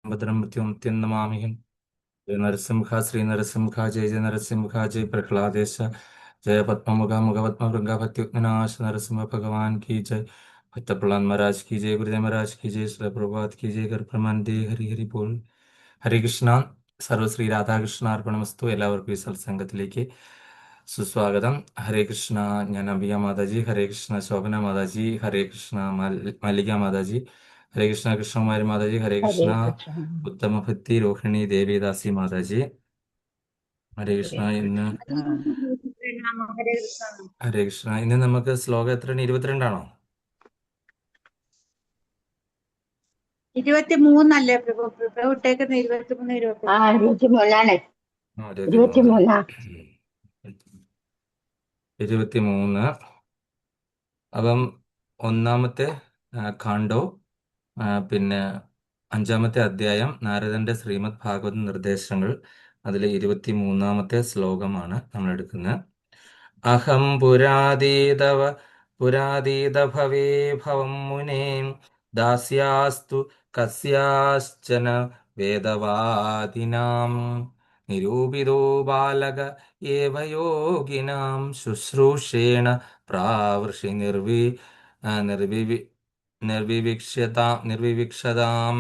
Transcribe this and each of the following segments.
ഭദ്രം മൃത്യുമുക്തിം നമാമ്യഹം. ജയ നരസിംഹ ശ്രീ നരസിംഹ ജയ ജയ നരസിംഹ ജയ പ്രഹ്ലാദേശ ജയ പത്മമുഖ മുഖപത്മഭൃംഗ പത്യുഗ്നാശ നരസിംഹ ഭഗവാൻ की जय. भक्तप्रहलाद महाराज की जय. गुरुदेव महाराज की जय. श्री प्रभुपाद की जय. കർപ്രമാൻഡേ ഹരി ഹരി ബോൾ. ഹരേ കൃഷ്ണ. സർവശ്രീ രാധാകൃഷ്ണ അർപ്പണമസ്തു. എല്ലാവർക്കും ഈ സത്സംഗത്തിലേക്ക് സുസ്വാഗതം. ഹരേ കൃഷ്ണ. ഞാൻ അംബിക മാതാജി. ഹരേ കൃഷ്ണ ശോഭന മാതാജി. ഹരേ കൃഷ്ണ മല്ലിക മാതാജി. ഹരേ കൃഷ്ണ കൃഷ്ണകുമാരി മാതാജി. ഹരേ ഹരേ കൃഷ്ണ കൃഷ്ണ. ഉത്തമഭക്തി രോഹിണി ദേവിദാസി മാതാജി. ഹരേ കൃഷ്ണ. ഹരേ ഇന്ന് കൃഷ്ണ. ഹരേ കൃഷ്ണ. ഇന്ന് നമുക്ക് ശ്ലോകം എത്രയാണ്? 22ആണോ? 23 പ്രഭു പ്രഭു ഇട്ടേക്കുന്ന 23 ഇരുപത്തിമൂന്നാണ്. 23. 23. 23. അപ്പം ഒന്നാമത്തെ ഖാണ്ഡോ, പിന്നെ 5-ാമത്തെ അധ്യായം നാരദന്റെ ശ്രീമദ് ഭാഗവത നിർദ്ദേശങ്ങൾ, അതിലെ 23-ാമത്തെ ശ്ലോകമാണ് നമ്മൾ എടുക്കുന്നത്. അഹം പുരാതീതഭവേ ഭവം മുനേ ദാസ്യാസ്തു കസ്യാശ്ചന വേദവാദിനാം നിരൂപിതോ ബാലക ഏവ യോഗിനാം ശുശ്രൂഷേണ പ്രാവൃഷി നിർവിവിക്ഷതാം.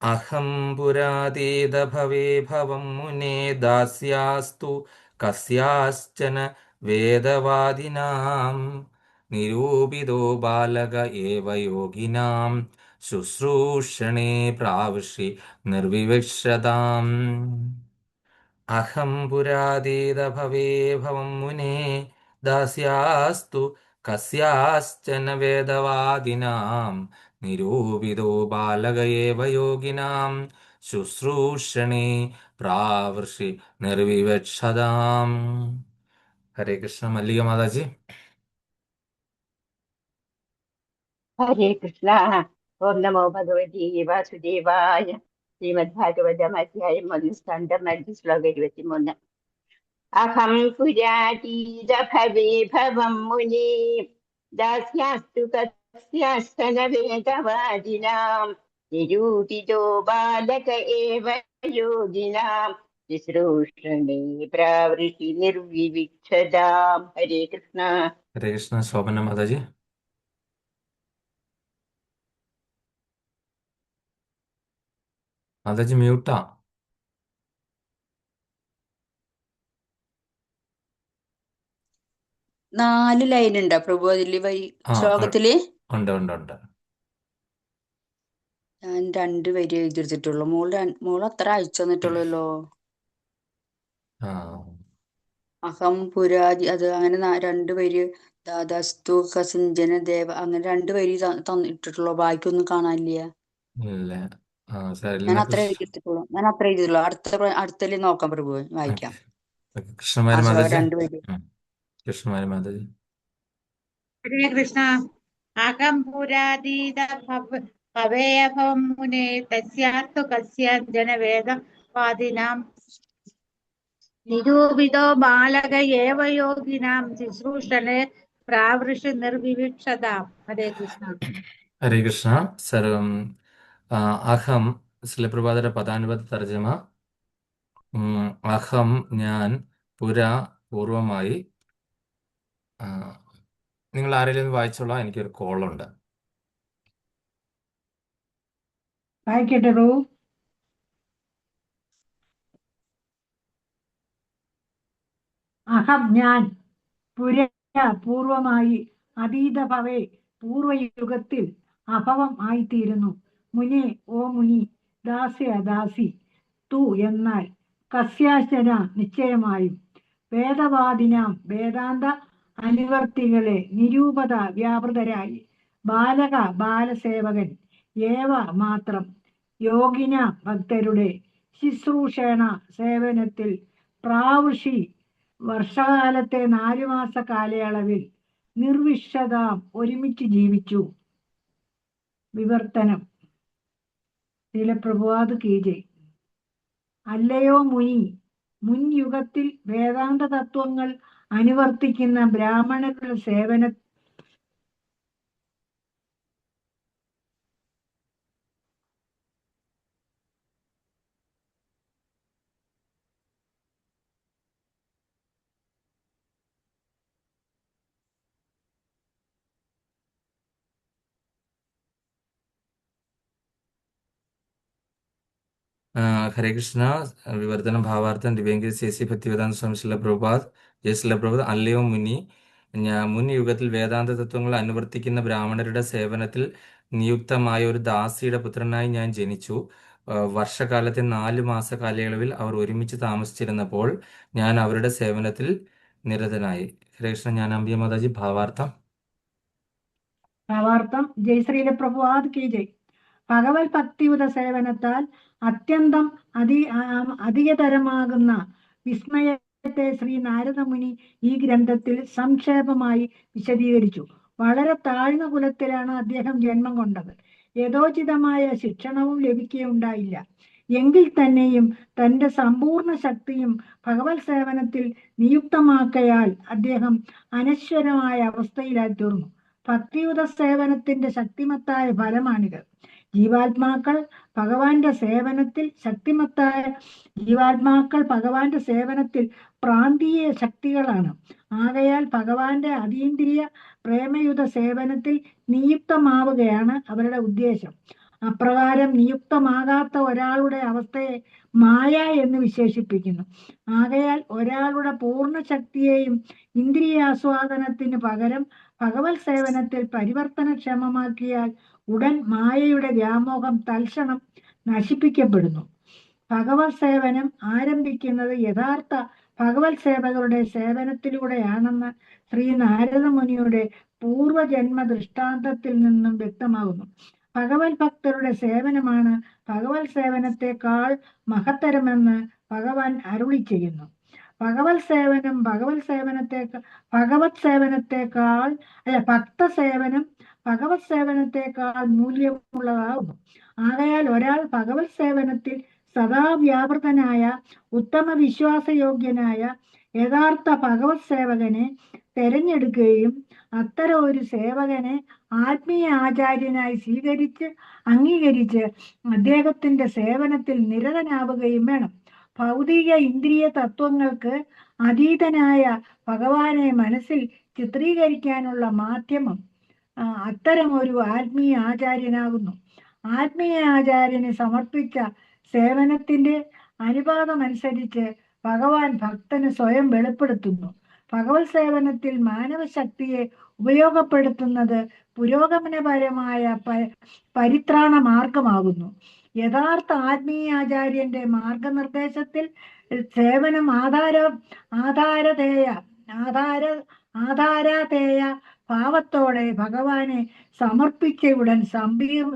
അഹം പുരാതീതഭവേ ഭവം മുനേ ദാസ്യാസ്തു കസ്യാശ്ചന വേദവാദിനാം നിരൂപിതോ ബാലക ഏവ യോഗിനാം ശുശ്രൂഷണേ പ്രാവൃഷി നിർവിവക്ഷതാം. അഹം പുരാതീതഭവേ ഭവം മുനേ ദാസ്യാസ്തു കസ്യാശ്ചന വേദവാദിനാം നിരൂപിതോ ബാലക ഏവ യോഗിനാം ശുശ്രൂഷണേ പ്രാവൃഷി നിർവിവക്ഷതാം. ഹരേ കൃഷ്ണ. മല്ലിക മാതാജി. ഹരേ കൃഷ്ണ. ഓം നമോ ഭഗവതി വാസുദേവായ. ശ്രീമദ്ഭാഗവതം അധ്യായം 1 സ്കന്ധം 5 ശ്ലോകം 23. അഹം പുരാതീതഭവേ ഭവം മുനേ ദാസ്യാസ്തു കസ്യാശ്ചന വേദവാദിനാം നിരൂപിതോ ബാലക ഏവ യോഗിനാം ശുശ്രൂഷണേ പ്രാവൃഷി നിർവിവിക്ഷതാം. ഹരേ കൃഷ്ണ. ഹരേ കൃഷ്ണ. ശോഭന മാതാജി. മാതാജി മ്യൂട്ടാ. 4 ലൈൻ ഉണ്ടോ പ്രഭു അതില് ആ ശ്ലോകത്തില്? ഉണ്ട് ഉണ്ട് ഉണ്ട്. ഞാൻ 2 വരി എഴുതിയെടുത്തിട്ടുള്ളൂ. മോള് അത്ര അയച്ചു തന്നിട്ടുള്ളല്ലോ. ആ അഹം പുരാതി അത് അങ്ങനെ 2 വരി. ദാദാസ്തു കസിഞ്ചന ദേവ അങ്ങനെ 2 വരി തന്നിട്ടുള്ളൂ. ബാക്കിയൊന്നും കാണാനില്ല. ഇല്ല. സാർ ഞാൻ ഇന്ന് അത്ര എഴുതിയിട്ടുള്ളൂ. അടുത്തല്ലേ നോക്കാം പ്രഭു, വായിക്കാം. ആ കൃഷ്ണകുമാരി ശ്ലോകം മാതാജി. 2 വരി. കൃഷ്ണകുമാരി മാതാജി. ഹരേ കൃഷ്ണ. അഹം പുരാതീത ഭവേയഭവം മുനേ തസ്യാസ്തു കസ്യാഞ്ജന വേദവാദിനാം നിരൂപിതോ ബാലക ഏവ യോഗിനാം ശുശ്രൂഷണേ പ്രാവൃഷി നിർവിവിക്ഷതാം. ഹരേ കൃഷ്ണ. ഹരേ കൃഷ്ണ. സർവം അഹം ശിലപ്രഭാതയുടെ പദാനുപത തർജ്ജമ. അഹം ഞാൻ, പൂർവമായി. നിങ്ങൾ ആരെങ്കിലും വായിച്ചോളാം, എനിക്കൊരു കോളുണ്ട്. വായിക്കട്ടെ പ്രഭു. അഹം ഞാൻ, പൂർവമായി, അതീതഭവേ പൂർവയുഗത്തിൽ അഭവം ആയിത്തീരുന്നു. മുനെ ഓ മുനി, ദാസ്യ ദാസി, തു എന്നാൽ, കസ്യാശന നിശ്ചയമായും, വേദവാദിനാം വേദാന്ത അനുവർത്തികളെ നിരൂപത വ്യാപൃതരായി, ബാലക ബാലസേവകൻ, ഏവ മാത്രം, യോഗിന ഭക്തരുടെ ശുശ്രൂഷണ സേവനത്തിൽ, പ്രാവുഷി വർഷകാലത്തെ 4 മാസ കാലയളവിൽ, നിർവിഷതാം ഒരുമിച്ച് ജീവിച്ചു. വിവർത്തനം. ശീലപ്രഭുവാദ് കീജെ. അല്ലയോ മുനി, മുൻ യുഗത്തിൽ വേദാന്ത തത്വങ്ങൾ അനുവർത്തിക്കുന്ന ബ്രാഹ്മണരുടെ ഹരേ കൃഷ്ണ. വിവർത്തനം ഭാവാർത്ഥം ദിവ്യങ്കരി ചേസി ഭക്തിവേദാന്ത സ്വാമി ശില പ്രഭുപാദ് ജയശില പ്രഭുപാദ്. അല്ലയോ മുനി, മുൻ യുഗത്തിൽ വേദാന്ത തത്വങ്ങൾ അനുവർത്തിക്കുന്ന ബ്രാഹ്മണരുടെ സേവനത്തിൽ നിയുക്തമായ ഒരു ദാസിയുടെ പുത്രനായി ഞാൻ ജനിച്ചു. വർഷകാലത്തെ 4 മാസ കാലയളവിൽ അവർ ഒരുമിച്ച് താമസിച്ചിരുന്നപ്പോൾ ഞാൻ അവരുടെ സേവനത്തിൽ നിരതനായി. ഹരേ കൃഷ്ണ. ഞാൻ അംബിയ മാതാജി. ഭാവാർത്ഥം. ഭാവാർത്ഥം. ജയശ്രീല പ്രഭുപാദ് കി ജയ്. ഭഗവത് ഭക്തിയുത സേവനത്താൽ അത്യന്തം അധികതരമാകുന്ന വിസ്മയത്തെ ശ്രീ നാരദമുനി ഈ ഗ്രന്ഥത്തിൽ സംക്ഷേപമായി വിശദീകരിച്ചു. വളരെ താഴ്ന്ന കുലത്തിലാണ് അദ്ദേഹം ജന്മം കൊണ്ടത്. യഥോചിതമായ ശിക്ഷണവും ലഭിക്കുകയുണ്ടായില്ല. എങ്കിൽ തന്നെയും തന്റെ സമ്പൂർണ്ണ ശക്തിയും ഭഗവത് സേവനത്തിൽ നിയുക്തമാക്കയാൽ അദ്ദേഹം അനശ്വരമായ അവസ്ഥയിലായി തീർന്നു. ഭക്തിയുത സേവനത്തിന്റെ ശക്തിമത്തായ ഫലമാണിത്. ജീവാത്മാക്കൾ ഭഗവാന്റെ സേവനത്തിൽ പ്രാന്തീയ ശക്തികളാണ്. ആകയാൽ ഭഗവാന്റെ അതീന്ദ്രിയ പ്രേമയുത സേവനത്തിൽ നിയുക്തമാവുകയാണ് അവരുടെ ഉദ്ദേശം. അപ്രകാരം നിയുക്തമാകാത്ത ഒരാളുടെ അവസ്ഥയെ മായ എന്ന് വിശേഷിപ്പിക്കുന്നു. ആകയാൽ ഒരാളുടെ പൂർണ്ണ ശക്തിയെയും ഇന്ദ്രിയാസ്വാദനത്തിന് പകരം ഭഗവത് സേവനത്തിൽ പരിവർത്തനക്ഷമമാക്കിയാൽ ഉടൻ മായയുടെ വ്യാമോഹം തൽക്ഷണം നശിപ്പിക്കപ്പെടുന്നു. ഭഗവത് സേവനം ആരംഭിക്കുന്നത് യഥാർത്ഥ ഭഗവത് സേവകരുടെ സേവനത്തിലൂടെയാണെന്ന് ശ്രീ നാരദമുനിയുടെ പൂർവജന്മ ദൃഷ്ടാന്തത്തിൽ നിന്നും വ്യക്തമാകുന്നു. ഭഗവത് ഭക്തരുടെ സേവനമാണ് ഭഗവത് സേവനത്തെക്കാൾ മഹത്തരമെന്ന് ഭഗവാൻ അരുളി ചെയ്യുന്നു. ഭക്ത സേവനം ഭഗവത് സേവനത്തെക്കാൾ മൂല്യമുള്ളതാകുന്നു. ആകയാൽ ഒരാൾ ഭഗവത് സേവനത്തിൽ സദാ വ്യാപൃതനായ ഉത്തമ വിശ്വാസയോഗ്യനായ യഥാർത്ഥ ഭഗവത് സേവകനെ തെരഞ്ഞെടുക്കുകയും അത്തരം ഒരു സേവകനെ ആത്മീയ ആചാര്യനായി അംഗീകരിച്ച് അദ്ദേഹത്തിന്റെ സേവനത്തിൽ നിരതനാവുകയും വേണം. ഭൗതിക ഇന്ദ്രിയ തത്വങ്ങൾക്ക് അതീതനായ ഭഗവാനെ മനസ്സിൽ ചിത്രീകരിക്കാനുള്ള മാധ്യമം അത്തരം ഒരു ആത്മീയ ആചാര്യനാകുന്നു. ആത്മീയ ആചാര്യന് സമർപ്പിച്ച സേവനത്തിന്റെ അനുപാതമനുസരിച്ച് ഭഗവാൻ ഭക്തന് സ്വയം വെളിപ്പെടുത്തുന്നു. ഭഗവത് സേവനത്തിൽ മാനവശക്തിയെ ഉപയോഗപ്പെടുത്തുന്നത് പുരോഗമനപരമായ പരിത്രാണ മാർഗമാകുന്നു. യഥാർത്ഥ ആത്മീയാചാര്യന്റെ മാർഗനിർദ്ദേശത്തിൽ സേവനം ആധാരതേയ ഭാവത്തോടെ ഭഗവാനെ സമർപ്പിച്ചയുടൻ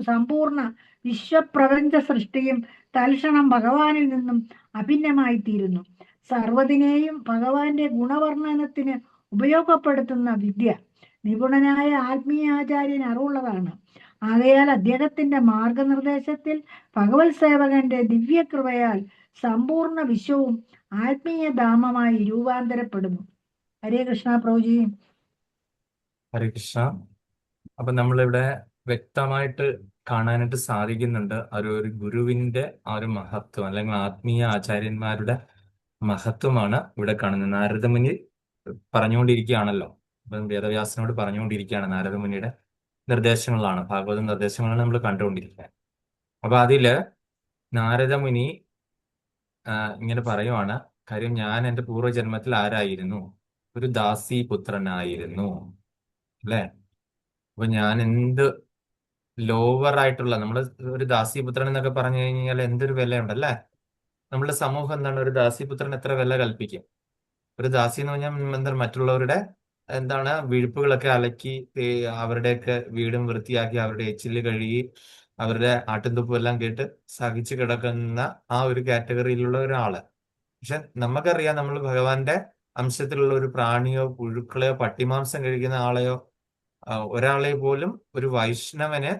സമ്പൂർണ്ണ വിശ്വപ്രപഞ്ച സൃഷ്ടിയും തൽക്ഷണം ഭഗവാനിൽ നിന്നും അഭിന്നമായി തീരുന്നു. സർവ്വതിനെയും ഭഗവാന്റെ ഗുണവർണ്ണനത്തിന് ഉപയോഗപ്പെടുത്തുന്ന വിദ്യ നിപുണനായ ആത്മീയാചാര്യൻ അറിവുള്ളതാണ്. ആകയാൽ അദ്ദേഹത്തിന്റെ മാർഗനിർദ്ദേശത്തിൽ ഭഗവത് സേവകന്റെ ദിവ്യകൃപയാൽ സമ്പൂർണ്ണ വിശ്വവും ആത്മീയ ധാമമായി രൂപാന്തരപ്പെടുന്നു. ഹരേ കൃഷ്ണ പ്രഭുജി. ഹരേ കൃഷ്ണ. അപ്പൊ നമ്മളിവിടെ വ്യക്തമായിട്ട് കാണാനായിട്ട് സാധിക്കുന്നുണ്ട് ഒരു ഗുരുവിന്റെ ആ ഒരു മഹത്വം, അല്ലെങ്കിൽ ആത്മീയ ആചാര്യന്മാരുടെ മഹത്വമാണ് ഇവിടെ കാണുന്നത്. നാരദമുനി പറഞ്ഞുകൊണ്ടിരിക്കുകയാണല്ലോ, ഇപ്പം വേദവ്യാസനോട് പറഞ്ഞുകൊണ്ടിരിക്കുകയാണ്. നാരദമുനിയുടെ നിർദ്ദേശങ്ങളാണ്, ഭാഗവത നിർദ്ദേശങ്ങളാണ് നമ്മൾ കണ്ടുകൊണ്ടിരിക്കുന്നത്. അപ്പൊ അതില് നാരദമുനി ഇങ്ങനെ പറയുവാണ്, കാര്യം ഞാൻ എൻ്റെ പൂർവ്വജന്മത്തിൽ ആരായിരുന്നു? ഒരു ദാസി പുത്രനായിരുന്നു, അല്ലേ? അപ്പൊ ഞാൻ എന്ത് ലോവർ ആയിട്ടുള്ള, നമ്മൾ ഒരു ദാസിപുത്രൻ എന്നൊക്കെ പറഞ്ഞു കഴിഞ്ഞാൽ എന്തൊരു വിലയുണ്ടല്ലേ? നമ്മുടെ സമൂഹം എന്താണ്, ഒരു ദാസിപുത്രൻ എത്ര വില കൽപ്പിക്കും? ഒരു ദാസി എന്ന് പറഞ്ഞാൽ എന്താ, മറ്റുള്ളവരുടെ വിഴുപ്പുകളൊക്കെ അലക്കി അവരുടെയൊക്കെ വീടും വൃത്തിയാക്കി അവരുടെ എച്ചില് കഴുകി അവരുടെ ആട്ടിൻതുപ്പും എല്ലാം കേട്ട് സഹിച്ചു കിടക്കുന്ന ആ ഒരു കാറ്റഗറിയിലുള്ള ഒരാള്. പക്ഷെ നമുക്കറിയാം, നമ്മൾ ഭഗവാന്റെ അംശത്തിലുള്ള ഒരു പ്രാണിയോ പുഴുക്കളെയോ പട്ടിമാംസം കഴിക്കുന്ന ആളെയോ ഒരാളെ പോലും ഒരു വൈഷ്ണവന്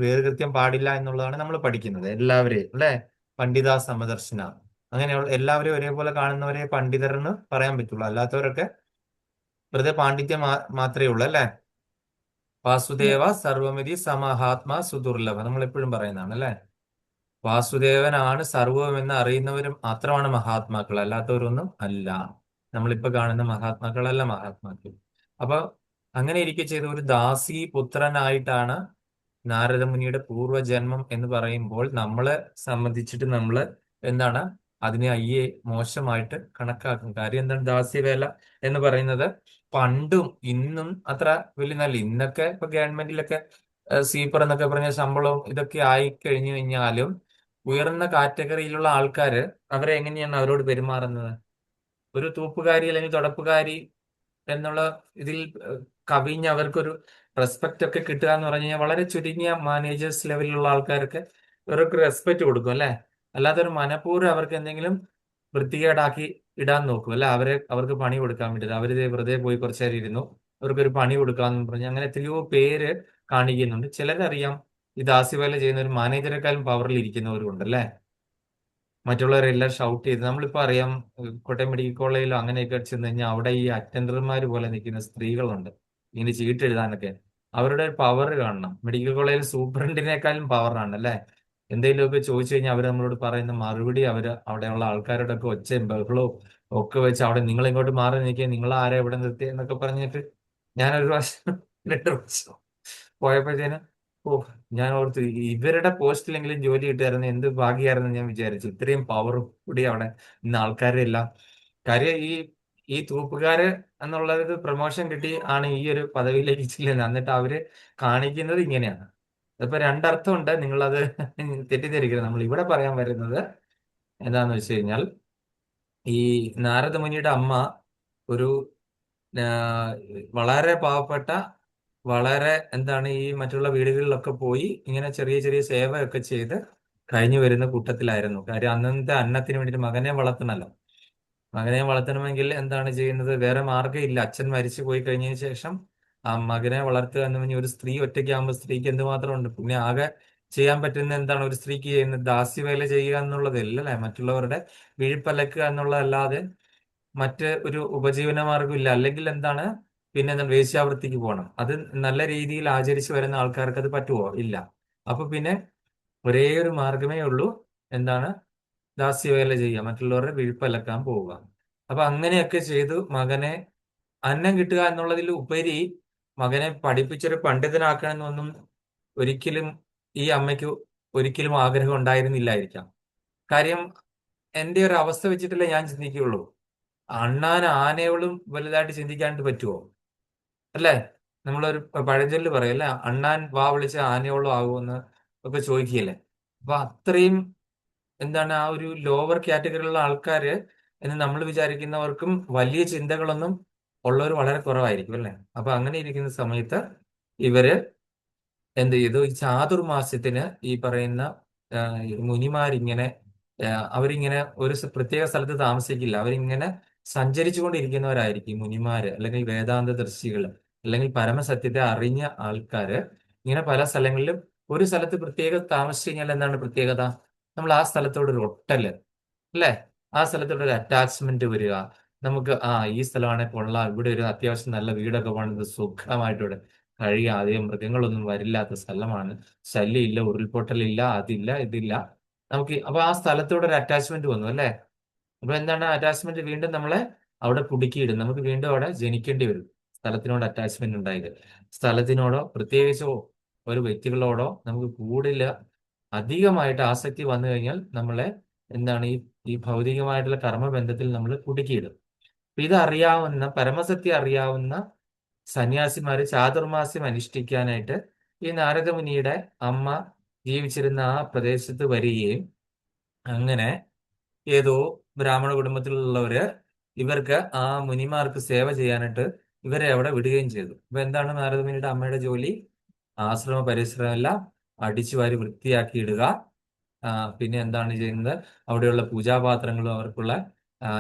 വേദകൃത്യം പാടില്ല എന്നുള്ളതാണ് നമ്മൾ പഠിക്കുന്നത്. എല്ലാവരെയും, അല്ലെ? പണ്ഡിത സമദർശന, അങ്ങനെയുള്ള എല്ലാവരെയും ഒരേപോലെ കാണുന്നവരെ പണ്ഡിതരെന്ന് പറയാൻ പറ്റുള്ളൂ. അല്ലാത്തവരൊക്കെ വെറുതെ പാണ്ഡിത്യം മാത്രമേ ഉള്ളൂ, അല്ലെ? വാസുദേവ സർവമിതി സമഹാത്മാ സുദുർലഭ, നമ്മൾ എപ്പോഴും പറയുന്നതാണ്, അല്ലെ? വാസുദേവനാണ് സർവമെന്ന് അറിയുന്നവരും മാത്രമാണ് മഹാത്മാക്കൾ, അല്ലാത്തവരൊന്നും അല്ല. നമ്മളിപ്പോ കാണുന്ന മഹാത്മാക്കളല്ല മഹാത്മാക്കൾ. അപ്പൊ അങ്ങനെ ഇരിക്കെ ചെയ്ത ഒരു ദാസി പുത്രനായിട്ടാണ് നാരദമുനിയുടെ പൂർവ്വജന്മം എന്ന് പറയുമ്പോൾ നമ്മളെ സംബന്ധിച്ചിട്ട് നമ്മൾ എന്താണ് അതിനെ അയ്യേ മോശമായിട്ട് കണക്കാക്കും. കാര്യം എന്താണ്? ദാസ്യവേല എന്ന് പറയുന്നത് പണ്ടും ഇന്നും അത്ര വലിയ നല്ല, ഇന്നൊക്കെ ഇപ്പൊ ഗവൺമെന്റിലൊക്കെ സ്വീപ്പർ എന്നൊക്കെ പറഞ്ഞ ശമ്പളവും ഇതൊക്കെ ആയി കഴിഞ്ഞു കഴിഞ്ഞാലും ഉയർന്ന കാറ്റഗറിയിലുള്ള ആൾക്കാര് അവരെ എങ്ങനെയാണ് അവരോട് പെരുമാറുന്നത്? ഒരു തൂപ്പുകാരി അല്ലെങ്കിൽ തുടപ്പുകാരി എന്നുള്ള ഇതിൽ കവിഞ്ഞ് അവർക്കൊരു റെസ്പെക്റ്റ് ഒക്കെ കിട്ടുക എന്ന് പറഞ്ഞു കഴിഞ്ഞാൽ വളരെ ചുരുങ്ങിയ മാനേജേഴ്സ് ലെവലിലുള്ള ആൾക്കാർക്ക് ഇവർക്ക് റെസ്പെക്റ്റ് കൊടുക്കും അല്ലെ. അല്ലാതെ ഒരു മനഃപൂർവ്വം അവർക്ക് എന്തെങ്കിലും വൃത്തികേടാക്കി ഇടാൻ നോക്കും അല്ലെ. അവർക്ക് പണി കൊടുക്കാൻ വേണ്ടിയിട്ട് അവര് വെറുതെ പോയി കുറച്ചു നേരം ഇരുന്നു, അവർക്കൊരു പണി കൊടുക്കാന്ന് പറഞ്ഞ് അങ്ങനെ എത്രയോ പേര് കാണിക്കുന്നുണ്ട്. ചിലരറിയാം ഈ ദാസ്യവേല ചെയ്യുന്ന ഒരു മാനേജറെക്കാളും പവറിൽ ഇരിക്കുന്നവരും ഉണ്ട് അല്ലെ. മറ്റുള്ളവരെല്ലാം ഷൗട്ട് ചെയ്ത് നമ്മളിപ്പോ അറിയാം, കോട്ടയം മെഡിക്കൽ കോളേജിലോ അങ്ങനെയൊക്കെ ചെന്ന് കഴിഞ്ഞാൽ അവിടെ ഈ അറ്റൻഡർമാർ പോലെ നിൽക്കുന്ന സ്ത്രീകളുണ്ട് ഇങ്ങനെ ചീട്ട് എഴുതാനൊക്കെ. അവരുടെ പവർ കാണണം. മെഡിക്കൽ കോളേജിൽ സൂപ്രണ്ടിനേക്കാളും പവറാണ് അല്ലെ. എന്തെങ്കിലുമൊക്കെ ചോദിച്ചു കഴിഞ്ഞാൽ അവർ നമ്മളോട് പറയുന്ന മറുപടി അവര് അവിടെയുള്ള ആൾക്കാരോടൊക്കെ ഒച്ചയും ബഹളവും ഒക്കെ വെച്ച് അവിടെ നിങ്ങൾ ഇങ്ങോട്ട് മാറി നിൽക്കുക, നിങ്ങൾ ആരാ ഇവിടെ നിർത്തിയ എന്നൊക്കെ പറഞ്ഞിട്ട് ഞാനൊരു പ്രാവശ്യം 2 പ്രാവശ്യം പോയപ്പോഴത്തേന് ഓ, ഞാൻ ഓർത്ത് ഇവരുടെ പോസ്റ്റിലെങ്കിലും ജോലി കിട്ടുമായിരുന്നു എന്ത് ഭാഗ്യമായിരുന്നു ഞാൻ വിചാരിച്ചു. ഇത്രയും പവർ കൂടി അവിടെ ഇന്ന് ആൾക്കാരെ എല്ലാം. കാര്യം ഈ തൂപ്പുകാര് എന്നുള്ളത് പ്രൊമോഷൻ കിട്ടി ആണ് ഈ ഒരു പദവിയിലേക്ക് ചെല്ലുന്നത്. എന്നിട്ട് അവര് കാണിക്കുന്നത് ഇങ്ങനെയാണ്. അതിപ്പോ രണ്ടർത്ഥമുണ്ട്, നിങ്ങളത് തെറ്റിദ്ധരിക്കരുത്. നമ്മൾ ഇവിടെ പറയാൻ വരുന്നത് എന്താന്ന് വെച്ച് കഴിഞ്ഞാൽ ഈ നാരദമുനിയുടെ അമ്മ ഒരു ആ, വളരെ പാവപ്പെട്ട, വളരെ എന്താണ് ഈ മറ്റുള്ള വീടുകളിലൊക്കെ പോയി ഇങ്ങനെ ചെറിയ ചെറിയ സേവയൊക്കെ ചെയ്ത് കഴിഞ്ഞു വരുന്ന കൂട്ടത്തിലായിരുന്നു. കാര്യം അന്നത്തെ അന്നത്തിന് വേണ്ടിയിട്ട് മകനെ വളർത്തണമല്ലോ. മകനെ വളർത്തണമെങ്കിൽ എന്താണ് ചെയ്യുന്നത്? വേറെ മാർഗ്ഗമില്ല. അച്ഛൻ മരിച്ചു പോയി കഴിഞ്ഞതിന് ശേഷം ആ മകനെ വളർത്തുക എന്ന് പറഞ്ഞാൽ ഒരു സ്ത്രീ ഒറ്റയ്ക്കാകുമ്പോൾ സ്ത്രീക്ക് എന്തുമാത്രം ഉണ്ട്. പിന്നെ ആകെ ചെയ്യാൻ പറ്റുന്ന എന്താണ് ഒരു സ്ത്രീക്ക് ചെയ്യുന്നത്? ദാസ്യവേല ചെയ്യുക എന്നുള്ളതല്ലേ. മറ്റുള്ളവരുടെ വിഴുപ്പലക്കുക എന്നുള്ളതല്ലാതെ മറ്റ് ഒരു ഉപജീവന മാർഗം ഇല്ല. അല്ലെങ്കിൽ എന്താണ് പിന്നെ എന്താണ് വേശ്യാവൃത്തിക്ക് പോകണം. അത് നല്ല രീതിയിൽ ആചരിച്ചു വരുന്ന ആൾക്കാർക്ക് അത് പറ്റുമോ? ഇല്ല. അപ്പൊ പിന്നെ ഒരേ ഒരു മാർഗമേ ഉള്ളൂ, എന്താണ്? ദാസ്യവേല ചെയ്യുക, മറ്റുള്ളവരുടെ വിഴുപ്പലക്കാൻ പോവുക. അപ്പൊ അങ്ങനെയൊക്കെ ചെയ്തു മകനെ അന്നം കിട്ടുക എന്നുള്ളതിൽ ഉപരി മകനെ പഠിപ്പിച്ചൊരു പണ്ഡിതനാക്കണമെന്നൊന്നും ഒരിക്കലും ഈ അമ്മയ്ക്ക് ഒരിക്കലും ആഗ്രഹം ഉണ്ടായിരുന്നില്ലായിരിക്കാം. കാര്യം എന്റെ ഒരു അവസ്ഥ വെച്ചിട്ടല്ലേ ഞാൻ ചിന്തിക്കുകയുള്ളൂ. അണ്ണാൻ ആനയോളും വലുതായിട്ട് ചിന്തിക്കാനായിട്ട് പറ്റുമോ? അല്ലേ? നമ്മളൊരു പഴഞ്ചൊല്ല് പറയും അല്ലെ, അണ്ണാൻ വാ വിളിച്ച ആനയോളം ആകുമെന്ന് ഒക്കെ ചോദിക്കുകയല്ലേ. അപ്പൊ അത്രയും എന്താണ് ആ ഒരു ലോവർ കാറ്റഗറിയിലുള്ള ആൾക്കാര് എന്ന് നമ്മൾ വിചാരിക്കുന്നവർക്കും വലിയ ചിന്തകളൊന്നും ഉള്ളവർ വളരെ കുറവായിരിക്കും അല്ലെ. അപ്പൊ അങ്ങനെ ഇരിക്കുന്ന സമയത്ത് ഇവര് എന്ത് ചെയ്തു? ഈ ചാതുർമാസ്യത്തിന് ഈ പറയുന്ന മുനിമാരിങ്ങനെ അവരിങ്ങനെ ഒരു പ്രത്യേക സ്ഥലത്ത് താമസിക്കില്ല. അവരിങ്ങനെ സഞ്ചരിച്ചു കൊണ്ടിരിക്കുന്നവരായിരിക്കും ഈ മുനിമാര്, അല്ലെങ്കിൽ വേദാന്ത ദർശികള്, അല്ലെങ്കിൽ പരമസത്യത്തെ അറിഞ്ഞ ആൾക്കാര്. ഇങ്ങനെ പല സ്ഥലങ്ങളിലും ഒരു സ്ഥലത്ത് പ്രത്യേകം താമസിച്ചു കഴിഞ്ഞാൽ എന്താണ് പ്രത്യേകത? നമ്മൾ ആ സ്ഥലത്തോട് ഒരു ഒട്ടല് അല്ലേ, ആ സ്ഥലത്തോട് ഒരു അറ്റാച്ച്മെന്റ് വരിക. നമുക്ക് ഈ സ്ഥലമാണെങ്കിൽ കൊള്ളാം, ഇവിടെ ഒരു അത്യാവശ്യം നല്ല വീടൊക്കെ പണിത് സുഖമായിട്ട് ഇവിടെ കഴിയുക, അധികം മൃഗങ്ങളൊന്നും വരില്ലാത്ത സ്ഥലമാണ്, ശല്യമില്ല, ഉരുൾപൊട്ടലില്ല, അതില്ല ഇതില്ല. നമുക്ക് അപ്പൊ ആ സ്ഥലത്തോട് ഒരു അറ്റാച്ച്മെന്റ് വന്നു അല്ലേ. അപ്പൊ എന്താണ് അറ്റാച്ച്മെന്റ്? വീണ്ടും നമ്മളെ അവിടെ കുടുക്കിയിടും. നമുക്ക് വീണ്ടും അവിടെ ജനിക്കേണ്ടി വരും. സ്ഥലത്തിനോട് അറ്റാച്ച്മെന്റ് ഉണ്ടായത്. സ്ഥലത്തിനോടോ പ്രത്യേകിച്ചോ ഒരു വ്യക്തികളോടോ നമുക്ക് കൂടുതൽ അധികമായിട്ട് ആസക്തി വന്നു കഴിഞ്ഞാൽ നമ്മളെ എന്താണ് ഈ ഭൗതികമായിട്ടുള്ള കർമ്മബന്ധത്തിൽ നമ്മൾ കുടുക്കിയിടും. അപ്പൊ ഇതറിയാവുന്ന പരമസത്യം അറിയാവുന്ന സന്യാസിമാര് ചാതുർമാസ്യം അനുഷ്ഠിക്കാനായിട്ട് ഈ നാരദമുനിയുടെ അമ്മ ജീവിച്ചിരുന്ന ആ പ്രദേശത്ത് വരികയും അങ്ങനെ ഏതോ ബ്രാഹ്മണ കുടുംബത്തിലുള്ളവര് ഇവർക്ക് ആ മുനിമാർക്ക് സേവ ചെയ്യാനായിട്ട് ഇവരെ അവിടെ വിടുകയും ചെയ്തു. അപ്പൊ എന്താണ് നാരദമുനിയുടെ അമ്മയുടെ ജോലി? ആശ്രമ പരിസരം എല്ലാം അടിച്ചു വാരി വൃത്തിയാക്കി ഇടുക. പിന്നെ എന്താണ് ചെയ്യുന്നത്? അവിടെയുള്ള പൂജാപാത്രങ്ങളും അവർക്കുള്ള ആ,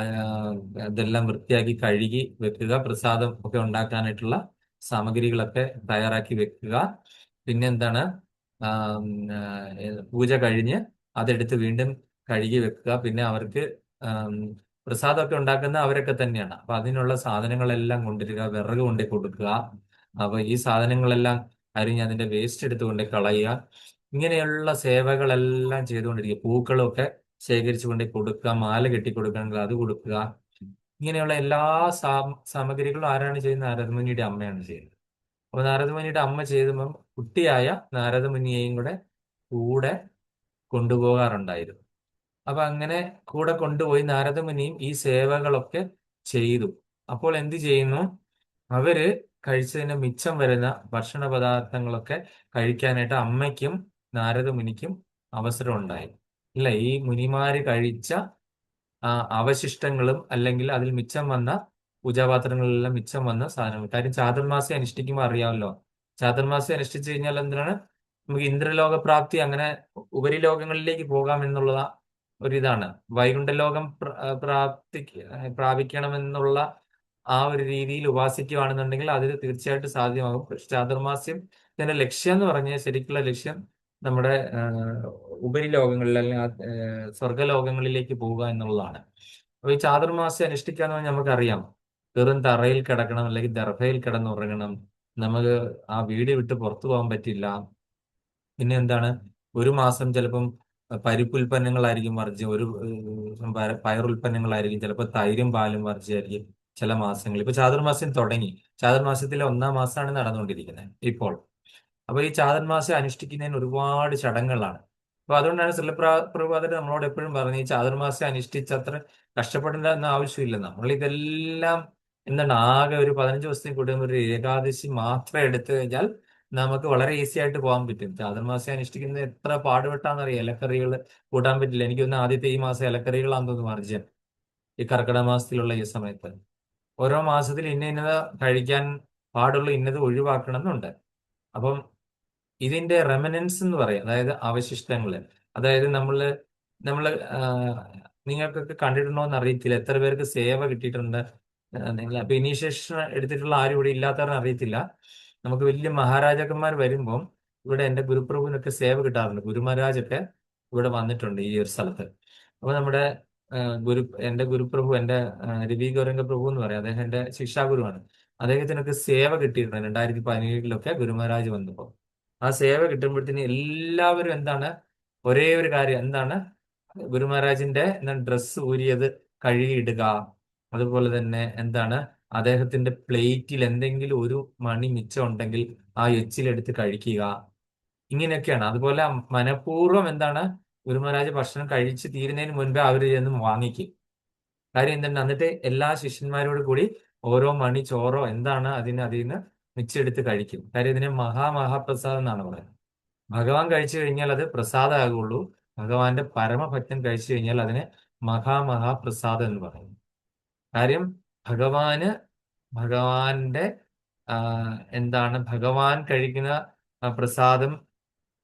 ഇതെല്ലാം വൃത്തിയാക്കി കഴുകി വെക്കുക. പ്രസാദം ഒക്കെ ഉണ്ടാക്കാനായിട്ടുള്ള സാമഗ്രികളൊക്കെ തയ്യാറാക്കി വെക്കുക. പിന്നെ എന്താണ് ആ, പൂജ കഴിഞ്ഞ് അതെടുത്ത് വീണ്ടും കഴുകി വെക്കുക. പിന്നെ അവർക്ക് പ്രസാദമൊക്കെ ഉണ്ടാക്കുന്ന അവരൊക്കെ തന്നെയാണ്. അപ്പൊ അതിനുള്ള സാധനങ്ങളെല്ലാം കൊണ്ടുവരിക, വിറക് കൊണ്ടു കൊടുക്കുക. അപ്പൊ ഈ സാധനങ്ങളെല്ലാം അരിഞ്ഞ് അതിന്റെ വേസ്റ്റ് എടുത്തുകൊണ്ട് കളയുക. ഇങ്ങനെയുള്ള സേവകളെല്ലാം ചെയ്തുകൊണ്ടിരിക്കുക. പൂക്കളൊക്കെ ശേഖരിച്ചു കൊണ്ട് കൊടുക്കുക, മാല കെട്ടി കൊടുക്കണമെങ്കിൽ അത് കൊടുക്കുക. ഇങ്ങനെയുള്ള എല്ലാ സാമഗ്രികളും ആരാണ് ചെയ്യുന്നത്? നാരദമുനിയുടെ അമ്മയാണ് ചെയ്യുന്നത്. അപ്പൊ നാരദമുനിയുടെ അമ്മ ചെയ്തപ്പം കുട്ടിയായ നാരദമുനിയെയും കൂടെ കൊണ്ടുപോകാറുണ്ടായിരുന്നു. അപ്പൊ അങ്ങനെ കൂടെ കൊണ്ടുപോയി നാരദമുനിയും ഈ സേവകളൊക്കെ ചെയ്തു. അപ്പോൾ എന്ത് ചെയ്യുന്നു? അവര് കഴിച്ചതിന് മിച്ചം വരുന്ന ഭക്ഷണ പദാർത്ഥങ്ങളൊക്കെ കഴിക്കാനായിട്ട് അമ്മയ്ക്കും നാരദമുനിക്കും അവസരം ഉണ്ടായി. ഇല്ല, ഈ മുനിമാര് കഴിച്ച അവശിഷ്ടങ്ങളും അല്ലെങ്കിൽ അതിൽ മിച്ചം വന്ന പൂജാപാത്രങ്ങളിലെല്ലാം മിച്ചം വന്ന സാധനങ്ങൾ. കാര്യം ചാതുർമാസം അനുഷ്ഠിക്കുമ്പോൾ അറിയാമല്ലോ, ചാതുർമാസം അനുഷ്ഠിച്ചു കഴിഞ്ഞാൽ എന്താണ്, നമുക്ക് ഇന്ദ്രലോക പ്രാപ്തി, അങ്ങനെ ഉപരിലോകങ്ങളിലേക്ക് പോകാം എന്നുള്ള ഒരിതാണ്. വൈകുണ്ഠലോകം പ്രാപിക്കണമെന്നുള്ള ആ ഒരു രീതിയിൽ ഉപാസിക്കുകയാണെന്നുണ്ടെങ്കിൽ അത് തീർച്ചയായിട്ടും സാധ്യമാകും. പക്ഷെ ചാതുർമാസ്യം ഇതിന്റെ ലക്ഷ്യം എന്ന് പറഞ്ഞാൽ, ശരിക്കുള്ള ലക്ഷ്യം നമ്മുടെ ഉപരിലോകങ്ങളിൽ അല്ലെങ്കിൽ സ്വർഗലോകങ്ങളിലേക്ക് പോവുക എന്നുള്ളതാണ്. അപ്പൊ ഈ ചാതുർമാസം അനുഷ്ഠിക്കാന്ന് പറഞ്ഞാൽ നമുക്കറിയാം, വെറും തറയിൽ കിടക്കണം അല്ലെങ്കിൽ ദർഭയിൽ കിടന്നുറങ്ങണം, നമുക്ക് ആ വീട് വിട്ട് പുറത്തു പോകാൻ പറ്റില്ല. പിന്നെ എന്താണ്, ഒരു മാസം ചിലപ്പം പരിപ്പുൽപ്പന്നങ്ങളായിരിക്കും വർജ്യം, പയറുൽപ്പന്നങ്ങളായിരിക്കും, ചിലപ്പോൾ തൈരും പാലും വർജ്യമായിരിക്കും ചില മാസങ്ങൾ. ഇപ്പൊ ചാതുർമാസം തുടങ്ങി, ചാതുർമാസത്തിലെ 1-ാം മാസമാണ് നടന്നുകൊണ്ടിരിക്കുന്നത് ഇപ്പോൾ. അപ്പൊ ഈ ചാതുർമാസം അനുഷ്ഠിക്കുന്നതിന് ഒരുപാട് ചടങ്ങുകളാണ്. അപ്പൊ അതുകൊണ്ടാണ് പ്രഭുപാദർ നമ്മളോട് എപ്പോഴും പറഞ്ഞത്, ഈ ചാതുർമാസം അനുഷ്ഠിച്ച് അത്ര കഷ്ടപ്പെടേണ്ട എന്ന ആവശ്യമില്ല. നമ്മൾ ഇതെല്ലാം എന്താണ്, ആകെ ഒരു 15 ദിവസത്തിൽ കൂടുമ്പോൾ ഒരു ഏകാദശി മാത്രം എടുത്തു കഴിഞ്ഞാൽ നമുക്ക് വളരെ ഈസി ആയിട്ട് പോകാൻ പറ്റും. ചാതുർമാസം അനുഷ്ഠിക്കുന്നത് എത്ര പാടുപെട്ടാന്നറിയാം. ഇലക്കറികൾ കൂട്ടാൻ പറ്റില്ല. എനിക്ക് തോന്നുന്നു ആദ്യത്തെ ഈ മാസം ഇലക്കറികളാണെന്ന് തോന്നുന്നു വർജ്യം, ഈ കർക്കിടക മാസത്തിലുള്ള ഈ സമയത്ത്. ഓരോ മാസത്തിൽ ഇന്നത് കഴിക്കാൻ പാടുള്ള ഇന്നത് ഒഴിവാക്കണം എന്നുണ്ട്. അപ്പം ഇതിന്റെ റെമനൻസ് എന്ന് പറയും, അതായത് അവശിഷ്ടങ്ങള്. അതായത് നമ്മള് നിങ്ങൾക്കൊക്കെ കണ്ടിട്ടുണ്ടോ എന്ന് അറിയത്തില്ല, എത്ര പേർക്ക് സേവ കിട്ടിയിട്ടുണ്ട്. നിങ്ങൾ അപ്പൊ ഇനീഷ്യേഷൻ എടുത്തിട്ടുള്ള ആരും ഇവിടെ ഇല്ലാത്തവരെ അറിയത്തില്ല. നമുക്ക് വലിയ മഹാരാജാക്കന്മാർ വരുമ്പം ഇവിടെ എന്റെ ഗുരുപ്രഭുവിനൊക്കെ സേവ കിട്ടാറുണ്ട്. ഗുരുമഹാരാജൊക്കെ ഇവിടെ വന്നിട്ടുണ്ട് ഈ ഒരു സ്ഥലത്ത്. അപ്പൊ നമ്മുടെ എന്റെ ഗുരുപ്രഭു, എന്റെ രവി ഗൗരംഗ പ്രഭു എന്ന് പറയും, അദ്ദേഹം എന്റെ ശിക്ഷാഗുരുവാണ്. അദ്ദേഹത്തിനൊക്കെ സേവ കിട്ടിയിട്ടുണ്ട് 2017 ഗുരുമഹാരാജ് വന്നപ്പോൾ. ആ സേവ കിട്ടുമ്പോഴത്തേന് എല്ലാവരും എന്താണ്, ഒരേ ഒരു കാര്യം എന്താണ്, ഗുരുമഹാരാജിന്റെ ഡ്രസ്സ് ഊരിയത് കഴുകിയിടുക, അതുപോലെ തന്നെ എന്താണ്, അദ്ദേഹത്തിന്റെ പ്ലേറ്റിൽ എന്തെങ്കിലും ഒരു മണി മിച്ചം ഉണ്ടെങ്കിൽ ആ എച്ചിലെടുത്ത് കഴിക്കുക, ഇങ്ങനെയൊക്കെയാണ്. അതുപോലെ മനഃപൂർവ്വം എന്താണ്, ഗുരുമഹാരാജ് ഭക്ഷണം കഴിച്ച് തീരുന്നതിന് മുൻപേ അവർ ചെന്ന് വാങ്ങിക്കും. കാര്യം എന്താണ്, എന്നിട്ട് എല്ലാ ശിഷ്യന്മാരോട് കൂടി ഓരോ മണി ചോറോ എന്താണ് അതിൽ നിന്ന് മിച്ചെടുത്ത് കഴിക്കും. കാര്യം ഇതിനെ മഹാമഹാപ്രസാദം എന്നാണ് പറയുന്നത്. ഭഗവാൻ കഴിച്ചു കഴിഞ്ഞാൽ അത് പ്രസാദമാകുള്ളൂ. ഭഗവാന്റെ പരമഭക്തൻ കഴിച്ചു കഴിഞ്ഞാൽ അതിനെ മഹാമഹാപ്രസാദം എന്ന് പറയും. കാര്യം ഭഗവാന്റെ എന്താണ്, ഭഗവാൻ കഴിക്കുന്ന പ്രസാദം,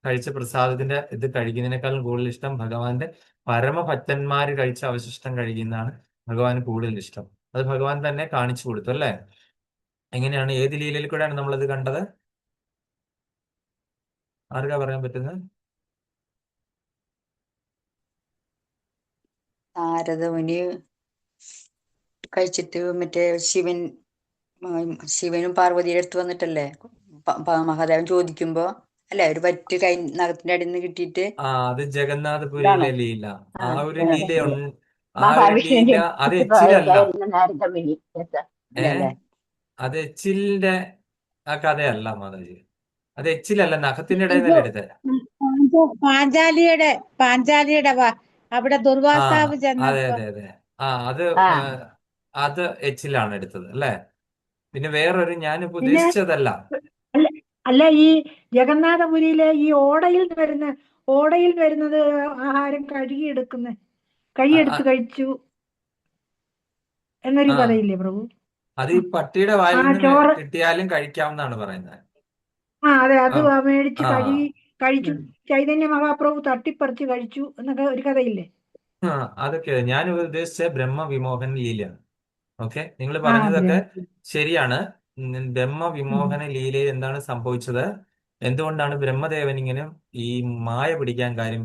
കഴിച്ച പ്രസാദത്തിന്റെ ഇത് കഴിക്കുന്നതിനേക്കാളും കൂടുതൽ ഇഷ്ടം ഭഗവാന്റെ പരമഭക്തന്മാര് കഴിച്ച അവശിഷ്ടം കഴിക്കുന്നതാണ് ഭഗവാന് കൂടുതൽ ഇഷ്ടം. അത് ഭഗവാൻ തന്നെ കാണിച്ചു കൊടുത്തു അല്ലേ? എങ്ങനെയാണ്, ഏത് ലീലയിൽ കൂടെയാണ് നമ്മളത് കണ്ടത്? ആർക്കാ പറയാൻ പറ്റുന്നത്? നാരദമുനി കഴിച്ചിട്ട് മറ്റേ ശിവനും പാർവതിയുടെ അടുത്ത് വന്നിട്ടല്ലേ മഹാദേവൻ ചോദിക്കുമ്പോ അല്ലെ, ഒരു വറ്റ് കൈ നഖത്തിന്റെ അടിയിൽ നിന്ന് കിട്ടിയിട്ട്. അത് ജഗന്നാഥപുരിയിലെ ലീല. ആ ഒരു ലീല ആ ഒരു മഹാവിഷ്ണുവിന്റെ ലീല അത് എച്ചിലല്ല. നാരദമുനി അത് എച്ചിലിന്റെ ആ കഥയല്ല മാതാജി. അത് എച്ചിലല്ല, നഖത്തിന്റെ ഇടയിൽ നിന്നല്ല എടുത്തത്. പാഞ്ചാലിയുടെ അവിടെ ദുർവാസാവ് അതെ ചെന്നപ്പോ അതെ അതെ. അത് എച്ചിലാണ് എടുത്തത് അല്ലേ? പിന്നെ വേറൊരു, ഞാനിപ്പോ പിന്നെ ഉദ്ദേശിച്ചതല്ല. അല്ല, ഈ ജഗന്നാഥപുരിയിലെ ഈ ഓടയിൽ വരുന്നത് ആഹാരം കഴുകിയെടുത്ത് കഴിച്ചു എന്നൊരു ആ കഥയില്ലേ പ്രഭു? അത് ഈ പട്ടിയുടെ വായിൽ നിന്ന് ചോറ് കിട്ടിയാലും കഴിക്കാമെന്നാണ് പറയുന്നത്. അതെ, അത് ആ മേടിച്ച് ആ കഴിച്ചു. ചൈതന്യ മഹാപ്രഭു തട്ടിപ്പറിച്ച് കഴിച്ചു എന്നൊക്കെ ഒരു കഥയില്ലേ? അതൊക്കെ ഞാൻ ഉദ്ദേശിച്ച ബ്രഹ്മവിമോഹൻ ലീലയാണ്. ഓക്കെ, നിങ്ങൾ ആ പറഞ്ഞതൊക്കെ ബ്രഹ്മ ശരിയാണ്. ബ്രഹ്മവിമോഹന ലീലയിൽ എന്താണ് സംഭവിച്ചത്? എന്തുകൊണ്ടാണ് ബ്രഹ്മദേവൻ ഇങ്ങനെ ഈ മായ പിടിക്കാൻ കാര്യം?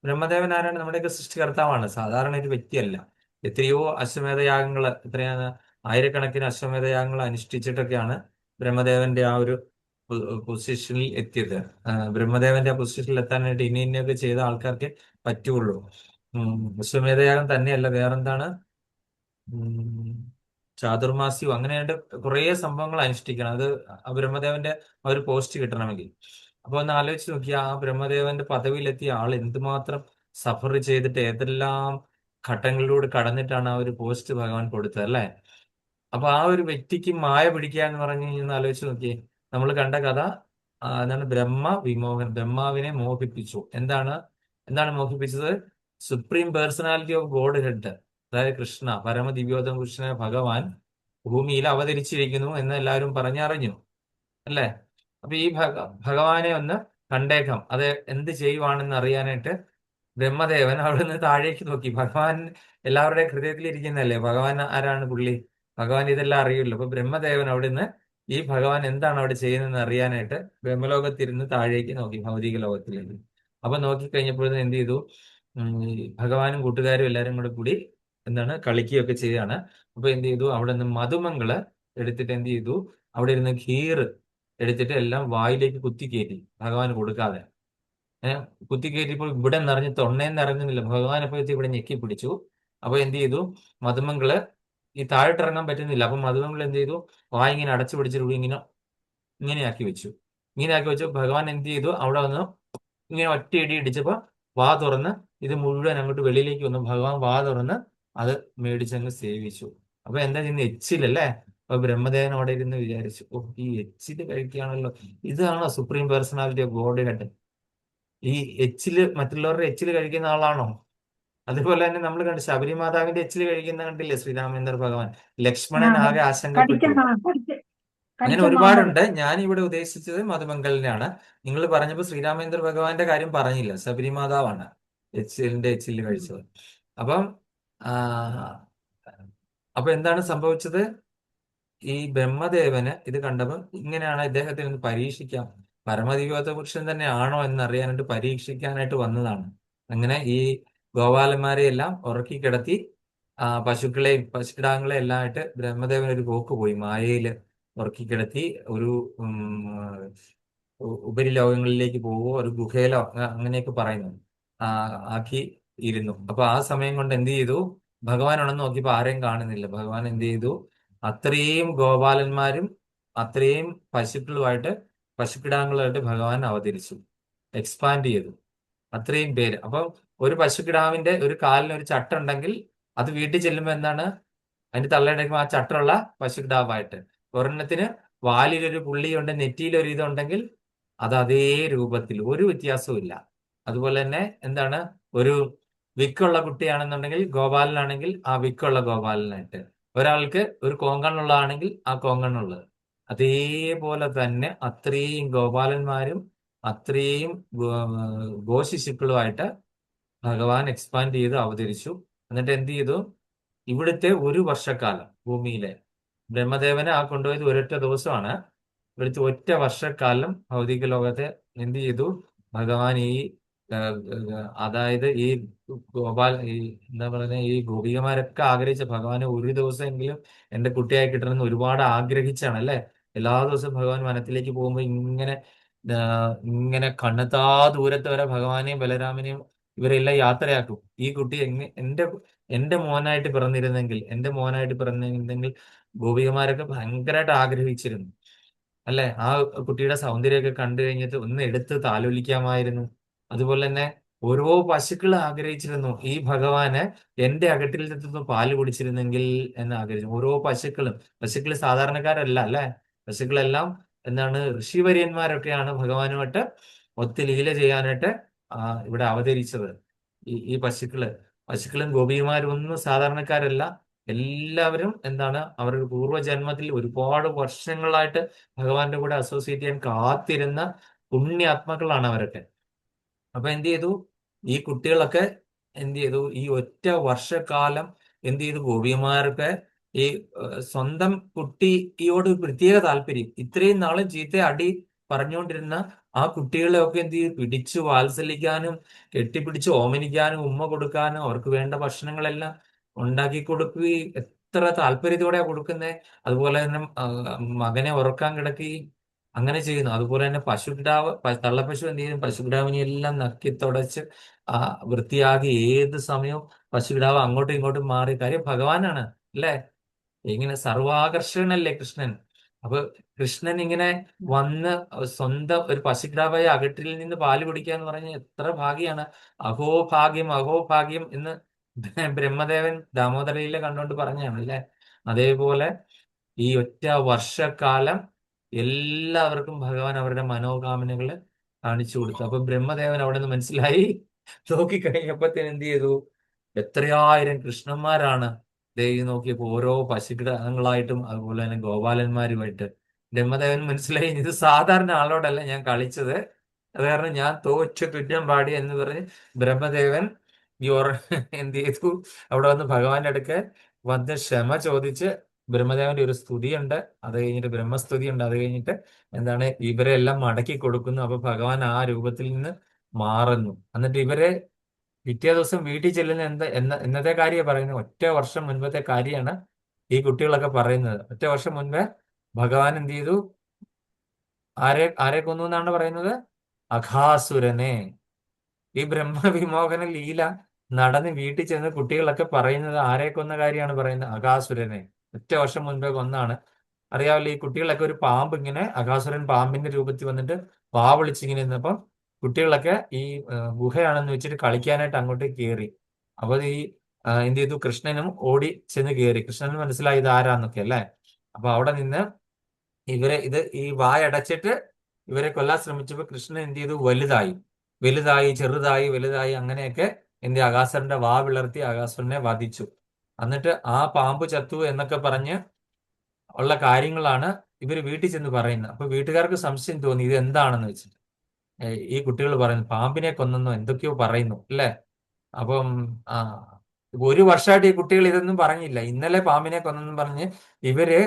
ബ്രഹ്മദേവൻ ആരാണ്? നമ്മുടെയൊക്കെ സൃഷ്ടികർത്താവാണ്, സാധാരണ ഒരു വ്യക്തിയല്ല. എത്രയോ അശ്വമേധയാഗങ്ങൾ, എത്രയാണ്, ആയിരക്കണക്കിന് അശ്വമേധയാഗങ്ങൾ അനുഷ്ഠിച്ചിട്ടൊക്കെയാണ് ബ്രഹ്മദേവന്റെ ആ ഒരു പൊസിഷനിൽ എത്തിയത്. ബ്രഹ്മദേവന്റെ ആ പൊസിഷനിൽ എത്താനായിട്ട് ഇന്നയൊക്കെ ചെയ്ത ആൾക്കാർക്ക് പറ്റുള്ളൂ. അശ്വമേധയാഗം തന്നെയല്ല, വേറെന്താണ്, ചാതുർമാസ്യവും അങ്ങനെയായിട്ട് കുറേ സംഭവങ്ങൾ അനുഷ്ഠിക്കണം. അത് ആ ബ്രഹ്മദേവന്റെ ആ ഒരു പോസ്റ്റ് കിട്ടണമെങ്കിൽ. അപ്പൊ ഒന്ന് ആലോചിച്ച് നോക്കിയാ ആ ബ്രഹ്മദേവന്റെ പദവിയിലെത്തിയ ആൾ എന്തുമാത്രം സഫർ ചെയ്തിട്ട് ഏതെല്ലാം ഘട്ടങ്ങളിലൂടെ കടന്നിട്ടാണ് ആ ഒരു പോസ്റ്റ് ഭഗവാൻ കൊടുത്തത് അല്ലേ? അപ്പൊ ആ ഒരു വ്യക്തിക്ക് മായ പിടിക്കുക എന്ന് പറഞ്ഞു കഴിഞ്ഞാൽ ആലോചിച്ച് നോക്കിയേ. നമ്മൾ കണ്ട കഥ എന്താണ്? ബ്രഹ്മാവിനെ മോഹിപ്പിച്ചു. എന്താണ് മോഹിപ്പിച്ചത്? Supreme personality of Godhead, അതായത് കൃഷ്ണ, പരമദിവ്യോത്തമ കൃഷ്ണ ഭഗവാൻ ഭൂമിയിൽ അവതരിച്ചിരിക്കുന്നു എന്ന് എല്ലാവരും പറഞ്ഞറിഞ്ഞു അല്ലേ? അപ്പൊ ഈ ഭഗവാനെ ഒന്ന് കണ്ടേക്കാം, അത് എന്ത് ചെയ്യുവാണെന്ന് അറിയാനായിട്ട് ബ്രഹ്മദേവൻ അവിടെ നിന്ന് താഴേക്ക് നോക്കി. ഭഗവാൻ എല്ലാവരുടെയും ഹൃദയത്തിൽ ഇരിക്കുന്നതല്ലേ? ഭഗവാൻ ആരാണ്? പുള്ളി ഭഗവാൻ ഇതെല്ലാം അറിയുമല്ലോ. അപ്പൊ ബ്രഹ്മദേവൻ അവിടെ നിന്ന് ഈ ഭഗവാൻ എന്താണ് അവിടെ ചെയ്യുന്നതെന്ന് അറിയാനായിട്ട് ബ്രഹ്മലോകത്തിരുന്ന് താഴേക്ക് നോക്കി, ഭൗതിക ലോകത്തിലേക്ക്. അപ്പൊ നോക്കിക്കഴിഞ്ഞപ്പോഴത്തേന് എന്ത് ചെയ്തു? ഈ ഭഗവാനും കൂട്ടുകാരും എല്ലാരും കൂടെ കൂടി കളിക്കുകയൊക്കെ ചെയ്യാണ്. അപ്പൊ എന്ത് ചെയ്തു? അവിടെ നിന്ന് മധുമങ്ങള് എടുത്തിട്ട് എന്ത് ചെയ്തു? അവിടെ ഇരുന്ന് ഖീർ എടുത്തിട്ട് എല്ലാം വായിലേക്ക് കുത്തിക്കയറ്റി, ഭഗവാന് കൊടുക്കാതെ. കുത്തിക്കയറ്റിയപ്പോൾ ഇവിടെ നിറഞ്ഞ് തൊണ്ണേന്ന് ഇറങ്ങുന്നില്ല. ഭഗവാൻ എപ്പോഴത്തെ ഇവിടെ ഞെക്കി പിടിച്ചു. അപ്പൊ എന്ത് ചെയ്തു? മധുമങ്ങള് ഈ താഴോട്ടിറങ്ങാൻ പറ്റുന്നില്ല. അപ്പൊ മധുമങ്ങൾ എന്ത് ചെയ്തു? വായ ഇങ്ങനെ അടച്ചു പിടിച്ചിട്ട് ഇങ്ങനെയാക്കി വെച്ചു. ഇങ്ങനെയാക്കി വെച്ചു. ഭഗവാൻ എന്ത് ചെയ്തു? അവിടെ വന്ന് ഇങ്ങനെ ഒറ്റയടി ഇടിച്ചപ്പോ വാ തുറന്ന് ഇത് മുഴുവൻ അങ്ങോട്ട് വെളിയിലേക്ക് വന്നു. ഭഗവാൻ വാ തുറന്ന് അത് മേടിച്ചങ്ങ് സേവിച്ചു. അപ്പൊ എന്താ ചെയ്യുന്നത്? എച്ചിലല്ലേ? അപ്പൊ ബ്രഹ്മദേവൻ അവിടെ ഇരുന്ന് വിചാരിച്ചു, ഓ, ഈ എച്ചില് കഴിക്കുകയാണല്ലോ, ഇതാണോ supreme personality of God head? ഈ മറ്റുള്ളവരുടെ എച്ചില് കഴിക്കുന്ന ആളാണോ? അതുപോലെ തന്നെ നമ്മൾ കണ്ട് ശബരിമാതാവിന്റെ എച്ചില് കഴിക്കുന്ന കണ്ടില്ലേ ശ്രീരാമേന്ദ്ര ഭഗവാൻ? ലക്ഷ്മണൻ ആകെ ആശങ്കപ്പെട്ടു. അങ്ങനെ ഒരുപാടുണ്ട്. ഞാൻ ഇവിടെ ഉദ്ദേശിച്ചത് മധുമംഗലിനെയാണ്. നിങ്ങൾ പറഞ്ഞപ്പോൾ ശ്രീരാമേന്ദ്ര ഭഗവാന്റെ കാര്യം പറഞ്ഞില്ല, ശബരിമാതാവാണ് എച്ചില് കഴിച്ചത്. അപ്പം അപ്പൊ എന്താണ് സംഭവിച്ചത്? ഈ ബ്രഹ്മദേവന് ഇത് കണ്ടപ്പോൾ ഇങ്ങനെയാണ് ഇദ്ദേഹത്തിന് ഒന്ന് പരീക്ഷിക്കാം, പരമദിവ്യോത്തമ പുരുഷൻ തന്നെ ആണോ എന്നറിയാനായിട്ട് പരീക്ഷിക്കാനായിട്ട് വന്നതാണ്. അങ്ങനെ ഈ ഗോപാലന്മാരെ എല്ലാം ഉറക്കി കിടത്തി പശുക്കളെയും പശുക്കിടാങ്ങളെയും എല്ലാം ആയിട്ട് ബ്രഹ്മദേവൻ ഒരു പോക്ക് പോയി. മായയില് ഉറക്കി കിടത്തി ഒരു ഉപരിലോകങ്ങളിലേക്ക് പോവുകയോ ഒരു ഗുഹയിലോ അങ്ങനെയൊക്കെ പറയുന്നു ആക്കി ഇരുന്നു. അപ്പൊ ആ സമയം കൊണ്ട് എന്ത് ചെയ്തു? ഭഗവാൻ ഉണർന്ന് നോക്കിയപ്പോ ആരെയും കാണുന്നില്ല. ഭഗവാൻ എന്ത് ചെയ്തു? അത്രയും ഗോപാലന്മാരും അത്രയും പശുക്കിടാങ്ങളുമായിട്ട് ഭഗവാൻ അവതരിച്ചു, എക്സ്പാൻഡ് ചെയ്തു അത്രയും പേര്. അപ്പൊ ഒരു പശുക്കിടാവിന്റെ ഒരു കാലിന് ഒരു ചട്ടുണ്ടെങ്കിൽ അത് വീട്ടിൽ ചെല്ലുമ്പോൾ എന്താണ്? അതിന്റെ തള്ളയെടുക്കുമ്പോൾ ആ ചട്ടുള്ള പശുക്കിടാവായിട്ട്. ഒരെണ്ണത്തിന് വാലിലൊരു പുള്ളിയുണ്ട്, നെറ്റിയിലൊരു ഇതുണ്ടെങ്കിൽ അത് അതേ രൂപത്തിൽ, ഒരു വ്യത്യാസവും ഇല്ല. അതുപോലെ തന്നെ എന്താണ്? ഒരു വിക്കുള്ള കുട്ടിയാണെന്നുണ്ടെങ്കിൽ ഗോപാലനാണെങ്കിൽ ആ വിക്കുള്ള ഗോപാലനായിട്ട്, ഒരാൾക്ക് ഒരു കോങ്കണ്ണുള്ളതാണെങ്കിൽ ആ കോങ്കണ്ണുള്ളത്. അതേപോലെ തന്നെ അത്രയും ഗോപാലന്മാരും അത്രയും ഗോശിശുക്കളുമായിട്ട് ഭഗവാൻ എക്സ്പാൻഡ് ചെയ്ത് അവതരിച്ചു. എന്നിട്ട് എന്ത് ചെയ്തു? ഇവിടുത്തെ ഒരു വർഷക്കാലം ഭൂമിയിലെ ബ്രഹ്മദേവനെ കൊണ്ടുപോയത് ഒരൊറ്റ ദിവസമാണ്. ഇവിടുത്തെ ഒറ്റ വർഷക്കാലം ഭൗതിക ലോകത്തെ എന്ത് ചെയ്തു? ഭഗവാൻ അതായത് ഈ എന്താ പറയുക, ഈ ഗോപികമാരൊക്കെ ആഗ്രഹിച്ച ഭഗവാനെ ഒരു ദിവസമെങ്കിലും എന്റെ കുട്ടിയായി കിട്ടണമെന്ന് ഒരുപാട് ആഗ്രഹിച്ചാണ് അല്ലെ? എല്ലാ ദിവസവും ഭഗവാൻ വനത്തിലേക്ക് പോകുമ്പോൾ ഇങ്ങനെ കണ്ണെത്താ ദൂരത്ത് വരെ ഭഗവാനെയും ബലരാമനെയും ഇവരെല്ലാം യാത്രയാക്കും. ഈ കുട്ടി എന്റെ മോനായിട്ട് പിറന്നിരുന്നെങ്കിൽ ഗോപികമാരൊക്കെ ഭയങ്കരമായിട്ട് ആഗ്രഹിച്ചിരുന്നു അല്ലെ? ആ കുട്ടിയുടെ സൗന്ദര്യമൊക്കെ കണ്ടു കഴിഞ്ഞിട്ട് ഒന്ന് എടുത്ത് താലോലിക്കാമായിരുന്നു. അതുപോലെ തന്നെ ഓരോ പശുക്കൾ ആഗ്രഹിച്ചിരുന്നു, ഈ ഭഗവാന് എന്റെ അകട്ടിൽ നിന്ന് പാല് കുടിച്ചിരുന്നെങ്കിൽ എന്ന് ആഗ്രഹിച്ചു. ഓരോ പശുക്കൾ സാധാരണക്കാരല്ല അല്ലെ? പശുക്കളെല്ലാം ഋഷിവര്യന്മാരൊക്കെയാണ് ഭഗവാനുമായിട്ട് ഒത്തുലീല ചെയ്യാനായിട്ട് ഇവിടെ അവതരിച്ചത്. ഈ പശുക്കളും ഗോപികമാരും ഒന്നും സാധാരണക്കാരല്ല. എല്ലാവരും അവരുടെ പൂർവ്വജന്മത്തിൽ ഒരുപാട് വർഷങ്ങളായിട്ട് ഭഗവാന്റെ കൂടെ അസോസിയേറ്റ് ചെയ്യാൻ കാത്തിരുന്ന പുണ്യാത്മാക്കളാണ് അവരൊക്കെ. അപ്പൊ എന്ത് ചെയ്തു? ഈ കുട്ടികളൊക്കെ എന്ത് ചെയ്തു? ഈ ഒറ്റ വർഷക്കാലം എന്ത് ചെയ്തു? ഗോപികമാർക്ക് ഈ സ്വന്തം കുട്ടിയോട് പ്രത്യേക താല്പര്യം. ഇത്രയും നാളും ചീത്ത അടി പറഞ്ഞുകൊണ്ടിരുന്ന ആ കുട്ടികളെ ഒക്കെ എന്ത് ചെയ്തു? പിടിച്ചു വാത്സല്യിക്കാനും കെട്ടിപ്പിടിച്ച് ഓമനിക്കാനും ഉമ്മ കൊടുക്കാനും അവർക്ക് വേണ്ട ഭക്ഷണങ്ങളെല്ലാം ഉണ്ടാക്കി കൊടുക്കുകയും എത്ര താല്പര്യത്തോടെയാ കൊടുക്കുന്നത്. അതുപോലെ തന്നെ മകനെ ഉറക്കാൻ കിടക്കുകയും അങ്ങനെ ചെയ്യുന്നു. അതുപോലെ തന്നെ തള്ളപ്പശു എന്ത് ചെയ്യും? പശുക്കിടാവിനെ എല്ലാം നക്കി തുടച്ച് വൃത്തിയാക്കി ഏത് സമയവും പശുക്കിടാവ് അങ്ങോട്ടും ഇങ്ങോട്ടും മാറി. കാര്യം ഭഗവാനാണ് അല്ലേ? ഇങ്ങനെ സർവാകർഷകനല്ലേ കൃഷ്ണൻ. അപ്പൊ കൃഷ്ണൻ ഇങ്ങനെ വന്ന് സ്വന്തം ഒരു പശുക്കിടാവായ അകട്ടിൽ നിന്ന് പാല് കുടിക്കുക എന്ന് പറഞ്ഞാൽ എത്ര ഭാഗ്യാണ്. അഹോ ഭാഗ്യം, അഹോ ഭാഗ്യം എന്ന് ബ്രഹ്മദേവൻ ദാമോദരയിലെ കണ്ടുകൊണ്ട് പറഞ്ഞാണ് അല്ലേ. അതേപോലെ ഈ ഒറ്റ വർഷക്കാലം എല്ലാവർക്കും ഭഗവാൻ അവരുടെ മനോകാമനകള് കാണിച്ചു കൊടുത്തു. അപ്പൊ ബ്രഹ്മദേവൻ അവിടെ നിന്ന് മനസ്സിലായി. നോക്കിക്കഴിഞ്ഞപ്പത്തിന് എന്ത് ചെയ്തു? എത്രയായിരം കൃഷ്ണന്മാരാണ് ദേവി നോക്കിയപ്പോ, ഓരോ പശുക്കിടങ്ങളായിട്ടും അതുപോലെ തന്നെ ഗോപാലന്മാരുമായിട്ട്. ബ്രഹ്മദേവൻ മനസ്സിലായി, ഇത് സാധാരണ ആളോടല്ല ഞാൻ കളിച്ചത്, അത് കാരണം ഞാൻ തോറ്റു തുന്നം പാടി എന്ന് പറഞ്ഞ് ബ്രഹ്മദേവൻ എന്ത് ചെയ്തു? അവിടെ വന്ന് ഭഗവാന്റെ അടുക്ക് വന്ന് ക്ഷമ ചോദിച്ച്, ബ്രഹ്മദേവന്റെ ഒരു സ്തുതിയുണ്ട്, അത് കഴിഞ്ഞിട്ട് ബ്രഹ്മസ്തുതിയുണ്ട്, അത് കഴിഞ്ഞിട്ട് എന്താണ് ഇവരെ എല്ലാം മടക്കി കൊടുക്കുന്നു. അപ്പൊ ഭഗവാൻ ആ രൂപത്തിൽ നിന്ന് മാറുന്നു. എന്നിട്ട് ഇവരെ പിറ്റേ ദിവസം വീട്ടിൽ ചെല്ലുന്ന എന്നത്തെ കാര്യമാണ് പറയുന്നത്. ഒറ്റ വർഷം മുൻപത്തെ കാര്യമാണ് ഈ കുട്ടികളൊക്കെ പറയുന്നത്. ഒറ്റ വർഷം മുൻപേ ഭഗവാൻ എന്ത് ചെയ്തു? ആരെ കൊന്നു എന്നാണ് പറയുന്നത്? അഘാസുരനെ. ഈ ബ്രഹ്മവിമോഹന ലീല നടന്ന് വീട്ടിൽ ചെന്ന് കുട്ടികളൊക്കെ പറയുന്നത് ആരെ കൊന്ന കാര്യമാണ് പറയുന്നത്? അഘാസുരനെ. ഒറ്റ വർഷം മുൻപേ കൊന്നാണ്. അറിയാമല്ലോ, ഈ കുട്ടികളൊക്കെ ഒരു പാമ്പ് ഇങ്ങനെ, അഘാസുരൻ പാമ്പിന്റെ രൂപത്തിൽ വന്നിട്ട് വാ വിളിച്ചിങ്ങനെ ഇരുന്നപ്പം കുട്ടികളൊക്കെ ഈ ഗുഹയാണെന്ന് വെച്ചിട്ട് കളിക്കാനായിട്ട് അങ്ങോട്ട് കയറി. അപ്പൊ ഈ എന്ത് ചെയ്തു? കൃഷ്ണനും ഓടി ചെന്ന് കയറി. കൃഷ്ണന് മനസ്സിലായി ഇത് ആരാന്നൊക്കെ അല്ലേ. അപ്പൊ അവിടെ നിന്ന് ഈ വായടച്ചിട്ട് ഇവരെ കൊല്ലാൻ ശ്രമിച്ചപ്പോ കൃഷ്ണൻ എന്ത് ചെയ്തു? വലുതായി ചെറുതായി വലുതായി അങ്ങനെയൊക്കെ അഗാസുരന്റെ വാ വിളർത്തി അഗാസുരനെ വധിച്ചു. എന്നിട്ട് ആ പാമ്പ് ചത്തു എന്നൊക്കെ പറഞ്ഞ് ഉള്ള കാര്യങ്ങളാണ് ഇവര് വീട്ടിൽ ചെന്ന് പറയുന്നത്. അപ്പൊ വീട്ടുകാർക്ക് സംശയം തോന്നി, ഇത് എന്താണെന്ന് വെച്ചിട്ട്. ഈ കുട്ടികൾ പറയുന്നു പാമ്പിനെ കൊന്നെന്നോ എന്തൊക്കെയോ പറയുന്നു അല്ലേ. അപ്പം ഒരു വർഷമായിട്ട് ഈ കുട്ടികൾ ഇതൊന്നും പറഞ്ഞില്ല. ഇന്നലെ പാമ്പിനെ കൊന്നെന്നും പറഞ്ഞ് ഇവര്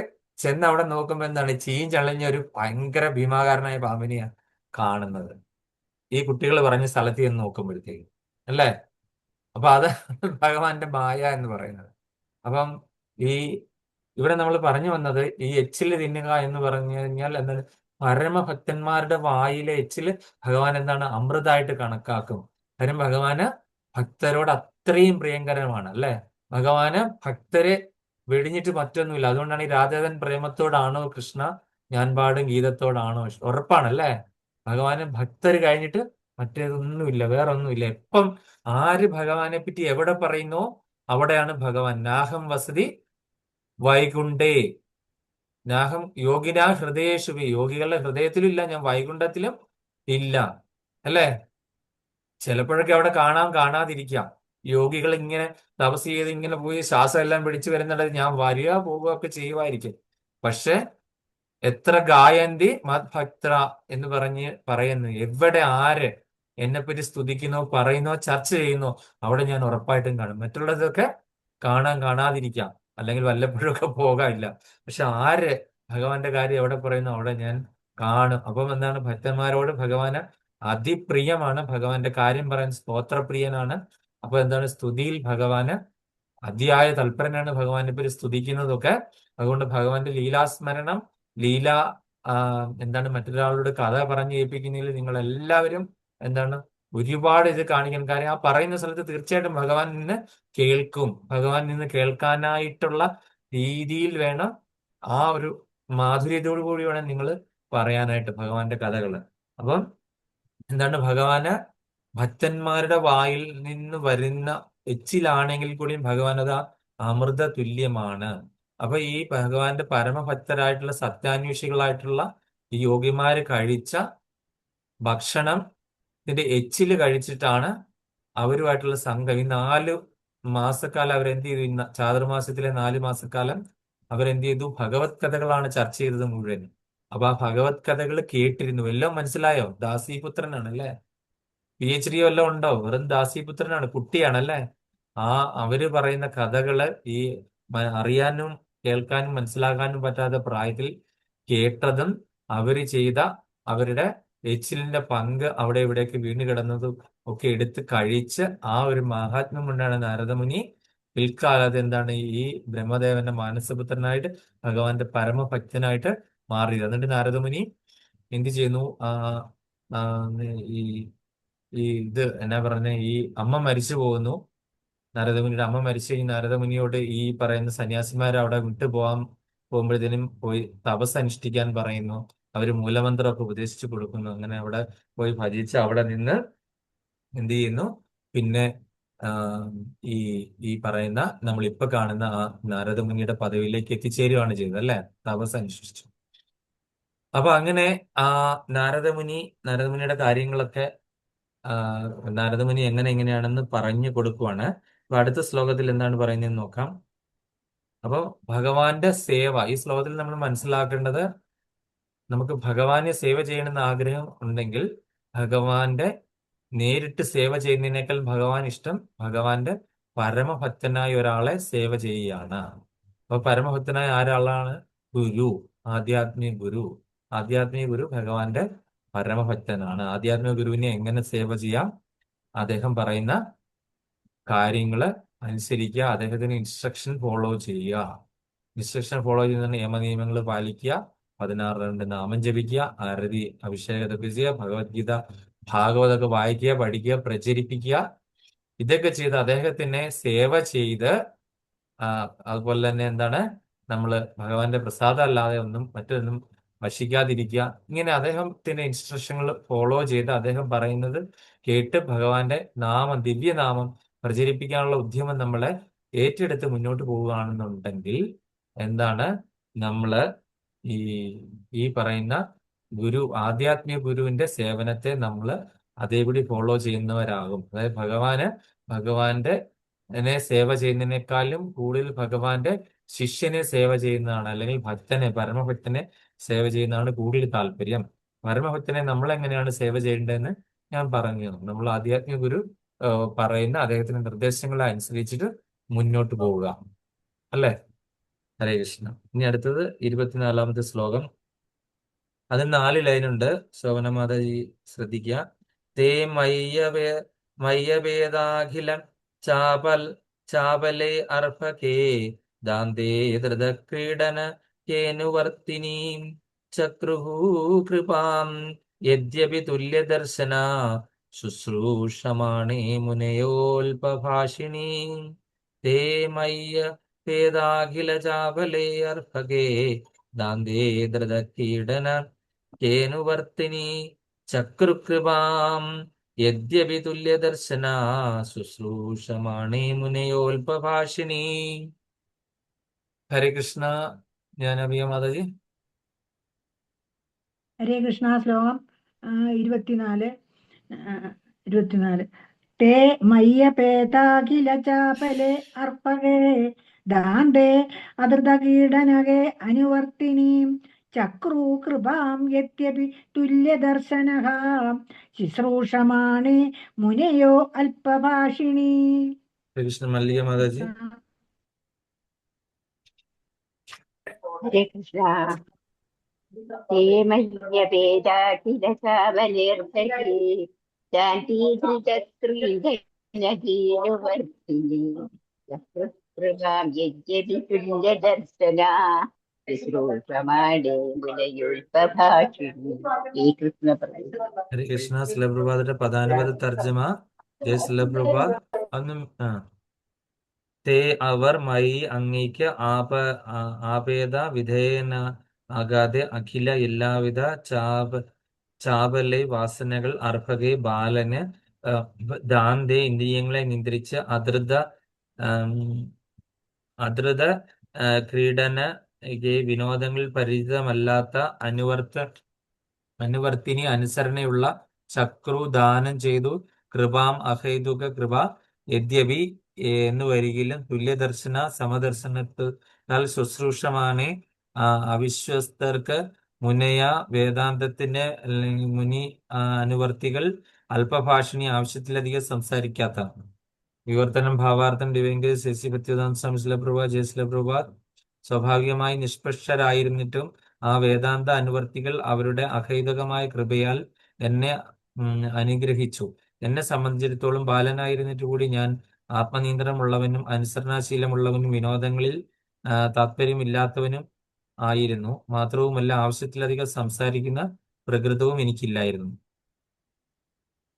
ചെന്ന് അവിടെ നോക്കുമ്പോ എന്താണ്? ചീഞ്ചളഞ്ഞ ഒരു ഭയങ്കര ഭീമാകാരനായ പാമ്പിനെയാണ് കാണുന്നത്. ഈ കുട്ടികൾ പറഞ്ഞ സ്ഥലത്ത് ചെന്ന് നോക്കുമ്പോഴത്തേക്ക് അല്ലേ. അപ്പൊ അത് ഭഗവാന്റെ മായ എന്ന് പറയുന്നത്. അപ്പം ഈ ഇവിടെ നമ്മൾ പറഞ്ഞു വന്നത് ഈ എച്ചില് തിന്നുക എന്ന് പറഞ്ഞു കഴിഞ്ഞാൽ എന്താണ്? പരമഭക്തന്മാരുടെ വായിലെ എച്ചില് ഭഗവാൻ എന്താണ്? അമൃതായിട്ട് കണക്കാക്കും. കാര്യം ഭഗവാന് ഭക്തരോട് അത്രയും പ്രിയങ്കരമാണ് അല്ലെ. ഭഗവാന് ഭക്തരെ വെടിഞ്ഞിട്ട് മറ്റൊന്നുമില്ല. അതുകൊണ്ടാണ് ഈ രാധേവൻ പ്രേമത്തോടാണോ കൃഷ്ണ ഞാൻ പാടും ഗീതത്തോടാണോ ഉറപ്പാണല്ലേ. ഭഗവാന് ഭക്തര് കഴിഞ്ഞിട്ട് മറ്റേതൊന്നുമില്ല, വേറൊന്നുമില്ല. എപ്പം ആര് ഭഗവാനെ പറ്റി എവിടെ പറയുന്നോ അവിടെയാണ് ഭഗവാൻ. നാഹം വസതി വൈകുണ്ഠേ, നാഹം യോഗിനാ ഹൃദയേഷുവി, യോഗികളുടെ ഹൃദയത്തിലും ഇല്ല ഞാൻ, വൈകുണ്ഠത്തിലും ഇല്ല അല്ലേ. ചിലപ്പോഴൊക്കെ അവിടെ കാണാതിരിക്കാം. യോഗികൾ ഇങ്ങനെ തപസ് ചെയ്ത് ഇങ്ങനെ പോയി ശ്വാസം എല്ലാം പിടിച്ചു വരുന്നുണ്ട്, ഞാൻ വരിക പോവുക ഒക്കെ ചെയ്യുമായിരിക്കും. പക്ഷെ എത്ര ഗായന്തി മദ്ഭക്ത എന്ന് പറയുന്നു, എവിടെ ആര് എന്നെപ്പറ്റി സ്തുതിക്കുന്നോ പറയുന്നോ ചർച്ച ചെയ്യുന്നോ അവിടെ ഞാൻ ഉറപ്പായിട്ടും കാണും. മറ്റുള്ളതൊക്കെ കാണാതിരിക്കാം, അല്ലെങ്കിൽ വല്ലപ്പോഴൊക്കെ പോകാനില്ല. പക്ഷെ ആര് ഭഗവാന്റെ കാര്യം എവിടെ പറയുന്നു അവിടെ ഞാൻ കാണും. അപ്പം എന്താണ്? ഭക്തന്മാരോട് ഭഗവാന് അതിപ്രിയമാണ്. ഭഗവാന്റെ കാര്യം പറയാൻ സ്തോത്രപ്രിയനാണ്. അപ്പൊ എന്താണ്? സ്തുതിയിൽ ഭഗവാന് അതിയായ തൽപരനാണ്. ഭഗവാനെ പറ്റി സ്തുതിക്കുന്നതൊക്കെ. അതുകൊണ്ട് ഭഗവാന്റെ ലീലാസ്മരണം, ലീല എന്താണ് മറ്റൊരാളോട് കഥ പറഞ്ഞു കേൾപ്പിക്കുന്നതിൽ നിങ്ങൾ എല്ലാവരും എന്താണ് ഒരുപാട് ഇത് കാണിക്കണം. കാര്യം ആ പറയുന്ന സ്ഥലത്ത് തീർച്ചയായിട്ടും ഭഗവാൻ നിന്ന് കേൾക്കും. ഭഗവാൻ നിന്ന് കേൾക്കാനായിട്ടുള്ള രീതിയിൽ വേണം, ആ ഒരു മാധുര്യത്തോടു കൂടി വേണം നിങ്ങൾ പറയാനായിട്ട് ഭഗവാന്റെ കഥകള്. അപ്പം എന്താണ്? ഭഗവാന് ഭക്തന്മാരുടെ വായിൽ നിന്ന് വരുന്ന എച്ചിലാണെങ്കിൽ കൂടിയും ഭഗവാൻ അത് അമൃത തുല്യമാണ്. അപ്പൊ ഈ ഭഗവാന്റെ പരമഭക്തരായിട്ടുള്ള സത്യാന്വേഷികളായിട്ടുള്ള ഈ യോഗിമാര് കഴിച്ച ഭക്ഷണം ഇതിന്റെ എച്ചില് കഴിച്ചിട്ടാണ് അവരുമായിട്ടുള്ള സംഘം. ഈ 4 മാസക്കാലം അവരെന്ത് ചെയ്തു? ചാതുർമാസത്തിലെ 4 മാസക്കാലം അവരെന്ത് ചെയ്തു? ഭഗവത് കഥകളാണ് ചർച്ച ചെയ്തത് മുഴുവൻ. അപ്പൊ ആ ഭഗവത് കഥകൾ കേട്ടിരുന്നു. എല്ലാം മനസ്സിലായോ? ദാസീപുത്രനാണ് അല്ലെ. PhD വല്ലതും ഉണ്ടോ? വെറും ദാസീപുത്രനാണ്, കുട്ടിയാണല്ലേ. അവര് പറയുന്ന കഥകള് ഈ അറിയാനും കേൾക്കാനും മനസ്സിലാക്കാനും പറ്റാത്ത പ്രായത്തിൽ കേട്ടതും അവര് ചെയ്ത അവരുടെ എച്ചിലിന്റെ പങ്ക് അവിടെ ഇവിടേക്ക് വീണ് കിടന്നതും ഒക്കെ എടുത്ത് കഴിച്ച് ആ ഒരു മഹാത്മ്യം കൊണ്ടാണ് നാരദമുനി പിൽക്കാലത്ത് എന്താണ് ഈ ബ്രഹ്മദേവന്റെ മാനസപുത്രനായിട്ട് ഭഗവാന്റെ പരമഭക്തനായിട്ട് മാറിയത്. എന്നിട്ട് നാരദമുനി എന്ത് ചെയ്യുന്നു? ഈ ഇത് എന്നാ പറഞ്ഞ, ഈ അമ്മ മരിച്ചു പോകുന്നു. നാരദമുനിയുടെ അമ്മ മരിച്ചു കഴിഞ്ഞ് നാരദമുനിയോട് ഈ പറയുന്ന സന്യാസിമാർ അവിടെ പോകുമ്പോഴത്തേനും പോയി തപസ് അനുഷ്ഠിക്കാൻ പറയുന്നു. അവര് മൂലമന്ത്രമൊക്കെ ഉപദേശിച്ചു കൊടുക്കുന്നു. അങ്ങനെ അവിടെ പോയി ഭജിച്ച് അവിടെ നിന്ന് എന്ത് ചെയ്യുന്നു? പിന്നെ ആ, ഈ ഈ പറയുന്ന നമ്മളിപ്പൊ കാണുന്ന ആ നാരദമുനിയുടെ പദവിയിലേക്ക് എത്തിച്ചേരുകയാണ് ചെയ്തത്, അല്ലെ? തപസ് അനുഷ്ഠിച്ചു. അപ്പൊ അങ്ങനെ ആ നാരദമുനിയുടെ കാര്യങ്ങളൊക്കെ നാരദമുനി എങ്ങനെയാണെന്ന് പറഞ്ഞു കൊടുക്കുവാണ്. അപ്പൊ അടുത്ത ശ്ലോകത്തിൽ എന്താണ് പറയുന്നതെന്ന് നോക്കാം. അപ്പൊ ഭഗവാന്റെ സേവ, ഈ ശ്ലോകത്തിൽ നമ്മൾ മനസ്സിലാക്കേണ്ടത്, നമുക്ക് ഭഗവാനെ സേവ ചെയ്യണമെന്ന് ആഗ്രഹം ഉണ്ടെങ്കിൽ ഭഗവാന്റെ നേരിട്ട് സേവ ചെയ്യുന്നതിനേക്കാൾ ഭഗവാൻ ഇഷ്ടം ഭഗവാന്റെ പരമഭക്തനായ ഒരാളെ സേവ ചെയ്യുകയാണ്. അപ്പൊ പരമഭക്തനായ ആരാളാണ്? ഗുരു, ആധ്യാത്മിക ഗുരു. ആധ്യാത്മിക ഗുരു ഭഗവാന്റെ പരമഭക്തനാണ്. ആധ്യാത്മിക ഗുരുവിനെ എങ്ങനെ സേവ ചെയ്യാം? അദ്ദേഹം പറയുന്ന കാര്യങ്ങള് അനുസരിക്കുക, അദ്ദേഹത്തിന് ഇൻസ്ട്രക്ഷൻ ഫോളോ ചെയ്യുക. ഇൻസ്ട്രക്ഷൻ ഫോളോ ചെയ്യുന്ന നിയമനിയമങ്ങൾ പാലിക്കുക, 16 നാമം ജപിക്കുക, ആരതി അഭിഷേകത്തൊക്കെ ചെയ്യുക, ഭഗവത്ഗീത ഭാഗവതൊക്കെ വായിക്കുക, പഠിക്കുക, പ്രചരിപ്പിക്കുക. ഇതൊക്കെ ചെയ്ത് അദ്ദേഹത്തിനെ സേവ ചെയ്ത് അതുപോലെ തന്നെ എന്താണ്, നമ്മള് ഭഗവാന്റെ പ്രസാദം അല്ലാതെ മറ്റൊന്നും ഭക്ഷിക്കാതിരിക്കുക. ഇങ്ങനെ അദ്ദേഹത്തിന്റെ ഇൻസ്ട്രക്ഷനുകൾ ഫോളോ ചെയ്ത് അദ്ദേഹം പറയുന്നത് കേട്ട് ഭഗവാന്റെ ദിവ്യനാമം പ്രചരിപ്പിക്കാനുള്ള ഉദ്യമം നമ്മളെ ഏറ്റെടുത്ത് മുന്നോട്ട് പോവുകയാണെന്നുണ്ടെങ്കിൽ എന്താണ്, നമ്മള് ഈ പറയുന്ന ആധ്യാത്മിക ഗുരുവിന്റെ സേവനത്തെ നമ്മൾ അതേപടി ഫോളോ ചെയ്യുന്നവരാകും. അതായത് ഭഗവാന്റെ സേവ ചെയ്യുന്നതിനേക്കാളും കൂടുതൽ ഭഗവാന്റെ ശിഷ്യനെ സേവ ചെയ്യുന്നതാണ്, അല്ലെങ്കിൽ പരമഭക്തനെ സേവ ചെയ്യുന്നതാണ് കൂടുതൽ താല്പര്യം. പരമഭക്തനെ നമ്മൾ എങ്ങനെയാണ് സേവ ചെയ്യേണ്ടതെന്ന് ഞാൻ പറഞ്ഞു. നമ്മൾ ആധ്യാത്മിക ഗുരു പറയുന്ന അദ്ദേഹത്തിന്റെ നിർദ്ദേശങ്ങളെ അനുസരിച്ചിട്ട് മുന്നോട്ട് പോവുക, അല്ലേ? ഹരേ കൃഷ്ണ. ഇനി അടുത്തത് 24-ാമത്തെ ശ്ലോകം. അതിന് 4 ലൈനുണ്ട്. ശോഭനമാതാജി ശ്രദ്ധിക്കുക. തേ മയ്യവേദാഖിലം ചാപലേ അർഭകേ ദാന്തേ ധൃതക്രീഡന കേനുവർത്തിനീം ചക്രുഹു കൃപാം യദ്യപി തുല്യദർശന ശുശ്രൂഷമാണേ മുനയോൽപഭാഷിണീ തേ മയ്യവേദാഖില ചാപലേ അർഭകേ ദാന്തേ ധൃതക്രീഡന കേനുവർത്തിനി ചക്രുകൃപാം യദ്യപി തുല്യദർശന ശുശ്രൂഷമാണേ മുനയോൽപഭാഷിണീ. ഹരേ കൃഷ്ണ. ഞാൻ അഭിയ മാതാജി. ഹരേ കൃഷ്ണ. ശ്ലോകം 24. തേ മയ്യപേതാഖില ചാപലേ അർപ്പകേ ദാന്തേ അധൃതകീടനകേ അനുവർത്തിനീം ചക്രൂ കൃപാം യദ്യപി തുല്യദർശനഃ ശുശ്രൂഷമാണേ മുനയോ അല്പഭാഷിണീ. കൃഷ്ണ. മല്ലിക മാതാജി. ഹരേ കൃഷ്ണ. തേ മയ്യവേദാഖില ചാപലേർഭകേ ശാന്തിധൃതക്രീഡനകീനുവർത്തിനി ചക്രുകൃപാം യദ്യപി തുല്യദർശനാ ശുശ്രൂഷമാണേ മുനയോൽപഭാഷിണീ. ഈ കൃഷ്ണ പറഞ്ഞു. ഹരേ കൃഷ്ണ. ശിലപ്രഭാതയുടെ പദാനുപത തർജ്ജമ. ജയ ശിലപ്രഭാത്. തേ അവർ മയി അങ്ങേക്ക് ആപേത വിധേയനാകാതെ അഖില എല്ലാവിധ ചാപലെ വാസനകൾ അർഹകെ ബാലന് ദാന്തേ ഇന്ദ്രിയങ്ങളെ നിയന്ത്രിച്ച് അധൃത ക്രീഡന വിനോദങ്ങളിൽ പരിചിതമല്ലാത്ത അനുവർത്തിനി അനുസരണയുള്ള ചക്രു ദാനം ചെയ്തു കൃപാം അഹൈതുക കൃപ യദ്യപി എന്ന് വരികിലും തുല്യദർശന സമദർശനത്താൽ ശുശ്രൂഷമാണ് അവിശ്വസ്തർക്ക് മുനയ വേദാന്തത്തിന്റെ മുനി അനുവർത്തികൾ അല്പഭാഷിണി ആവശ്യത്തിലധികം സംസാരിക്കാത്ത വിവർത്തനം ഭാവാർത്ഥം ദിവ്യങ്ക ശശി ഭക്തിവേദാന്ത സ്വാമി ശിലപ്രഭാത് ജയ ശിലപ്രഭാത്. സ്വാഭാവികമായി നിഷ്പക്ഷരായിരുന്നിട്ടും ആ വേദാന്ത അനുവർത്തികൾ അവരുടെ അഹൈതുകമായ കൃപയാൽ എന്നെ അനുഗ്രഹിച്ചു. എന്നെ സംബന്ധിച്ചിടത്തോളം ബാലനായിരുന്നിട്ട് കൂടി ഞാൻ ആത്മനിയന്ത്രണമുള്ളവനും അനുസരണാശീലമുള്ളവനും വിനോദങ്ങളിൽ താല്പര്യമില്ലാത്തവനും ആയിരുന്നു. മാത്രവുമല്ല ആവശ്യത്തിലധികം സംസാരിക്കുന്ന പ്രകൃതവും എനിക്കില്ലായിരുന്നു.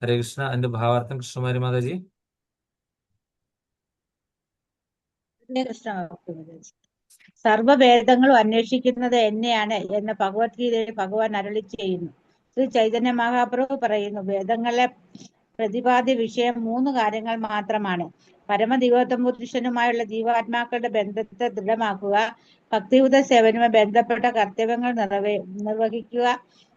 ഹരേ കൃഷ്ണ. എന്റെ ഭാവാർത്ഥം കൃഷ്ണകുമാരി മാതാജി. ഹരേ കൃഷ്ണ. സർവവേദങ്ങളും അന്വേഷിക്കുന്നത് എന്നെയാണ് എന്ന് ഭഗവത്ഗീതയിൽ ഭഗവാൻ അരുളി ചെയ്യുന്നു. ശ്രീ ചൈതന്യ മഹാപ്രഭു പറയുന്നു, വേദങ്ങളിലെ പ്രതിപാദ്യ വിഷയം 3 കാര്യങ്ങൾ മാത്രമാണ്. പരമദിവോത്തമ പുരുഷനുമായുള്ള ജീവാത്മാക്കളുടെ ബന്ധത്തെ ദൃഢമാക്കുക, ഭക്തിയുത സേവനവുമായി ബന്ധപ്പെട്ട കർത്തവ്യങ്ങൾ നിർവഹിക്കുക,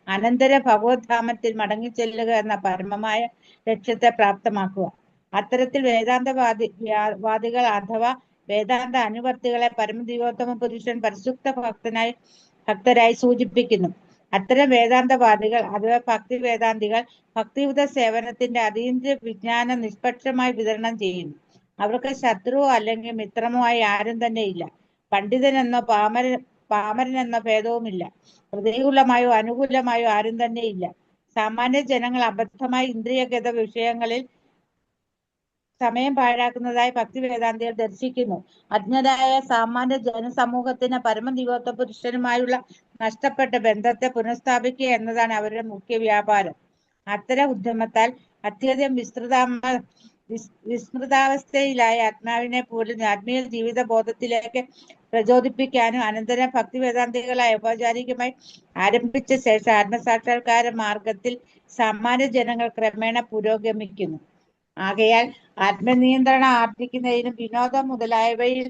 അനന്തര ഭഗവത്ധാമത്തിൽ മടങ്ങിച്ചെല്ലുക എന്ന പരമമായ ലക്ഷ്യത്തെ പ്രാപ്തമാക്കുക. അത്തരത്തിൽ വാദികൾ അഥവാ വേദാന്ത അനുവർത്തികളെ പരമദിവോത്തമ പുരുഷൻ പരിശുദ്ധ ഭക്തരായി സൂചിപ്പിക്കുന്നു. അത്തരം വേദാന്തവാദികൾ അഥവാ ഭക്തി വേദാന്തികൾ ഭക്തിയുത സേവനത്തിന്റെ അതീന്ദ്രിയ വിജ്ഞാനം നിഷ്പക്ഷമായി വിതരണം ചെയ്യുന്നു. അവർക്ക് ശത്രുവോ അല്ലെങ്കിൽ മിത്രമോ ആയി ആരും തന്നെ ഇല്ല. പണ്ഡിതനെന്നോ പാമരനെന്നോ ഭേദവുമില്ല. പ്രതികൂലമായോ അനുകൂലമായോ ആരും തന്നെ ഇല്ല. സാമാന്യ ജനങ്ങൾ അബദ്ധമായി ഇന്ദ്രിയഗത വിഷയങ്ങളിൽ സമയം പാഴാക്കുന്നതായി ഭക്തി വേദാന്തികൾ ദർശിക്കുന്നു. അജ്ഞരായ സാമാന്യ ജനസമൂഹത്തിന് പരമദിവോത്തമ പുരുഷനുമായുള്ള നഷ്ടപ്പെട്ട ബന്ധത്തെ പുനഃസ്ഥാപിക്കുക എന്നതാണ് അവരുടെ മുഖ്യ വ്യാപാരം. അത്തരം ഉദ്യമത്താൽ അത്യധികം വിസ്മൃതാവസ്ഥയിലായ ആത്മാവിനെ പോലും ആത്മീയ ജീവിത ബോധത്തിലേക്ക് പ്രചോദിപ്പിക്കാനും അനന്തരം ഭക്തി വേദാന്തികളായി ഔപചാരികമായി ആരംഭിച്ച ശേഷം ആത്മസാക്ഷാത്കാര മാർഗത്തിൽ സാമാന്യ ജനങ്ങൾ ക്രമേണ പുരോഗമിക്കുന്നു. ആകയാൽ ആത്മനിയന്ത്രണം ആർജിക്കുന്നതിനും വിനോദം മുതലായവയിൽ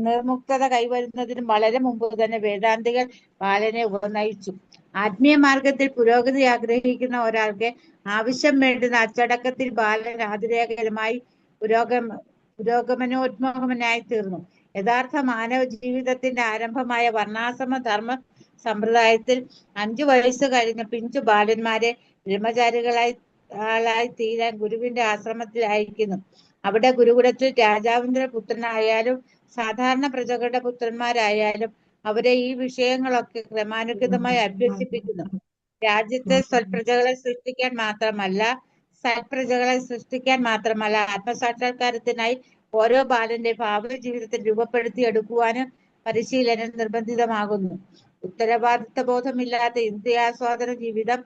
നിർമുക്തത കൈവരുന്നതിനും വളരെ മുമ്പ് തന്നെ വേദാന്തികൾ ബാലനെ ഉപനയിച്ചു. ആത്മീയ മാർഗത്തിൽ പുരോഗതി ആഗ്രഹിക്കുന്ന ഒരാൾക്ക് ആവശ്യം വേണ്ടുന്ന അച്ചടക്കത്തിൽ ബാലൻ അതിരേഖരമായി പുരോഗമനോന്മുഖനായി തീർന്നു. യഥാർത്ഥ മാനവ ജീവിതത്തിന്റെ ആരംഭമായ വർണ്ണാശ്രമ ധർമ്മ സമ്പ്രദായത്തിൽ 5 വയസ്സ് കഴിഞ്ഞ പിഞ്ചു ബാലന്മാരെ ബ്രഹ്മചാരികളായി തീരാൻ ഗുരുവിന്റെ ആശ്രമത്തിൽ അയക്കുന്നു. അവിടെ ഗുരുകുലത്തിൽ രാജാവിന്റെ പുത്രനായാലും സാധാരണ പ്രജകളുടെ പുത്രന്മാരായാലും അവരെ ഈ വിഷയങ്ങളൊക്കെ ക്രമാനുഗതമായി അഭ്യസിപ്പിക്കുന്നു. രാജ്യത്തെ സൽപ്രജകളെ സൃഷ്ടിക്കാൻ മാത്രമല്ല ആത്മസാക്ഷാത്കാരത്തിനായി ഓരോ ബാലന്റെ ഭാവി ജീവിതത്തെ രൂപപ്പെടുത്തിയെടുക്കുവാനും പരിശീലനം നിർബന്ധിതമാകുന്നു. ഉത്തരവാദിത്വ ബോധമില്ലാത്ത ഇന്ദ്രിയാസ്വാദന ജീവിതം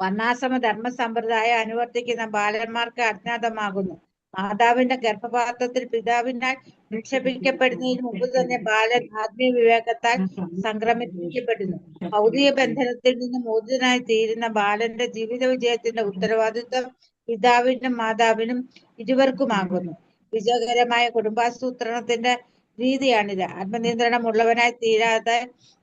വർണ്ണാശ്രമ ധർമ്മ സമ്പ്രദായം അനുവർത്തിക്കുന്ന ബാലന്മാർക്ക് അജ്ഞാതമാകുന്നു. മാതാവിന്റെ ഗർഭപാത്രത്തിൽ പിതാവിനാൽ നിക്ഷേപിക്കപ്പെടുന്നതിന് മുമ്പ് തന്നെ ബാലൻ ആത്മീയ വിവേകത്താൽ സംക്രമിക്കപ്പെടുന്നു. ഭൗതിക ബന്ധനത്തിൽ നിന്ന് മോചിതനായി തീരുന്ന ബാലന്റെ ജീവിത വിജയത്തിന്റെ ഉത്തരവാദിത്വം പിതാവിനും മാതാവിനും ഇരുവർക്കുമാകുന്നു. വിജയകരമായ കുടുംബാസൂത്രണത്തിന്റെ രീതിയാണിത്. ആത്മനിയന്ത്രണമുള്ളവനായി തീരാതെ,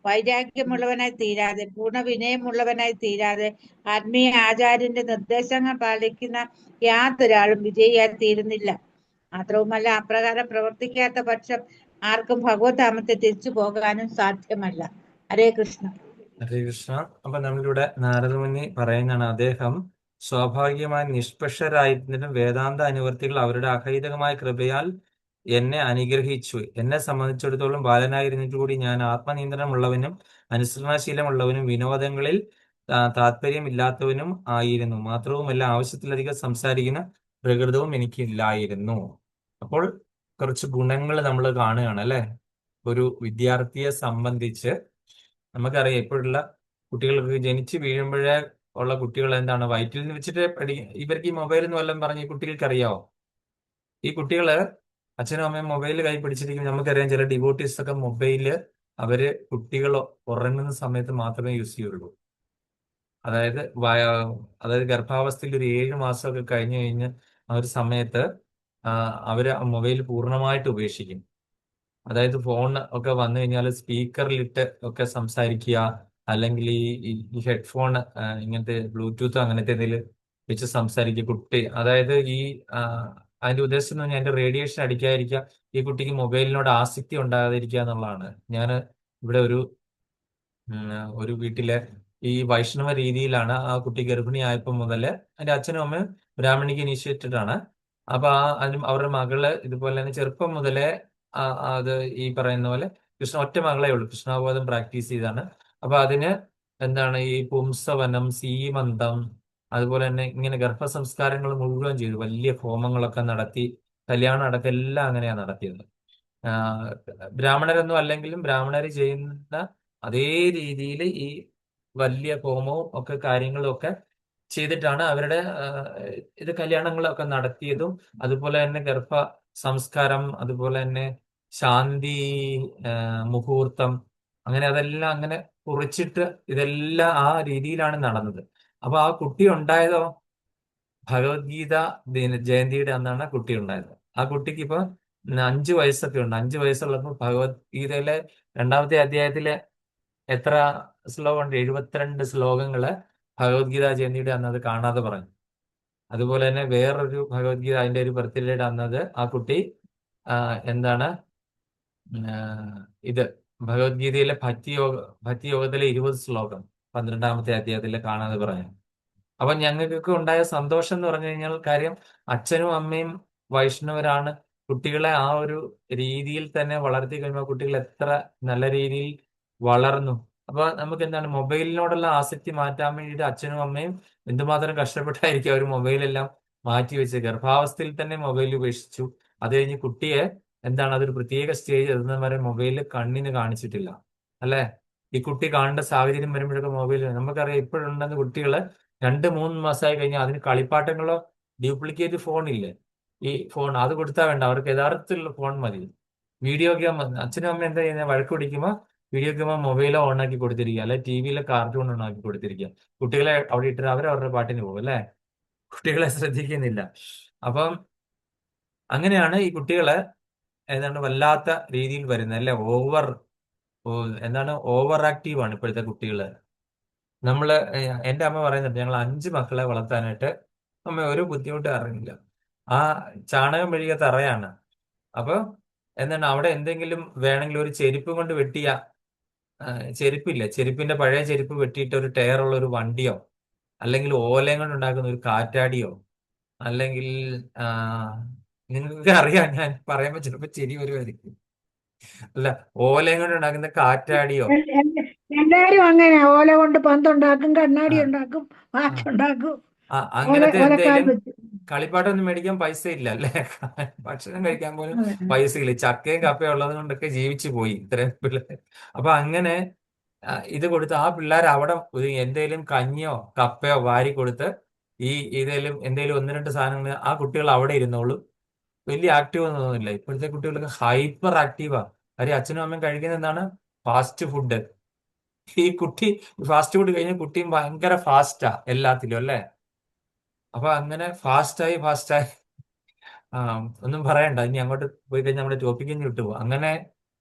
വൈരാഗ്യമുള്ളവനായി തീരാതെ, പൂർണ്ണ വിനയമുള്ളവനായി തീരാതെ, ആത്മീയ ആചാര്യന്റെ നിർദ്ദേശങ്ങൾ പാലിക്കുന്ന യാതൊരാളും വിജയിയായി തീരുന്നില്ല. മാത്രവുമല്ല, അപ്രകാരം പ്രവർത്തിക്കാത്ത പക്ഷം ആർക്കും ഭഗവത്ധാമത്തെ തിരിച്ചു പോകാനും സാധ്യമല്ല. ഹരേ കൃഷ്ണ. ഹരേ കൃഷ്ണ. അപ്പൊ നമ്മളിവിടെ നാരദമുനി പറയുന്നതാണ്, അദ്ദേഹം സ്വാഭാവികമായി നിഷ്പക്ഷരായിരുന്നിട്ടും വേദാന്ത അനുവർത്തികൾ അവരുടെ അഹൈതകമായ കൃപയാൽ എന്നെ അനുഗ്രഹിച്ചു. എന്നെ സംബന്ധിച്ചിടത്തോളം ബാലനായിരുന്നിട്ട് കൂടി ഞാൻ ആത്മനിയന്ത്രണമുള്ളവനും അനുസരണശീലമുള്ളവനും വിനോദങ്ങളിൽ താല്പര്യമില്ലാത്തവനും ആയിരുന്നു. മാത്രവുമല്ല, ആവശ്യത്തിലധികം സംസാരിക്കുന്ന പ്രകൃതവും എനിക്കില്ലായിരുന്നു. അപ്പോൾ കുറച്ച് ഗുണങ്ങൾ നമ്മൾ കാണുകയാണ് അല്ലെ. ഒരു വിദ്യാർത്ഥിയെ സംബന്ധിച്ച് നമുക്കറിയാം, ഇപ്പോഴുള്ള കുട്ടികൾക്ക് ജനിച്ച് വീഴുമ്പോഴേ ഉള്ള കുട്ടികൾ എന്താണ്, വയറ്റിൽ നിന്ന് വെച്ചിട്ട് ഇവർക്ക് ഈ മൊബൈൽ എന്ന് വല്ലതും പറഞ്ഞ് ഈ കുട്ടികൾക്ക് അറിയാവോ? ഈ കുട്ടികള് അച്ഛനും അമ്മയും മൊബൈൽ കൈ പിടിച്ചിരിക്കും. നമുക്കറിയാം, ചില ഡിവോട്ടീസ് ഒക്കെ മൊബൈല് കുട്ടികൾ ഉറങ്ങുന്ന സമയത്ത് മാത്രമേ യൂസ് ചെയ്യുള്ളൂ. അതായത് ഗർഭാവസ്ഥയിൽ ഒരു 7 മാസമൊക്കെ കഴിഞ്ഞു കഴിഞ്ഞ് ആ ഒരു സമയത്ത് അവര് മൊബൈൽ പൂർണ്ണമായിട്ട് ഉപേക്ഷിക്കും. അതായത് ഫോൺ ഒക്കെ വന്നു കഴിഞ്ഞാൽ സ്പീക്കറിലിട്ട് ഒക്കെ സംസാരിക്കുക, അല്ലെങ്കിൽ ഈ ഹെഡ്ഫോൺ ഇങ്ങനത്തെ ബ്ലൂടൂത്ത് അങ്ങനത്തെ എന്തെങ്കിലും വെച്ച് സംസാരിക്കുക. കുട്ടി അതായത് അതിന്റെ ഉദ്ദേശം എന്ന് പറഞ്ഞാൽ അതിന്റെ റേഡിയേഷൻ അടിക്കാതിരിക്കുക, ഈ കുട്ടിക്ക് മൊബൈലിനോട് ആസക്തി ഉണ്ടാകാതിരിക്കുക എന്നുള്ളതാണ്. ഞാൻ ഇവിടെ ഒരു വീട്ടിലെ ഈ വൈഷ്ണവ രീതിയിലാണ് ആ കുട്ടി ഗർഭിണി ആയപ്പോൾ മുതല് അതിന്റെ അച്ഛനും അമ്മയും ബ്രാഹ്മണിക്ക് ഇനീഷ്യേറ്റഡ് ആണ്. അപ്പൊ അവരുടെ മകള് ഇതുപോലെ തന്നെ ചെറുപ്പം മുതലേ അത് ഈ പറയുന്ന പോലെ ഒറ്റ മകളേ ഉള്ളൂ, കൃഷ്ണാബോധം പ്രാക്ടീസ് ചെയ്താണ്. അപ്പൊ അതിന് എന്താണ് ഈ പുംസവനം, സീമന്തം, അതുപോലെ തന്നെ ഇങ്ങനെ ഗർഭസംസ്കാരങ്ങൾ മുഴുവൻ ചെയ്തു. വലിയ ഹോമങ്ങളൊക്കെ നടത്തി, കല്യാണം അടക്കം എല്ലാം അങ്ങനെയാണ് നടത്തിയത്. ബ്രാഹ്മണരൊന്നും അല്ലെങ്കിലും ബ്രാഹ്മണര് ചെയ്യുന്ന അതേ രീതിയിൽ ഈ വലിയ ഹോമവും ഒക്കെ കാര്യങ്ങളും ഒക്കെ ചെയ്തിട്ടാണ് അവരുടെ കല്യാണങ്ങളൊക്കെ നടത്തിയതും. അതുപോലെ തന്നെ സംസ്കാരം, അതുപോലെ തന്നെ ശാന്തി മുഹൂർത്തം, അങ്ങനെ അതെല്ലാം അങ്ങനെ കുറിച്ചിട്ട് ഇതെല്ലാം ആ രീതിയിലാണ് നടന്നത്. അപ്പൊ ആ കുട്ടി ഉണ്ടായതോ ഭഗവത്ഗീത ജയന്തിയുടെ അന്നാണ് ആ കുട്ടി ഉണ്ടായത്. ആ കുട്ടിക്ക് ഇപ്പൊ 5 വയസ്സൊക്കെ ഉണ്ട്. 5 വയസ്സുള്ളപ്പോൾ ഭഗവത്ഗീതയിലെ 2ാമത്തെ അധ്യായത്തിലെ എത്ര ശ്ലോകമുണ്ട്? 72 ശ്ലോകങ്ങള് ഭഗവത്ഗീത ജയന്തിയുടെ അന്ന് അത് കാണാതെ പറഞ്ഞു. അതുപോലെ തന്നെ വേറൊരു ഭഗവത്ഗീത അതിന്റെ ഒരു ബർത്ത്ഡേയുടെ അന്നത് ആ കുട്ടി എന്താണ് ആ, ഇത് ഭഗവത്ഗീതയിലെ ഭക്തിയോഗത്തിലെ 20 ശ്ലോകം 12ാമത്തെ അധ്യായത്തിലെ കാണാതെ പറഞ്ഞു. അപ്പൊ ഞങ്ങൾക്കൊക്കെ ഉണ്ടായ സന്തോഷം എന്ന് പറഞ്ഞു കഴിഞ്ഞാൽ, കാര്യം അച്ഛനും അമ്മയും വൈഷ്ണവരാണ്. കുട്ടികളെ ആ ഒരു രീതിയിൽ തന്നെ വളർത്തി കഴിയുമ്പോൾ കുട്ടികൾ എത്ര നല്ല രീതിയിൽ വളർന്നു. അപ്പൊ നമുക്ക് എന്താണ് മൊബൈലിനോടുള്ള ആസക്തി മാറ്റാൻ വേണ്ടിയിട്ട് അച്ഛനും അമ്മയും എന്തുമാത്രം കഷ്ടപ്പെട്ടായിരിക്കും അവർ മൊബൈലെല്ലാം മാറ്റി വെച്ച് ഗർഭാവസ്ഥയിൽ തന്നെ മൊബൈൽ ഉപേക്ഷിച്ചു. അത് കഴിഞ്ഞ് കുട്ടിയെ എന്താണ് അതൊരു പ്രത്യേക സ്റ്റേജ് എത്തുന്നത് വരെ മൊബൈല് കണ്ണിന് കാണിച്ചിട്ടില്ല, അല്ലെ? ഈ കുട്ടി കാണേണ്ട സാഹചര്യം വരുമ്പോഴൊക്കെ മൊബൈൽ നമുക്കറിയാം. ഇപ്പോഴുണ്ടെന്ന് കുട്ടികള് 2-3 മാസമായി കഴിഞ്ഞാൽ അതിന് കളിപ്പാട്ടങ്ങളോ ഡ്യൂപ്ലിക്കേറ്റ് ഫോണില്ലേ, ഈ ഫോൺ അത് കൊടുത്താൽ വേണ്ട, അവർക്ക് യഥാർത്ഥത്തിലുള്ള ഫോൺ മതി. വീഡിയോ ഗെയിം അച്ഛനും അമ്മ എന്താ ചെയ്യുന്നത്? വഴക്ക് പിടിക്കുമ്പോൾ വീഡിയോ ഗെയിം മൊബൈലോ ഓണാക്കി കൊടുത്തിരിക്കുക, അല്ലെ ടിവിയിലെ കാർട്ടൂൺ ഓണാക്കി കൊടുത്തിരിക്കുക. കുട്ടികളെ അവിടെ ഇട്ടിട്ട് അവരവരുടെ പാട്ടിന് പോകും, അല്ലെ? കുട്ടികളെ ശ്രദ്ധിക്കുന്നില്ല. അപ്പം അങ്ങനെയാണ് ഈ കുട്ടികള് ഏതാണ്ട് വല്ലാത്ത രീതിയിൽ വരുന്നത്, അല്ലെ? എന്താണ് ഓവർ ആക്റ്റീവ് ആണ് ഇപ്പോഴത്തെ കുട്ടികള്. എന്റെ അമ്മ പറയുന്നുണ്ട്, ഞങ്ങൾ 5 മക്കളെ വളർത്താനായിട്ട് അമ്മ ഒരു ബുദ്ധിമുട്ട് അറിയില്ല. ആ ചാണകം മെഴുകിയ തറയാണ്. അപ്പൊ എന്താണ് അവിടെ എന്തെങ്കിലും വേണമെങ്കിൽ ഒരു ചെരുപ്പ് കൊണ്ട് വെട്ടിയ ചെരുപ്പില്ല, ചെരുപ്പിന്റെ പഴയ ചെരുപ്പ് വെട്ടിയിട്ട് ഒരു ടയറുള്ള ഒരു വണ്ടിയോ, അല്ലെങ്കിൽ ഓലയും കൊണ്ട് ഉണ്ടാക്കുന്ന ഒരു കാറ്റാടിയോ, അല്ലെങ്കിൽ ആ, നിങ്ങൾക്ക് അറിയാം, ഞാൻ പറയുമ്പോ ചിലപ്പോ ചിരി വരുമായിരിക്കും. അല്ല, ഓലയും കൊണ്ട് ഉണ്ടാക്കുന്ന കാറ്റാടിയോ. എല്ലാരും അങ്ങനെ ഓല കൊണ്ട് പന്തുണ്ടാക്കും, കണ്ണാടി ആ ഉണ്ടാക്കും, ആ വാച്ച് ഉണ്ടാക്കും, അങ്ങനത്തെ ഓലക്കാൽ എന്തേലും വെച്ച്. കളിപ്പാട്ടൊന്നും മേടിക്കാൻ പൈസ ഇല്ല, അല്ലെ? ഭക്ഷണം കഴിക്കാൻ പോലും അതെ. പൈസ ഇല്ല. ചക്കയും കപ്പയും ഉള്ളത് കൊണ്ടൊക്കെ ജീവിച്ചു പോയി ഇത്രയും പിള്ളേർ. അപ്പൊ അങ്ങനെ ഇത് കൊടുത്ത് ആ പിള്ളേർ അവിടെ ഒരു എന്തേലും കഞ്ഞിയോ കപ്പയോ വാരി കൊടുത്ത് ഈ എന്തേലും 1-2 സാധനങ്ങൾ ആ കുട്ടികൾ അവിടെ ഇരുന്നോളൂ. വലിയ ആക്റ്റീവ് ഒന്നും തോന്നുന്നില്ല. ഇപ്പോഴത്തെ കുട്ടികൾക്ക് ഹൈപ്പർ ആക്റ്റീവാ. കാര്യം അച്ഛനും അമ്മയും കഴിക്കുന്ന എന്താണ്? Fast food. ഈ കുട്ടി ഫാസ്റ്റ് ഫുഡ് കഴിഞ്ഞ കുട്ടിയും ഭയങ്കര ഫാസ്റ്റാ എല്ലാത്തിലും, അല്ലെ? അപ്പൊ അങ്ങനെ ഫാസ്റ്റായി ആ ഒന്നും പറയണ്ട. ഇനി അങ്ങോട്ട് പോയി കഴിഞ്ഞാൽ നമ്മുടെ ടോപ്പിക്ക് വിട്ടുപോകും. അങ്ങനെ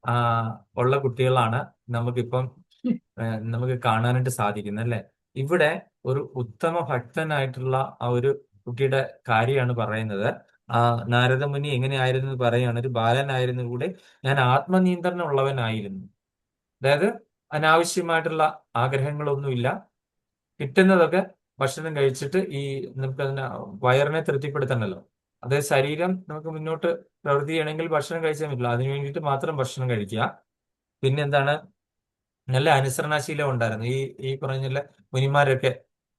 ആ ഉള്ള കുട്ടികളാണ് നമുക്കിപ്പം നമുക്ക് കാണാനായിട്ട് സാധിക്കുന്നത്, അല്ലെ? ഇവിടെ ഒരു ഉത്തമ ഭക്തനായിട്ടുള്ള ആ ഒരു കുട്ടിയുടെ കാര്യമാണ് പറയുന്നത്. ആ നാരദമുനി എങ്ങനെയായിരുന്നു എന്ന് പറയുകയാണ്. ഒരു ബാലനായിരുന്നു കൂടെ ഞാൻ ആത്മനിയന്ത്രണം ഉള്ളവനായിരുന്നു. അതായത് അനാവശ്യമായിട്ടുള്ള ആഗ്രഹങ്ങളൊന്നുമില്ല. കിട്ടുന്നതൊക്കെ ഭക്ഷണം കഴിച്ചിട്ട് നമുക്ക് അതിനെ വയറിനെ തൃപ്തിപ്പെടുത്തണമല്ലോ. അതായത് ശരീരം നമുക്ക് മുന്നോട്ട് പ്രവൃത്തി ചെയ്യണമെങ്കിൽ ഭക്ഷണം കഴിച്ചാൽ പറ്റില്ല. അതിനു വേണ്ടിയിട്ട് മാത്രം ഭക്ഷണം കഴിക്കുക. പിന്നെ എന്താണ്, നല്ല അനുസരണാശീലം ഉണ്ടായിരുന്നു. ഈ പറഞ്ഞ മുനിമാരൊക്കെ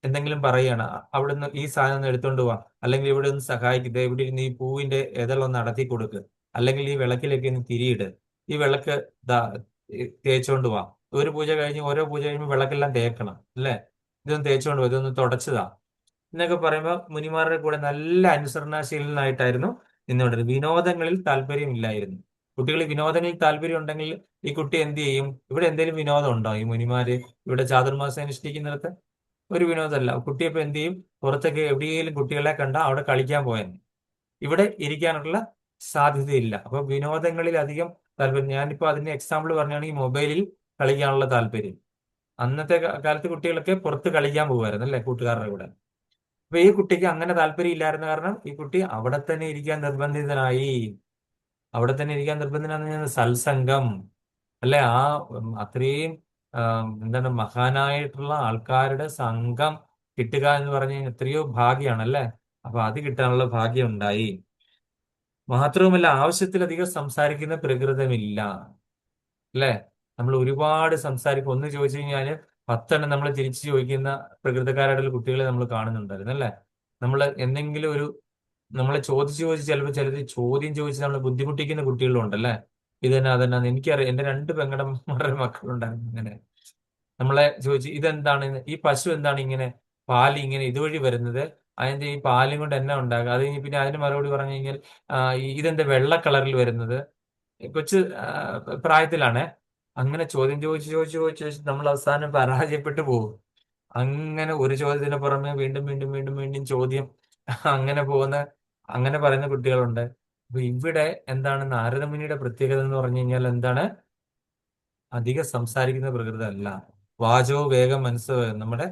എന്തെങ്കിലും പറയുകയാണ്, അവിടുന്ന് ഈ സാധനം ഒന്ന് എടുത്തോണ്ട് പോവാ, അല്ലെങ്കിൽ ഇവിടെ ഒന്ന് സഹായിക്കുക, ഇവിടെ ഇരുന്ന് ഈ പൂവിന്റെ ഇതെല്ലാം നടത്തി കൊടുക്ക്, അല്ലെങ്കിൽ ഈ വിളക്കിലേക്ക് ഒന്ന് തിരിയിട്, ഈ വിളക്ക് തേച്ചോണ്ട് പോവാ. ഒരു പൂജ കഴിഞ്ഞ് ഓരോ പൂജ കഴിയുമ്പോൾ വിളക്കെല്ലാം തേക്കണം, അല്ലെ? ഇതൊന്ന് തേച്ചോണ്ട് പോവാ, ഇതൊന്ന് തുടച്ചതാ എന്നൊക്കെ പറയുമ്പോൾ മുനിമാരുടെ കൂടെ നല്ല അനുസരണാശീലനായിട്ടായിരുന്നു നിന്നുകൊണ്ടിരുന്നത്. വിനോദങ്ങളിൽ താല്പര്യമില്ലായിരുന്നു. കുട്ടികൾ വിനോദങ്ങളിൽ താല്പര്യം ഉണ്ടെങ്കിൽ ഈ കുട്ടി എന്ത് ചെയ്യും? ഇവിടെ എന്തെങ്കിലും വിനോദം ഉണ്ടോ? ഈ മുനിമാര് ഇവിടെ ചാതുർമാസം അനുഷ്ഠിക്കുന്നിടത്ത് ഒരു വിനോദമല്ല. കുട്ടിയപ്പോ എന്ത് ചെയ്യും? പുറത്തൊക്കെ എവിടെയെങ്കിലും കുട്ടികളെ കണ്ട അവിടെ കളിക്കാൻ പോയാൽ ഇവിടെ ഇരിക്കാനുള്ള സാധ്യതയില്ല. അപ്പൊ വിനോദങ്ങളിൽ അധികം താല്പര്യം. ഞാനിപ്പോ അതിന്റെ എക്സാമ്പിൾ പറഞ്ഞാണെങ്കിൽ മൊബൈലിൽ കളിക്കാനുള്ള താല്പര്യം. അന്നത്തെ കാലത്ത് കുട്ടികളൊക്കെ പുറത്ത് കളിക്കാൻ പോകുമായിരുന്നു, അല്ലെ? കൂട്ടുകാരുടെ കൂടെ. അപ്പൊ ഈ കുട്ടിക്ക് അങ്ങനെ താല്പര്യം ഇല്ലായിരുന്ന കാരണം ഈ കുട്ടി അവിടെ തന്നെ ഇരിക്കാൻ നിർബന്ധിതനായി. അവിടെ തന്നെ ഇരിക്കാൻ നിർബന്ധിതനാണ് സത്സംഗം, അല്ലെ? അത്രയും എന്താണ് മഹാനായിട്ടുള്ള ആൾക്കാരുടെ സംഘം കിട്ടുക എന്ന് പറഞ്ഞു കഴിഞ്ഞാൽ എത്രയോ ഭാഗ്യമാണ്, അല്ലെ? അപ്പൊ അത് കിട്ടാനുള്ള ഭാഗ്യം ഉണ്ടായി. മാത്രവുമല്ല, ആവശ്യത്തിലധികം സംസാരിക്കുന്ന പ്രകൃതമില്ല, അല്ലെ? നമ്മൾ ഒരുപാട് സംസാരിക്കും. ഒന്ന് ചോദിച്ചു കഴിഞ്ഞാല് 10 നമ്മൾ തിരിച്ചു ചോദിക്കുന്ന പ്രകൃതക്കാരായിട്ടുള്ള കുട്ടികളെ നമ്മൾ കാണുന്നുണ്ടായിരുന്നു, അല്ലെ? നമ്മൾ എന്തെങ്കിലും നമ്മളെ ചോദിച്ച് ചിലപ്പോൾ ചോദ്യം ചോദിച്ച് നമ്മളെ ബുദ്ധിമുട്ടിക്കുന്ന കുട്ടികളും ഉണ്ടല്ലേ? ഇതന്നെ അതന്നെ. എനിക്കറിയാം, എന്റെ 2 പെങ്ങടന്മാരുടെ മക്കളുണ്ടായിരുന്നു അങ്ങനെ. നമ്മളെ ചോദിച്ച് ഇതെന്താണ്, ഈ പശു എന്താണ് ഇങ്ങനെ പാല് ഇങ്ങനെ ഇതുവഴി വരുന്നത്, അതിന്റെ ഈ പാലും കൊണ്ട് എന്നാ ഉണ്ടാക്കുക, അത് കഴിഞ്ഞ് പിന്നെ അതിന് മറുപടി പറഞ്ഞു കഴിഞ്ഞാൽ ഇതെന്താ വെള്ള കളറിൽ വരുന്നത്, കൊച്ചു പ്രായത്തിലാണേ. അങ്ങനെ ചോദ്യം ചോദിച്ച് നമ്മൾ അവസാനം പരാജയപ്പെട്ടു പോകും. അങ്ങനെ ഒരു ചോദ്യത്തിന് പുറമെ വീണ്ടും വീണ്ടും വീണ്ടും വീണ്ടും ചോദ്യം അങ്ങനെ പറയുന്ന കുട്ടികളുണ്ട്. അപ്പൊ ഇവിടെ എന്താണ് നാരദമുനിയുടെ പ്രത്യേകത എന്ന് പറഞ്ഞു കഴിഞ്ഞാൽ എന്താണ്? അധികം സംസാരിക്കുന്ന പ്രകൃതി അല്ല. വാചോ വേഗം മനസ്സോ വേഗം. നമ്മുടെ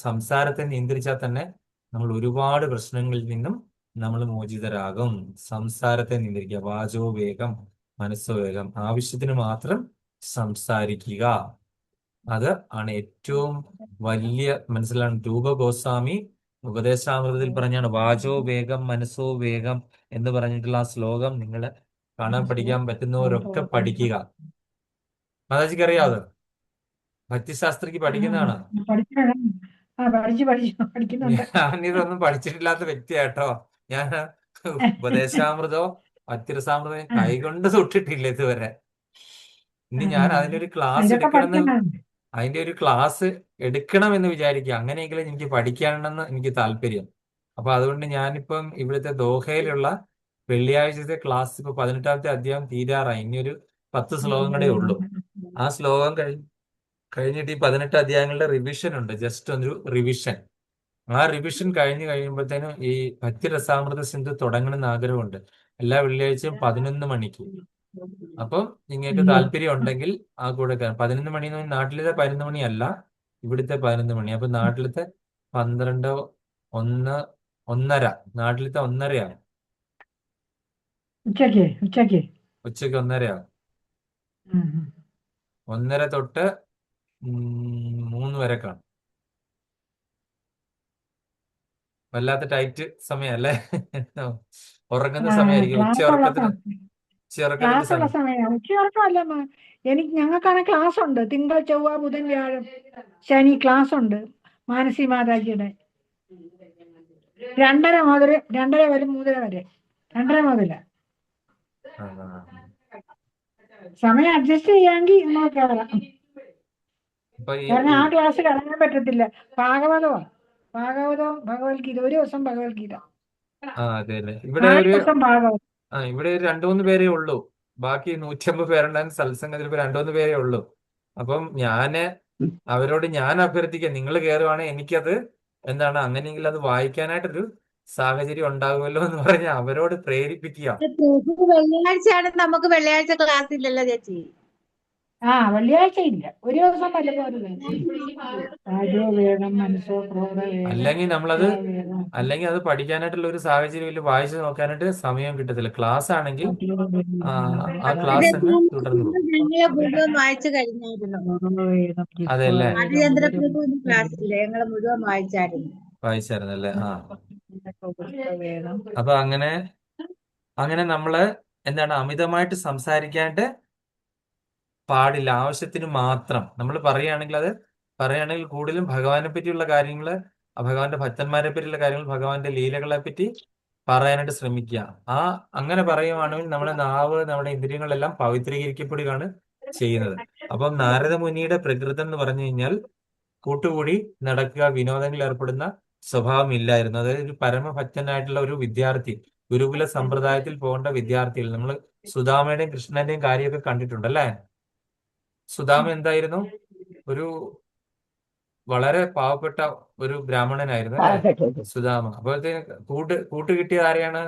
സംസാരത്തെ നിയന്ത്രിച്ചാൽ തന്നെ നമ്മൾ ഒരുപാട് പ്രശ്നങ്ങളിൽ നിന്നും നമ്മൾ മോചിതരാകും. സംസാരത്തെ നിയന്ത്രിക്കുക. വാചോ വേഗം മനസ്സോ വേഗം. ആവശ്യത്തിന് മാത്രം സംസാരിക്കുക. അത് ആണ് ഏറ്റവും വലിയ മനസ്സിലാണ്. രൂപ ഗോസ്വാമി ഉപദേശാമൃതത്തിൽ പറഞ്ഞാണ് വാചോ വേഗം മനസ്സോ വേഗം എന്ന് പറഞ്ഞിട്ടുള്ള ആ ശ്ലോകം നിങ്ങൾ കാണാൻ പഠിക്കാൻ പറ്റുന്നവരൊക്കെ പഠിക്കുക. മാതാജിക്ക് അറിയാതെ ഭക്തിശാസ്ത്രിക്ക് പഠിക്കുന്നതാണ്. പഠിക്കുന്നുണ്ട്. ഞാനിതൊന്നും പഠിച്ചിട്ടില്ലാത്ത വ്യക്തിയാട്ടോ. ഞാൻ ഉപദേശാമൃതോ ഭക്തിരസാമൃതോ കൈകൊണ്ട് തൊട്ടിട്ടില്ല ഇതുവരെ. ഇനി ഞാൻ അതിനൊരു ക്ലാസ് ഇതൊക്കെ പഠിക്കുന്നുണ്ട്. അതിന്റെ ഒരു ക്ലാസ് എടുക്കണമെന്ന് വിചാരിക്കുക. അങ്ങനെയെങ്കിലും എനിക്ക് പഠിക്കാനെന്ന് എനിക്ക് താല്പര്യം. അപ്പൊ അതുകൊണ്ട് ഞാനിപ്പം ഇവിടുത്തെ ദോഹയിലുള്ള വെള്ളിയാഴ്ചത്തെ ക്ലാസ് ഇപ്പൊ 18ാമത്തെ അധ്യായം തീരാറായി. ഇനി ഒരു 10 ശ്ലോകങ്ങളേ ഉള്ളൂ. ആ ശ്ലോകം കഴിഞ്ഞിട്ട് ഈ 18 അധ്യായങ്ങളുടെ റിവിഷൻ ഉണ്ട്. ജസ്റ്റ് ഒരു റിവിഷൻ. ആ റിവിഷൻ കഴിഞ്ഞ് കഴിയുമ്പോഴത്തേനും ഈ ഭക്തി രസാമൃത സിന്ധു തുടങ്ങണമെന്ന് ആഗ്രഹമുണ്ട്. എല്ലാ വെള്ളിയാഴ്ചയും 11 മണിക്ക്. അപ്പം നിങ്ങൾക്ക് താല്പര്യം ഉണ്ടെങ്കിൽ ആ കൂടെ 11 മണി എന്ന് പറഞ്ഞാൽ നാട്ടിലത്തെ 11 മണിയല്ല, ഇവിടുത്തെ 11 മണി. അപ്പൊ നാട്ടിലത്തെ 12, 1, 1:30. നാട്ടിലത്തെ 1:30 ഉച്ചക്ക്. ഉച്ചക്ക് 1:30. 1:30 തൊട്ട് 3 വരെ കാണും. വല്ലാത്ത ടൈറ്റ് സമയല്ലേ? ഉറങ്ങുന്ന സമയമായിരിക്കും. ഉച്ചയുറക്കത്തിന്റെ ക്ലാസ്സുള്ള സമയം. ഉച്ചയുറക്കമല്ല ഞങ്ങൾക്കാണ് ക്ലാസ് ഉണ്ട്. തിങ്കൾ, ചൊവ്വ, ബുധൻ, വ്യാഴം, ശനി ക്ലാസ് ഉണ്ട്. മാനസി മാതാജിയുടെ 2:30 മുതൽ 3:30 വരെ. 2:30 മുതൽ സമയം അഡ്ജസ്റ്റ് ചെയ്യാമെങ്കിൽ നമ്മൾ കയറാം. കാരണം ആ ക്ലാസ് കളയാൻ പറ്റത്തില്ല. ഭാഗവതവും ഭഗവത്ഗീത. ഒരു ദിവസം ഭഗവത്ഗീത, അതെല്ലേ. 4 ദിവസം ഭാഗവതം. ഇവിടെ 2-3 പേരേ ഉള്ളൂ. ബാക്കി 150 പേരുണ്ടായിരുന്ന സത്സംഗത്തിൽ ഇപ്പൊ 2-3 പേരേ ഉള്ളൂ. അപ്പം അവരോട് ഞാൻ അഭ്യർത്ഥിക്കാം, നിങ്ങൾ കയറുവാണെങ്കിൽ എനിക്കത് എന്താണ് അങ്ങനെയെങ്കിൽ അത് വായിക്കാനായിട്ടൊരു സാഹചര്യം ഉണ്ടാകുമല്ലോ എന്ന് പറഞ്ഞ് അവരോട് പ്രേരിപ്പിക്കുക. വെള്ളിയാഴ്ചയാണ് നമുക്ക് വെള്ളിയാഴ്ച ക്ലാസ് ഇല്ലല്ലോ ചേച്ചി. വെള്ളിയാഴ്ച ഇല്ല. ഒരു ദിവസം പലപ്പോഴും വേഗം മനസ്സോ ക്രോധവേഗം. അല്ലെങ്കിൽ അത് പഠിക്കാനായിട്ടുള്ള ഒരു സാഹചര്യം ഇല്ല. വായിച്ചു നോക്കാനായിട്ട് സമയം കിട്ടത്തില്ല. ക്ലാസ് ആണെങ്കിൽ ആ ക്ലാസ് തന്നെ തുടർന്നു പോകും. ഞങ്ങളെ മുഴുവൻ വായിച്ചു കഴിഞ്ഞായിരുന്നു. അതെല്ലേ, ആദിചന്ദ്രപ്രഭുവിന്റെ ക്ലാസ് ഇല്ലേ, ഞങ്ങള് മുഴുവൻ വായിച്ചായിരുന്നല്ലേ. അപ്പൊ അങ്ങനെ നമ്മള് എന്താണ് അമിതമായിട്ട് സംസാരിക്കാണ്ട് പാടില്ല. ആവശ്യത്തിന് മാത്രം നമ്മൾ പറയുകയാണെങ്കിൽ കൂടുതലും ഭഗവാനെ പറ്റിയുള്ള കാര്യങ്ങള്, ഭഗവാന്റെ ഭക്തന്മാരെ പറ്റിയുള്ള കാര്യങ്ങൾ, ഭഗവാന്റെ ലീലകളെ പറ്റി പറയാനായിട്ട് ശ്രമിക്കുക. അങ്ങനെ പറയുവാണെങ്കിൽ നമ്മുടെ നാവ്, നമ്മുടെ ഇന്ദ്രിയങ്ങളെല്ലാം പവിത്രീകരിക്കപ്പെടുകയാണ് ചെയ്യുന്നത്. അപ്പം നാരദമുനിയുടെ പ്രകൃതം എന്ന് പറഞ്ഞു കഴിഞ്ഞാൽ കൂട്ടുകൂടി നടക്കുക, വിനോദങ്ങളിൽ ഏർപ്പെടുന്ന സ്വഭാവം ഇല്ലായിരുന്നു. അതായത് ഒരു പരമഭക്തനായിട്ടുള്ള ഒരു വിദ്യാർത്ഥി, ഗുരുകുല സമ്പ്രദായത്തിൽ പോകേണ്ട വിദ്യാർത്ഥികൾ. നമ്മൾ സുദാമയുടെയും കൃഷ്ണന്റെയും കാര്യമൊക്കെ കണ്ടിട്ടുണ്ടല്ലേ. സുദാമ എന്തായിരുന്നു? ഒരു വളരെ പാവപ്പെട്ട ഒരു ബ്രാഹ്മണനായിരുന്നു അല്ലെ സുദാമ. അപ്പോഴത്തേന് കൂട്ട് കിട്ടിയത് ആരെയാണ്?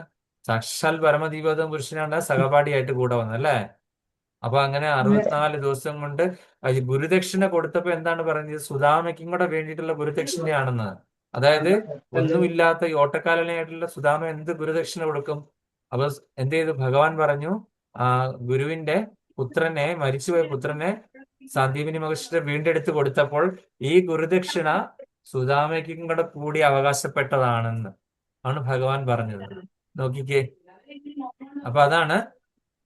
സാക്ഷാൽ പരമദീപോത്തമ പുരുഷനാണ് സഹപാഠിയായിട്ട് കൂടെ വന്നത് അല്ലേ. അപ്പൊ അങ്ങനെ 64 ദിവസം കൊണ്ട് ഗുരുദക്ഷിണ കൊടുത്തപ്പോ എന്താണ് പറയുന്നത്? സുദാമയ്ക്കും കൂടെ വേണ്ടിയിട്ടുള്ള ഗുരുദക്ഷിണയാണെന്ന്. അതായത് ഒന്നുമില്ലാത്ത ഈ ഓട്ടക്കാലനായിട്ടുള്ള സുദാമ എന്ത് ഗുരുദക്ഷിണ കൊടുക്കും? അപ്പൊ എന്ത് ചെയ്തു? ഭഗവാൻ പറഞ്ഞു, ഗുരുവിന്റെ മരിച്ചുപോയ പുത്രനെ സാന്ദീപനി മഹർഷിയുടെ വീണ്ടെടുത്ത് കൊടുത്തപ്പോൾ ഈ ഗുരുദക്ഷിണ സുദാമയ്ക്കും കൂടെ കൂടി അവകാശപ്പെട്ടതാണെന്ന് ആണ് ഭഗവാൻ പറഞ്ഞത്. നോക്കിക്കേ. അപ്പൊ അതാണ്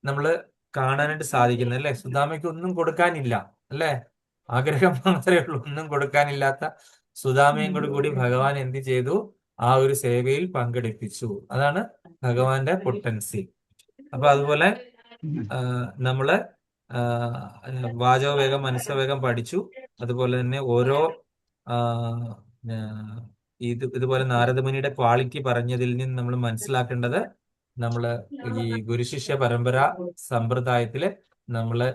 നമ്മള് കാണാനായിട്ട് സാധിക്കുന്നത് അല്ലെ. സുദാമയ്ക്ക് ഒന്നും കൊടുക്കാനില്ല അല്ലെ, ആഗ്രഹം മാത്രമേ ഉള്ളൂ. ഒന്നും കൊടുക്കാനില്ലാത്ത സുദാമയും കൂടി ഭഗവാൻ എന്ത് ചെയ്തു? ആ ഒരു സേവയിൽ പങ്കെടുപ്പിച്ചു. അതാണ് ഭഗവാന്റെ പൊട്ടൻസി. അപ്പൊ അതുപോലെ നമ്മള് വാചോ വേഗം മനസ്സോ വേഗം പഠിച്ചു. അതുപോലെ തന്നെ ഓരോ ഇതുപോലെ നാരദമുനിയുടെ ക്വാളിറ്റി പറഞ്ഞതിൽ നിന്ന് നമ്മൾ മനസ്സിലാക്കേണ്ടത്, നമ്മൾ ഈ ഗുരുശിഷ്യ പരമ്പര സമ്പ്രദായത്തില് നമ്മള്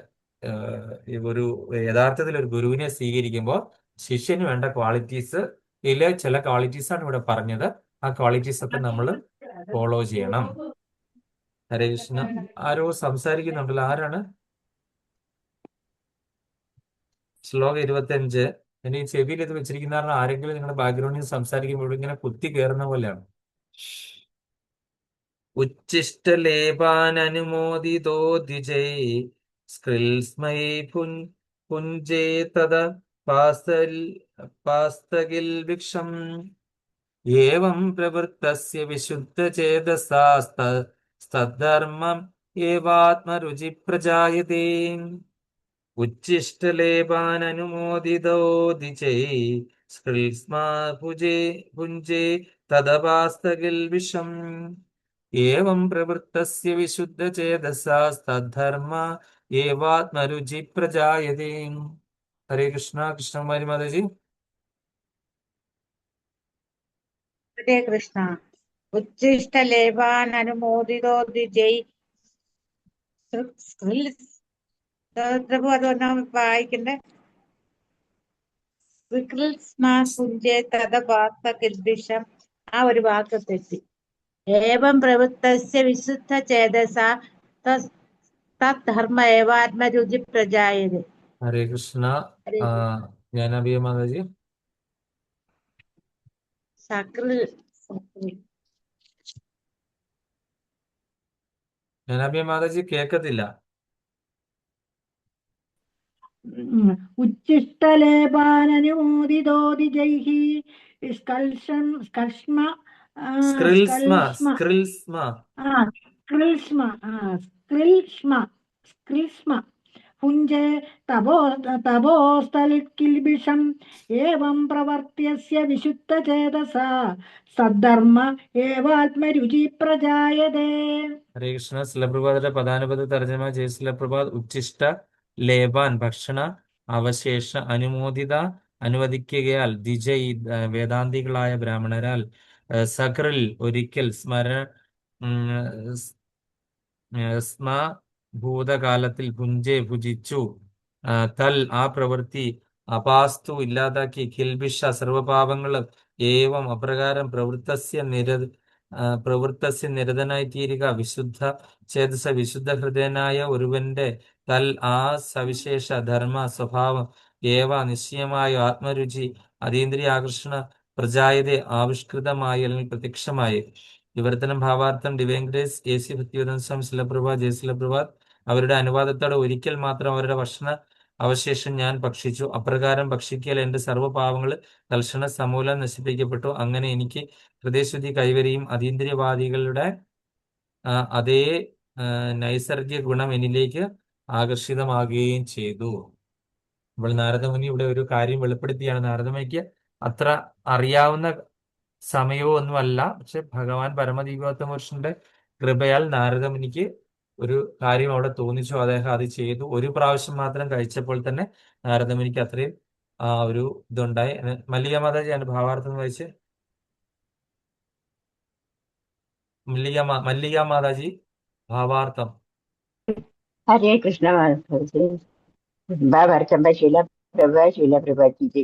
ഒരു യഥാർത്ഥത്തിൽ ഒരു ഗുരുവിനെ സ്വീകരിക്കുമ്പോൾ ശിഷ്യന് വേണ്ട ക്വാളിറ്റീസ് ഇതിലെ ചില ക്വാളിറ്റീസ് ആണ് ഇവിടെ പറഞ്ഞത്. ആ ക്വാളിറ്റീസ് ഒക്കെ നമ്മൾ ഫോളോ ചെയ്യണം. ഹരേ കൃഷ്ണ. ആരോ സംസാരിക്കുന്നുണ്ടല്ലോ, ആരാണ്? ശ്ലോകം 25. എന്റെ ഈ ചെവിയിൽ ഇത് വെച്ചിരിക്കുന്ന കാരണം ആരെങ്കിലും നിങ്ങളുടെ ബാക്ക്ഗ്രൗണ്ടിൽ സംസാരിക്കുമ്പോൾ ഇങ്ങനെ കുത്തി കയറുന്ന പോലെയാണ്. ഉച്ഛിഷ്ടലേപാനനുമോദിതോ ദ്വിജൈ സ്ക്രിൽസ്മൈ പുഞ്ചേ തദ പാസ്തകിൽ വിക്ഷം ഏവം പ്രവൃത്തസ്യ വിശുദ്ധചേതസാസ്തദ്ധർമ്മം ഏവാത്മരുചി പ്രജായതേ. ഉച്ഛിഷ്ടലേപാനനുമോദിതോ ദ്വിജൈ സ്ക്രിൽസ്മാ പുഞ്ചേ തദപാസ്തകിൽ വിഷം ഏവം പ്രവൃത്തസ്യ വിശുദ്ധചേതസാസ്തദ്ധർമ്മ ഏവാത്മരുചി പ്രജായതേ. ഹരേ കൃഷ്ണ. കൃഷ്ണകുമാരി മാതാജി. ഹരേ കൃഷ്ണ. ഉച്ഛിഷ്ടലേപാൻ അനുമോദിതോ ദ്വിജൈ. പ്രഭു അതൊന്നാ വായിക്കണ്ടേ? ആ ഒരു വാക്ക് തെറ്റി. ഏവം പ്രവൃത്തസ്യ വിശുദ്ധ ചേതസ തദ്ധർമ്മ ഏവാത്മരുചി പ്രജായതേ. ഹരേ കൃഷ്ണ. ജ്ഞാനാഭിയ മാതാജി. ജ്ഞാനാഭിയ മാതാജി കേൾക്കത്തില്ല. ഉച്ഛിഷ്ടലേപാനനുമോദിതോ ദ്വിജൈഃ സ്കൽഷ്മ പുഞ്ചേ തപോസ്തൽക്കിൽബിഷം ഏവം പ്രവർത്യസ്യ വിശുദ്ധചേതസാ സദ്ധർമ്മ ഏവാത്മരുചി പ്രജായതേ. ഹരേ കൃഷ്ണ. ശിലപ്രഭാതയുടെ പദാനുപദ തർജ്ജമ ജയ ശിലപ്രഭാത്. ഉച്ഛിഷ്ട ലേപാൻ ഭക്ഷണ അവശേഷ അനുമോദിത അനുവദിക്കുകയാൽ ദ്വിജൈ വേദാന്തികളായ ബ്രാഹ്മണരാൽ സകറിൽ ഒരിക്കൽ സ്മ ഭൂതകാലത്തിൽ പുഞ്ചെ ഭുജിച്ചു തൽ ആ പ്രവൃത്തി അപാസ്തു ഇല്ലാതാക്കി കിൽബിഷ സർവപാപങ്ങളും ഏവം അപ്രകാരം പ്രവൃത്തസ്യ നിരതനായി തീരുക വിശുദ്ധ ചേതസ വിശുദ്ധ ഹൃദയനായ ഒരുവന്റെ തൽ ആ സവിശേഷ ധർമ്മ സ്വഭാവം ഏവ നിശ്ചയമായ ആത്മരുചി അതീന്ദ്രിയ ആകർഷണ പ്രജായതെ ആവിഷ്കൃതമായി അല്ലെങ്കിൽ പ്രത്യക്ഷമായി. വിവർത്തനം ഭാവാർത്ഥം ഡിവൈൻ ഗ്രേസ് AC ഭക്തിവേദാന്ത സ്വാമി ശിലപ്രഭാത് ജയ ശിലപ്രഭാത്. അവരുടെ അനുവാദത്തോടെ ഒരിക്കൽ മാത്രം അവരുടെ ഭക്ഷണ അവശേഷം ഞാൻ ഭക്ഷിച്ചു. അപ്രകാരം ഭക്ഷിക്കൽ എന്റെ സർവ്വപാവങ്ങൾ തൽക്ഷണ സമൂലം നശിപ്പിക്കപ്പെട്ടു. അങ്ങനെ എനിക്ക് ഹൃദയശുദ്ധി കൈവരിയും അതീന്ദ്രിയവാദികളുടെ അതേ നൈസർഗിക ഗുണം എന്നിലേക്ക് ആകർഷിതമാകുകയും ചെയ്തു. അപ്പോൾ നാരദമുനി ഇവിടെ ഒരു കാര്യം വെളിപ്പെടുത്തിയാണ്. നാരദമുനിക്ക് അത്ര അറിയാവുന്ന സമയവും ഒന്നുമല്ല, പക്ഷെ ഭഗവാൻ പരമദിവ്യോത്തമ പുരുഷന്റെ കൃപയാൽ നാരദമുനിക്ക് ഒരു കാര്യം അവിടെ തോന്നിച്ചു. അദ്ദേഹം അത് ചെയ്തു. ഒരു പ്രാവശ്യം മാത്രം കഴിച്ചപ്പോൾ തന്നെ നാരദമുനിക്ക് അത്രയും ഒരു ഇതുണ്ടായി. മല്ലിക മാതാജി ആണ് ഭാവാർത്ഥം വായിച്ച്. മല്ലിക മാതാജി ഭാവാർത്ഥം. ഹരേ കൃഷ്ണ മാതാജി. ശീലപ്രഭാജി.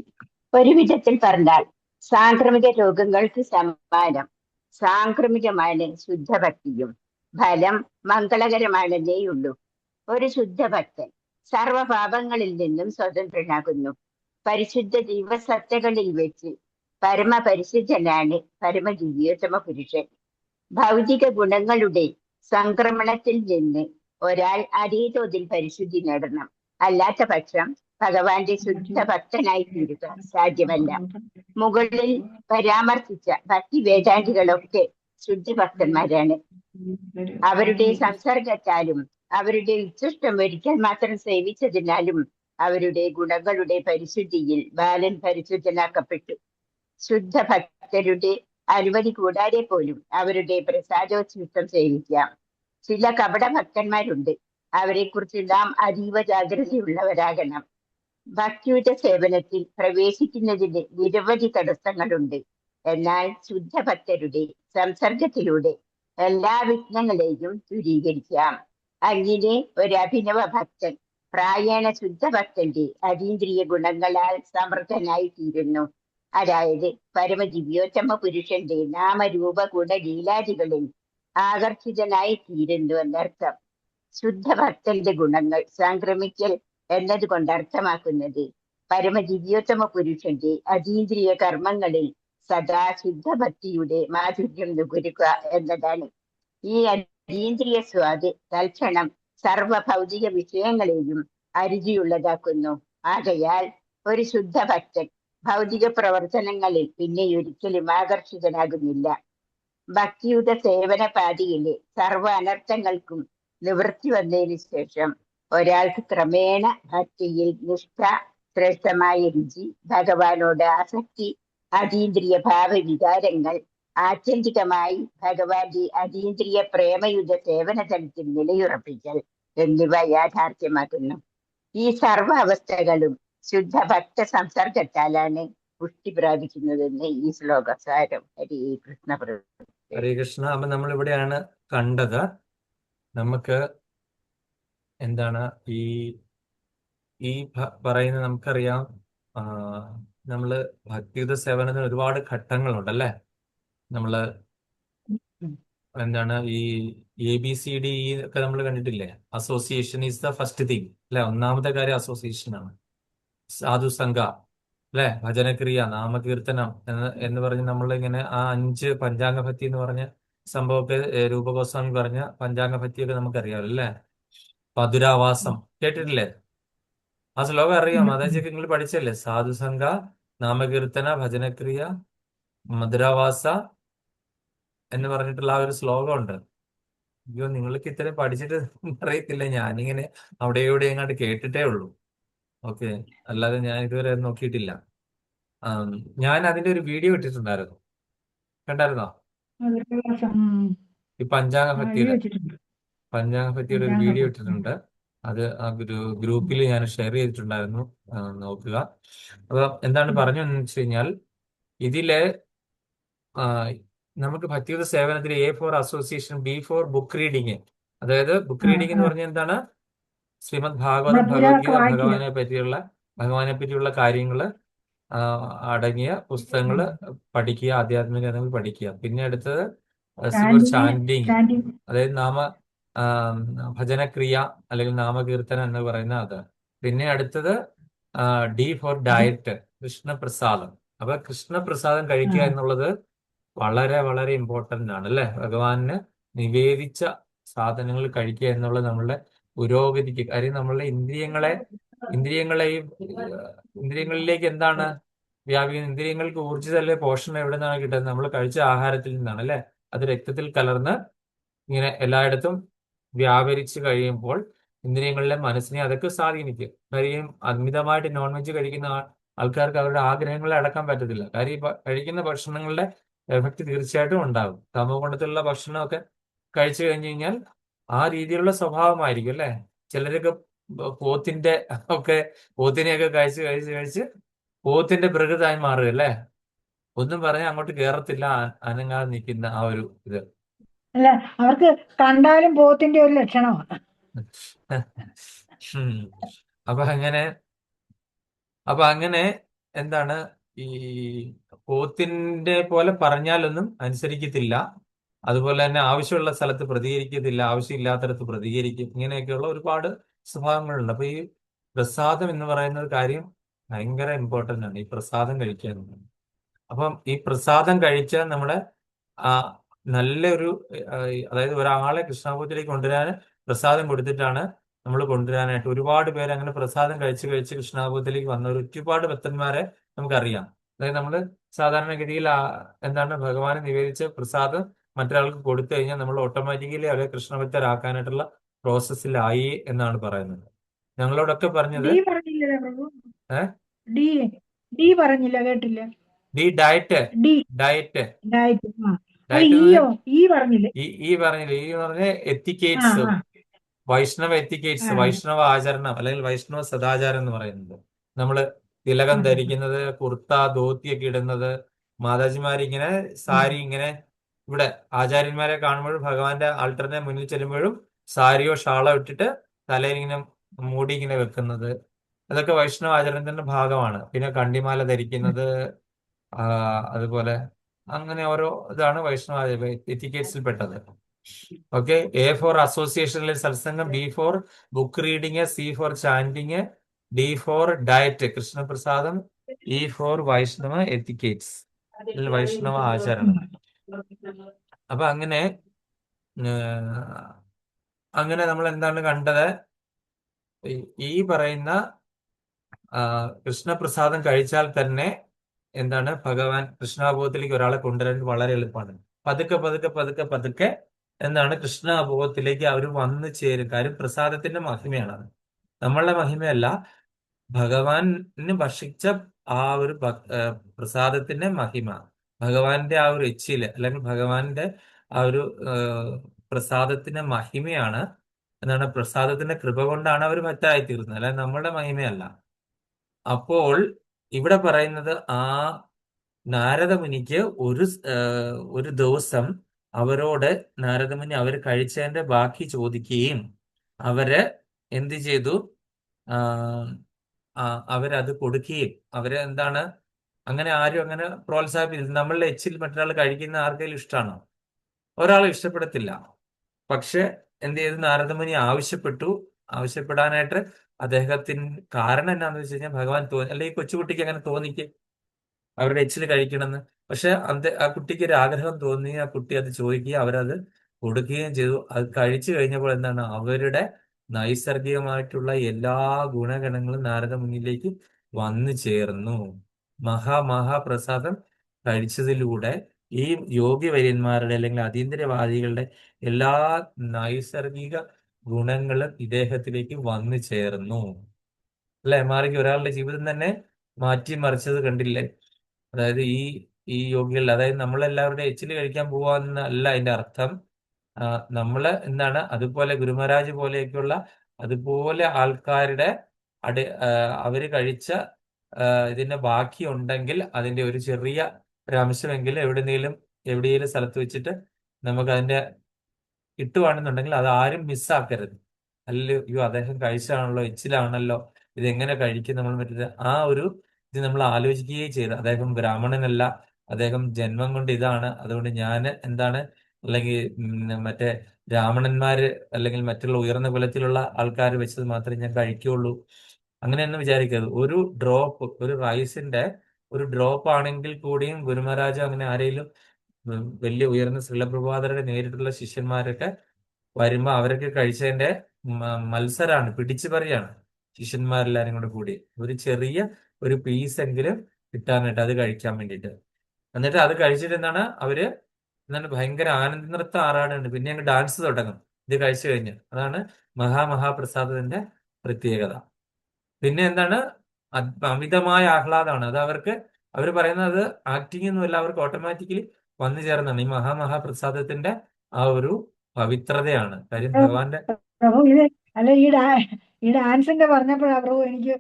ഒരു വിധത്തിൽ പറഞ്ഞാൽ സാംക്രമിക രോഗങ്ങൾക്ക് സമാനം സാംക്രമികമാണ് ശുദ്ധഭക്തിയും. ഫലം മംഗളകരമാണെന്നേയുള്ളൂ. ഒരു ശുദ്ധഭക്തൻ സർവപാപങ്ങളിൽ നിന്നും സ്വതന്ത്രനാകുന്നു. പരിശുദ്ധ ജീവസത്തകളിൽ വെച്ച് പരമപരിശുദ്ധനാണ് പരമദിവ്യോത്തമ പുരുഷൻ. ഭൗതിക ഗുണങ്ങളുടെ സംക്രമണത്തിൽ നിന്ന് ഒരാൾ അതേ തോതിൽ പരിശുദ്ധി നേടണം. അല്ലാത്ത പക്ഷം ഭഗവാന്റെ ശുദ്ധ ഭക്തനായി തീരുക സാധ്യമല്ല. മുകളിൽ പരാമർശിച്ച ഭക്തി വേദാന്തികളൊക്കെ ശുദ്ധഭക്തന്മാരാണ്. അവരുടെ സംസർഗത്താലും അവരുടെ ഉച്ഛിഷ്ടം ഒരിക്കൽ മാത്രം സേവിച്ചതിനാലും അവരുടെ ഗുണങ്ങളുടെ പരിശുദ്ധിയിൽ ബാലൻ പരിശുദ്ധനാക്കപ്പെട്ടു. ശുദ്ധഭക്തരുടെ അനുമതി കൂടാതെ പോലും അവരുടെ പ്രസാദോച്ഛിഷ്ടം സേവിക്കാം. ചില കപട ഭക്തന്മാരുണ്ട്. അവരെ കുറിച്ച് നാം അതീവ ജാഗ്രതയുള്ളവരാകണം. ഭക്തിയുടെ സേവനത്തിൽ പ്രവേശിക്കുന്നതിന് നിരവധി തടസ്സങ്ങളുണ്ട്. എന്നാൽ ശുദ്ധഭക്തരുടെ സംസർഗത്തിലൂടെ എല്ലാ വിഘ്നങ്ങളെയും ദൂരീകരിക്കാം. അങ്ങനെ ഒരു അഭിനവ ഭക്തൻ പ്രായേണ ശുദ്ധഭക്തന്റെ അതീന്ദ്രിയ ഗുണങ്ങളാൽ സമൃദ്ധനായി തീരുന്നു. അതായത് പരമദിവ്യോത്തമ പുരുഷന്റെ നാമരൂപ ഗുണലീലാദികളിൽ ആകർഷിതനായി തീരുന്നു എന്നർത്ഥം. ശുദ്ധഭക്തന്റെ ഗുണങ്ങൾ സംക്രമിക്കൽ എന്നതുകൊണ്ട് അർത്ഥമാക്കുന്നത് പരമദിവ്യോത്തമ പുരുഷന്റെ അതീന്ദ്രിയ കർമ്മങ്ങളിൽ സദാ ശുദ്ധഭക്തിയുടെ മാധുര്യം നുകരുക എന്നതാണ്. ഈ അതീന്ദ്രിയ സ്വാദ് തൽക്ഷണം സർവ ഭൗതിക വിഷയങ്ങളെയും അരുചിയുള്ളതാക്കുന്നു. ആകയാൽ ഒരു ശുദ്ധഭക്തൻ ഭൗതിക പ്രവർത്തനങ്ങളിൽ പിന്നെ ഒരിക്കലും ആകർഷിതനാകുന്നില്ല. ഭക്തിയുത സേവന പാതിയിലെ സർവ അനർത്ഥങ്ങൾക്കും നിവൃത്തി വന്നതിന് ശേഷം ഒരാൾക്ക് ക്രമേണ ഭക്തിയിൽ നിഷ്ഠ, ശ്രേഷ്ഠമായ രുചി, ഭഗവാനോട് ആസക്തി, അതീന്ദ്രിയ ഭാവവികാരങ്ങൾ, ആത്യന്തികമായി ഭഗവാന്റെ അതീന്ദ്രിയ പ്രേമയുധ സേവന തലത്തിൽ നിലയുറപ്പിക്കൽ എന്നിവ യാഥാർത്ഥ്യമാക്കുന്നു. ഈ സർവ അവസ്ഥകളും ശുദ്ധ ഭക്ത സംസർഗത്താലാണ് പുഷ്ടി പ്രാപിക്കുന്നതെന്ന് ഈ ശ്ലോകസാരം. ഹരേ കൃഷ്ണ പ്രഭു. ഹരേ കൃഷ്ണ. അപ്പൊ നമ്മൾ ഇവിടെയാണ് കണ്ടത്, നമുക്ക് എന്താണ് ഈ ഈ പറയുന്ന നമുക്കറിയാം, നമ്മള് ഭക്തിയുത സേവനത്തിന് ഒരുപാട് ഘട്ടങ്ങളുണ്ട് അല്ലേ. നമ്മള് എന്താണ് ഈ ABCD ഒക്കെ നമ്മൾ കണ്ടിട്ടില്ലേ. Association is the first thing അല്ലെ. ഒന്നാമത്തെ കാര്യം അസോസിയേഷൻ ആണ്. സാധുസംഘ അല്ലെ, ഭജനക്രിയ, നാമകീർത്തനം എന്ന് പറഞ്ഞ് നമ്മളിങ്ങനെ ആ 5 പഞ്ചാംഗ ഭക്തി എന്ന് പറഞ്ഞ സംഭവമൊക്കെ രൂപഗോസ്വാമി പറഞ്ഞ പഞ്ചാംഗ ഭക്തിയൊക്കെ നമുക്കറിയാമല്ലോ അല്ലേ. മധുരാവാസം കേട്ടിട്ടില്ലേ? ആ ശ്ലോകം അറിയാം, അതായത് നിങ്ങൾ പഠിച്ചല്ലേ. സാധുസംഘ, നാമകീർത്തന, ഭജനക്രിയ, മധുരാവാസ എന്ന് പറഞ്ഞിട്ടുള്ള ആ ഒരു ശ്ലോകമുണ്ട്. അയ്യോ, നിങ്ങൾക്ക് ഇത്രയും പഠിച്ചിട്ട് അറിയത്തില്ല. ഞാനിങ്ങനെ അവിടെ ഇവിടെ എങ്ങാണ്ട് കേട്ടിട്ടേ ഉള്ളൂ. ഓക്കെ, അല്ലാതെ ഞാൻ ഇതുവരെ നോക്കിയിട്ടില്ല. ഞാൻ അതിന്റെ ഒരു വീഡിയോ ഇട്ടിട്ടുണ്ടായിരുന്നു, കണ്ടായിരുന്നോ? ഈ പഞ്ചാംഗ ഭക്തിയുടെ ഒരു വീഡിയോ ഇട്ടിട്ടുണ്ട്. അത് ആ ഗ്രൂപ്പിൽ ഞാൻ ഷെയർ ചെയ്തിട്ടുണ്ടായിരുന്നു, നോക്കുക. അപ്പൊ എന്താണ് പറഞ്ഞതെന്ന് വെച്ച് കഴിഞ്ഞാൽ, ഇതിലെ നമുക്ക് ഭക്തിയുത സേവനത്തിൽ A for association, B for book reading. അതായത് ബുക്ക് റീഡിംഗ് എന്ന് പറഞ്ഞാൽ എന്താണ്? ശ്രീമദ് ഭാഗവതം, ഭഗവത്ഗീത, ഭഗവാനെ പറ്റിയുള്ള കാര്യങ്ങള് അടങ്ങിയ പുസ്തകങ്ങള് പഠിക്കുക, ആധ്യാത്മിക ഗ്രന്ഥങ്ങൾ പഠിക്കുക. പിന്നെ അടുത്തത് ചാൻഡിങ്, അതായത് ഭജനക്രിയ അല്ലെങ്കിൽ നാമകീർത്തനം എന്ന് പറയുന്ന അത്. പിന്നെ അടുത്തത് D ഫോർ ഡയറ്റ്, കൃഷ്ണപ്രസാദം. അപ്പൊ കൃഷ്ണപ്രസാദം കഴിക്കുക എന്നുള്ളത് വളരെ വളരെ ഇമ്പോർട്ടന്റ് ആണ് അല്ലെ. ഭഗവാന് നിവേദിച്ച സാധനങ്ങൾ കഴിക്കുക എന്നുള്ളത് നമ്മളുടെ പുരോഗതിക്ക്. കാര്യം നമ്മളുടെ ഇന്ദ്രിയങ്ങളിലേക്ക് എന്താണ് വ്യാപിക്കുന്നത്? ഇന്ദ്രിയങ്ങൾക്ക് ഊർജ്ജിതല്ലേ പോഷണം എവിടെ നിന്നാണ് കിട്ടുന്നത്? നമ്മൾ കഴിച്ച ആഹാരത്തിൽ നിന്നാണ് അല്ലെ. അത് രക്തത്തിൽ കലർന്ന് ഇങ്ങനെ എല്ലായിടത്തും വ്യാപരിച്ചു കഴിയുമ്പോൾ ഇന്ദ്രിയങ്ങളിലെ മനസ്സിനെ അതൊക്കെ സ്വാധീനിക്കും. കാര്യം അമിതമായിട്ട് നോൺ വെജ് കഴിക്കുന്ന ആൾക്കാർക്ക് അവരുടെ ആഗ്രഹങ്ങളെ അടക്കാൻ പറ്റത്തില്ല. കാര്യം കഴിക്കുന്ന ഭക്ഷണങ്ങളുടെ എഫക്റ്റ് തീർച്ചയായിട്ടും ഉണ്ടാകും. തമോ ഗുണത്തിലുള്ള ഭക്ഷണമൊക്കെ കഴിച്ചു കഴിഞ്ഞു കഴിഞ്ഞാൽ ആ രീതിയിലുള്ള സ്വഭാവമായിരിക്കും അല്ലെ. ചിലരൊക്കെ പോത്തിനെയൊക്കെ കഴിച്ച് പോത്തിന്റെ പ്രകൃതമായി മാറുക അല്ലെ. ഒന്നും പറഞ്ഞാൽ അങ്ങോട്ട് കേറത്തില്ല, അനങ്ങാതെ നിൽക്കുന്ന ആ ഒരു ഇത്. അല്ല, അവർക്ക് കണ്ടാലും പോത്തിന്റെ ഒരു ലക്ഷണമാണ്. അപ്പൊ അങ്ങനെ എന്താണ്, ഈ പോത്തിന്റെ പോലെ പറഞ്ഞാലൊന്നും അനുസരിക്കത്തില്ല. അതുപോലെ തന്നെ ആവശ്യമുള്ള സ്ഥലത്ത് പ്രതികരിക്കത്തില്ല, ആവശ്യമില്ലാത്തടത്ത് പ്രതികരിക്കും. ഇങ്ങനെയൊക്കെയുള്ള ഒരുപാട് സ്വഭാവങ്ങളുണ്ട്. അപ്പൊ ഈ പ്രസാദം എന്ന് പറയുന്ന ഒരു കാര്യം ഭയങ്കര ഇമ്പോർട്ടന്റ് ആണ്, ഈ പ്രസാദം കഴിക്കുക എന്നുള്ളത്. അപ്പം ഈ പ്രസാദം കഴിച്ചാൽ നമ്മുടെ നല്ലൊരു, അതായത് ഒരാളെ കൃഷ്ണാഭൂതിയിലേക്ക് കൊണ്ടുവരാൻ പ്രസാദം കൊടുത്തിട്ടാണ് നമ്മൾ കൊണ്ടുവരാനായിട്ട്. ഒരുപാട് പേര് അങ്ങനെ പ്രസാദം കഴിച്ച് കൃഷ്ണാഭൂതിയിലേക്ക് വന്നവർ ഒരുപാട് ഭക്തന്മാരെ നമുക്കറിയാം. അതായത് നമ്മൾ സാധാരണഗതിയിൽ എന്താണ് ഭഗവാനെ നിവേദിച്ച പ്രസാദം മറ്റൊരാൾക്ക് കൊടുത്തു കഴിഞ്ഞാൽ നമ്മൾ ഓട്ടോമാറ്റിക്കലി അവരെ കൃഷ്ണഭക്തരാക്കാനായിട്ടുള്ള പ്രോസസ്സിലായി എന്നാണ് പറയുന്നത്. ഞങ്ങളോടൊക്കെ പറഞ്ഞത് പറഞ്ഞില്ല, കേട്ടില്ല. ഡയറ്റ് പറഞ്ഞില്ല. എത്തിക്കേറ്റ്സ്, വൈഷ്ണവ എത്തിക്കേറ്റ്സ്, വൈഷ്ണവ ആചരണം അല്ലെങ്കിൽ വൈഷ്ണവ സദാചാരം എന്ന് പറയുന്നത്. നമ്മള് തിലകം ധരിക്കുന്നത്, കുർത്ത ധോത്തിയൊക്കെ ഇടുന്നത്, മാതാജിമാരിങ്ങനെ സാരി ഇങ്ങനെ ഇവിടെ ആചാര്യന്മാരെ കാണുമ്പോഴും ഭഗവാന്റെ ആൾട്ടറിന്റെ മുന്നിൽ ചെല്ലുമ്പോഴും സാരിയോ ഷാളോ ഇട്ടിട്ട് തലയിൽ ഇങ്ങനെ മൂടി ഇങ്ങനെ വെക്കുന്നത്, അതൊക്കെ വൈഷ്ണവ ആചരണത്തിന്റെ ഭാഗമാണ്. പിന്നെ കണ്ടിമാല ധരിക്കുന്നത്, അതുപോലെ അങ്ങനെ ഓരോ ഇതാണ് വൈഷ്ണവ എത്തിക്കേറ്റ്സിൽ പെട്ടത്. ഓക്കെ. എ ഫോർ അസോസിയേഷനിലെ സത്സംഗം, B for book reading, C for chanting, D for diet കൃഷ്ണപ്രസാദം, E for Vaishnava etiquettes Vaishnava ആചരണം. അപ്പൊ അങ്ങനെ അങ്ങനെ നമ്മൾ എന്താണ് കണ്ടത്? ഈ പറയുന്ന കൃഷ്ണപ്രസാദം കഴിച്ചാൽ തന്നെ എന്താണ് ഭഗവാൻ കൃഷ്ണാബോധത്തിലേക്ക് ഒരാളെ കൊണ്ടുവരാൻ വളരെ എളുപ്പമാണ്. പതുക്കെ പതുക്കെ പതുക്കെ പതുക്കെ എന്താണ് കൃഷ്ണാബോധത്തിലേക്ക് അവർ വന്നു ചേരും. കാര്യം പ്രസാദത്തിന്റെ മഹിമയാണ്, നമ്മളുടെ മഹിമയല്ല. ഭഗവാന് ഭക്ഷിച്ച ആ ഒരു പ്രസാദത്തിന്റെ മഹിമ, ഭഗവാന്റെ ആ ഒരു എച്ചില് അല്ലെങ്കിൽ ഭഗവാന്റെ ആ ഒരു പ്രസാദത്തിന്റെ മഹിമയാണ്. എന്താണ് പ്രസാദത്തിന്റെ കൃപ കൊണ്ടാണ് അവർ ഭക്തരായി തീർന്നത്, അല്ലാതെ നമ്മളുടെ മഹിമയല്ല. അപ്പോൾ ഇവിടെ പറയുന്നത് ആ നാരദമുനിക്ക് ഒരു ദിവസം അവരോട് നാരദമുനി അവർ കഴിച്ചതിന്റെ ബാക്കി ചോദിക്കുകയും അവര് എന്ത് ചെയ്തു? അവരത് കൊടുക്കുകയും അവര് എന്താണ് അങ്ങനെ ആരും അങ്ങനെ പ്രോത്സാഹിപ്പിച്ചില്ല. നമ്മളുടെ എച്ചിൽ മറ്റൊരാൾ കഴിക്കുന്ന ആർക്കെങ്കിലും ഇഷ്ടമാണോ? ഒരാൾ ഇഷ്ടപ്പെടത്തില്ല. പക്ഷെ എന്ത് ചെയ്തു? നാരദമുനി ആവശ്യപ്പെടാനായിട്ട് അദ്ദേഹത്തിന് കാരണം എന്നാന്ന് വെച്ച് കഴിഞ്ഞാൽ ഭഗവാൻ അല്ലെങ്കിൽ കൊച്ചുകുട്ടിക്ക് അങ്ങനെ തോന്നിക്ക് അവരുടെ എച്ചിൽ കഴിക്കണമെന്ന്. പക്ഷെ ആ കുട്ടിക്ക് ഒരു ആഗ്രഹം തോന്നി, ആ കുട്ടി അത് ചോദിക്കുകയും അവരത് കൊടുക്കുകയും ചെയ്തു. അത് കഴിച്ചു കഴിഞ്ഞപ്പോൾ എന്താണ് അവരുടെ നൈസർഗികമായിട്ടുള്ള എല്ലാ ഗുണഗണങ്ങളും നാരദ മുന്നിലേക്ക് വന്നു ചേർന്നു. മഹാപ്രസാദം കഴിച്ചതിലൂടെ ഈ യോഗിവര്യന്മാരുടെ അല്ലെങ്കിൽ അതീന്ദ്രവാദികളുടെ എല്ലാ നൈസർഗിക ഗുണങ്ങളും ഇദ്ദേഹത്തിലേക്ക് വന്നു ചേർന്നു. അല്ലെ? മാറിക്ക് ഒരാളുടെ ജീവിതം തന്നെ മാറ്റിമറിച്ചത് കണ്ടില്ലേ? അതായത് ഈ യോഗികൾ, അതായത് നമ്മളെല്ലാവരുടെ എച്ചില് കഴിക്കാൻ പോവാന്നല്ല അതിന്റെ അർത്ഥം. നമ്മള് എന്താണ് അതുപോലെ ഗുരുമഹാരാജ് പോലെയൊക്കെയുള്ള അതുപോലെ ആൾക്കാരുടെ അവര് കഴിച്ച ഇതിന്റെ ബാക്കി ഉണ്ടെങ്കിൽ അതിന്റെ ഒരു ചെറിയ ഒരു അംശമെങ്കിലും എവിടെയെങ്കിലും സ്ഥലത്ത് വെച്ചിട്ട് നമുക്ക് അതിന്റെ കിട്ടുവാണെന്നുണ്ടെങ്കിൽ അത് ആരും മിസ്സാക്കരുത്. അയ്യോ അദ്ദേഹം കഴിച്ചാണല്ലോ, എച്ചിലാണല്ലോ, ഇതെങ്ങനെ കഴിക്കും നമ്മൾ മറ്റേ ആ ഒരു ഇത് നമ്മൾ ആലോചിക്കുകയും ചെയ്ത്. അദ്ദേഹം ബ്രാഹ്മണനല്ല, അദ്ദേഹം ജന്മം കൊണ്ട് ഇതാണ്, അതുകൊണ്ട് ഞാൻ എന്താണ് അല്ലെങ്കിൽ മറ്റേ ബ്രാഹ്മണന്മാര് അല്ലെങ്കിൽ മറ്റുള്ള ഉയർന്ന കുലത്തിലുള്ള ആൾക്കാർ വെച്ചത് മാത്രമേ ഞാൻ കഴിക്കുകയുള്ളൂ, അങ്ങനെയൊന്നും വിചാരിക്കരുത്. ഒരു റൈസിന്റെ ഒരു ഡ്രോപ്പ് ആണെങ്കിൽ കൂടിയും ഗുരുമഹാരാജ് അങ്ങനെ ആരെങ്കിലും വലിയ ഉയർന്ന ശ്രീലപ്രഭാതരുടെ നേരിട്ടുള്ള ശിഷ്യന്മാരൊക്കെ വരുമ്പോ അവരൊക്കെ കഴിച്ചതിന്റെ മത്സരമാണ്, പിടിച്ചു പറയാണ് ശിഷ്യന്മാരെല്ലാരും കൂടി ഒരു ചെറിയ ഒരു പീസ് എങ്കിലും കിട്ടാനായിട്ട് അത് കഴിക്കാൻ വേണ്ടിയിട്ട്. എന്നിട്ട് അത് കഴിച്ചിട്ട് അവര് ഭയങ്കര ആനന്ദ നൃത്തം ആറാടുന്നുണ്ട്. പിന്നെ അങ്ങ് ഡാൻസ് തുടങ്ങും ഇത് കഴിച്ചു കഴിഞ്ഞ്. അതാണ് മഹാപ്രസാദത്തിന്റെ പ്രത്യേകത. പിന്നെ അമിതമായ ആഹ്ലാദമാണ്. അത് അവർ പറയുന്നത് ആക്ടിങ് ഒന്നുമല്ല, അവർക്ക് ഓട്ടോമാറ്റിക്കലി വന്നു ചേർന്നാണ്. ഈ മഹാപ്രസാദത്തിന്റെ ആ ഒരു പവിത്രതയാണ്. കാര്യം ഭഗവാന്റെ പ്രഭു അല്ല ഈ ഡാൻസിന്റെ പറഞ്ഞപ്പോഴാ പ്രഭു എനിക്ക്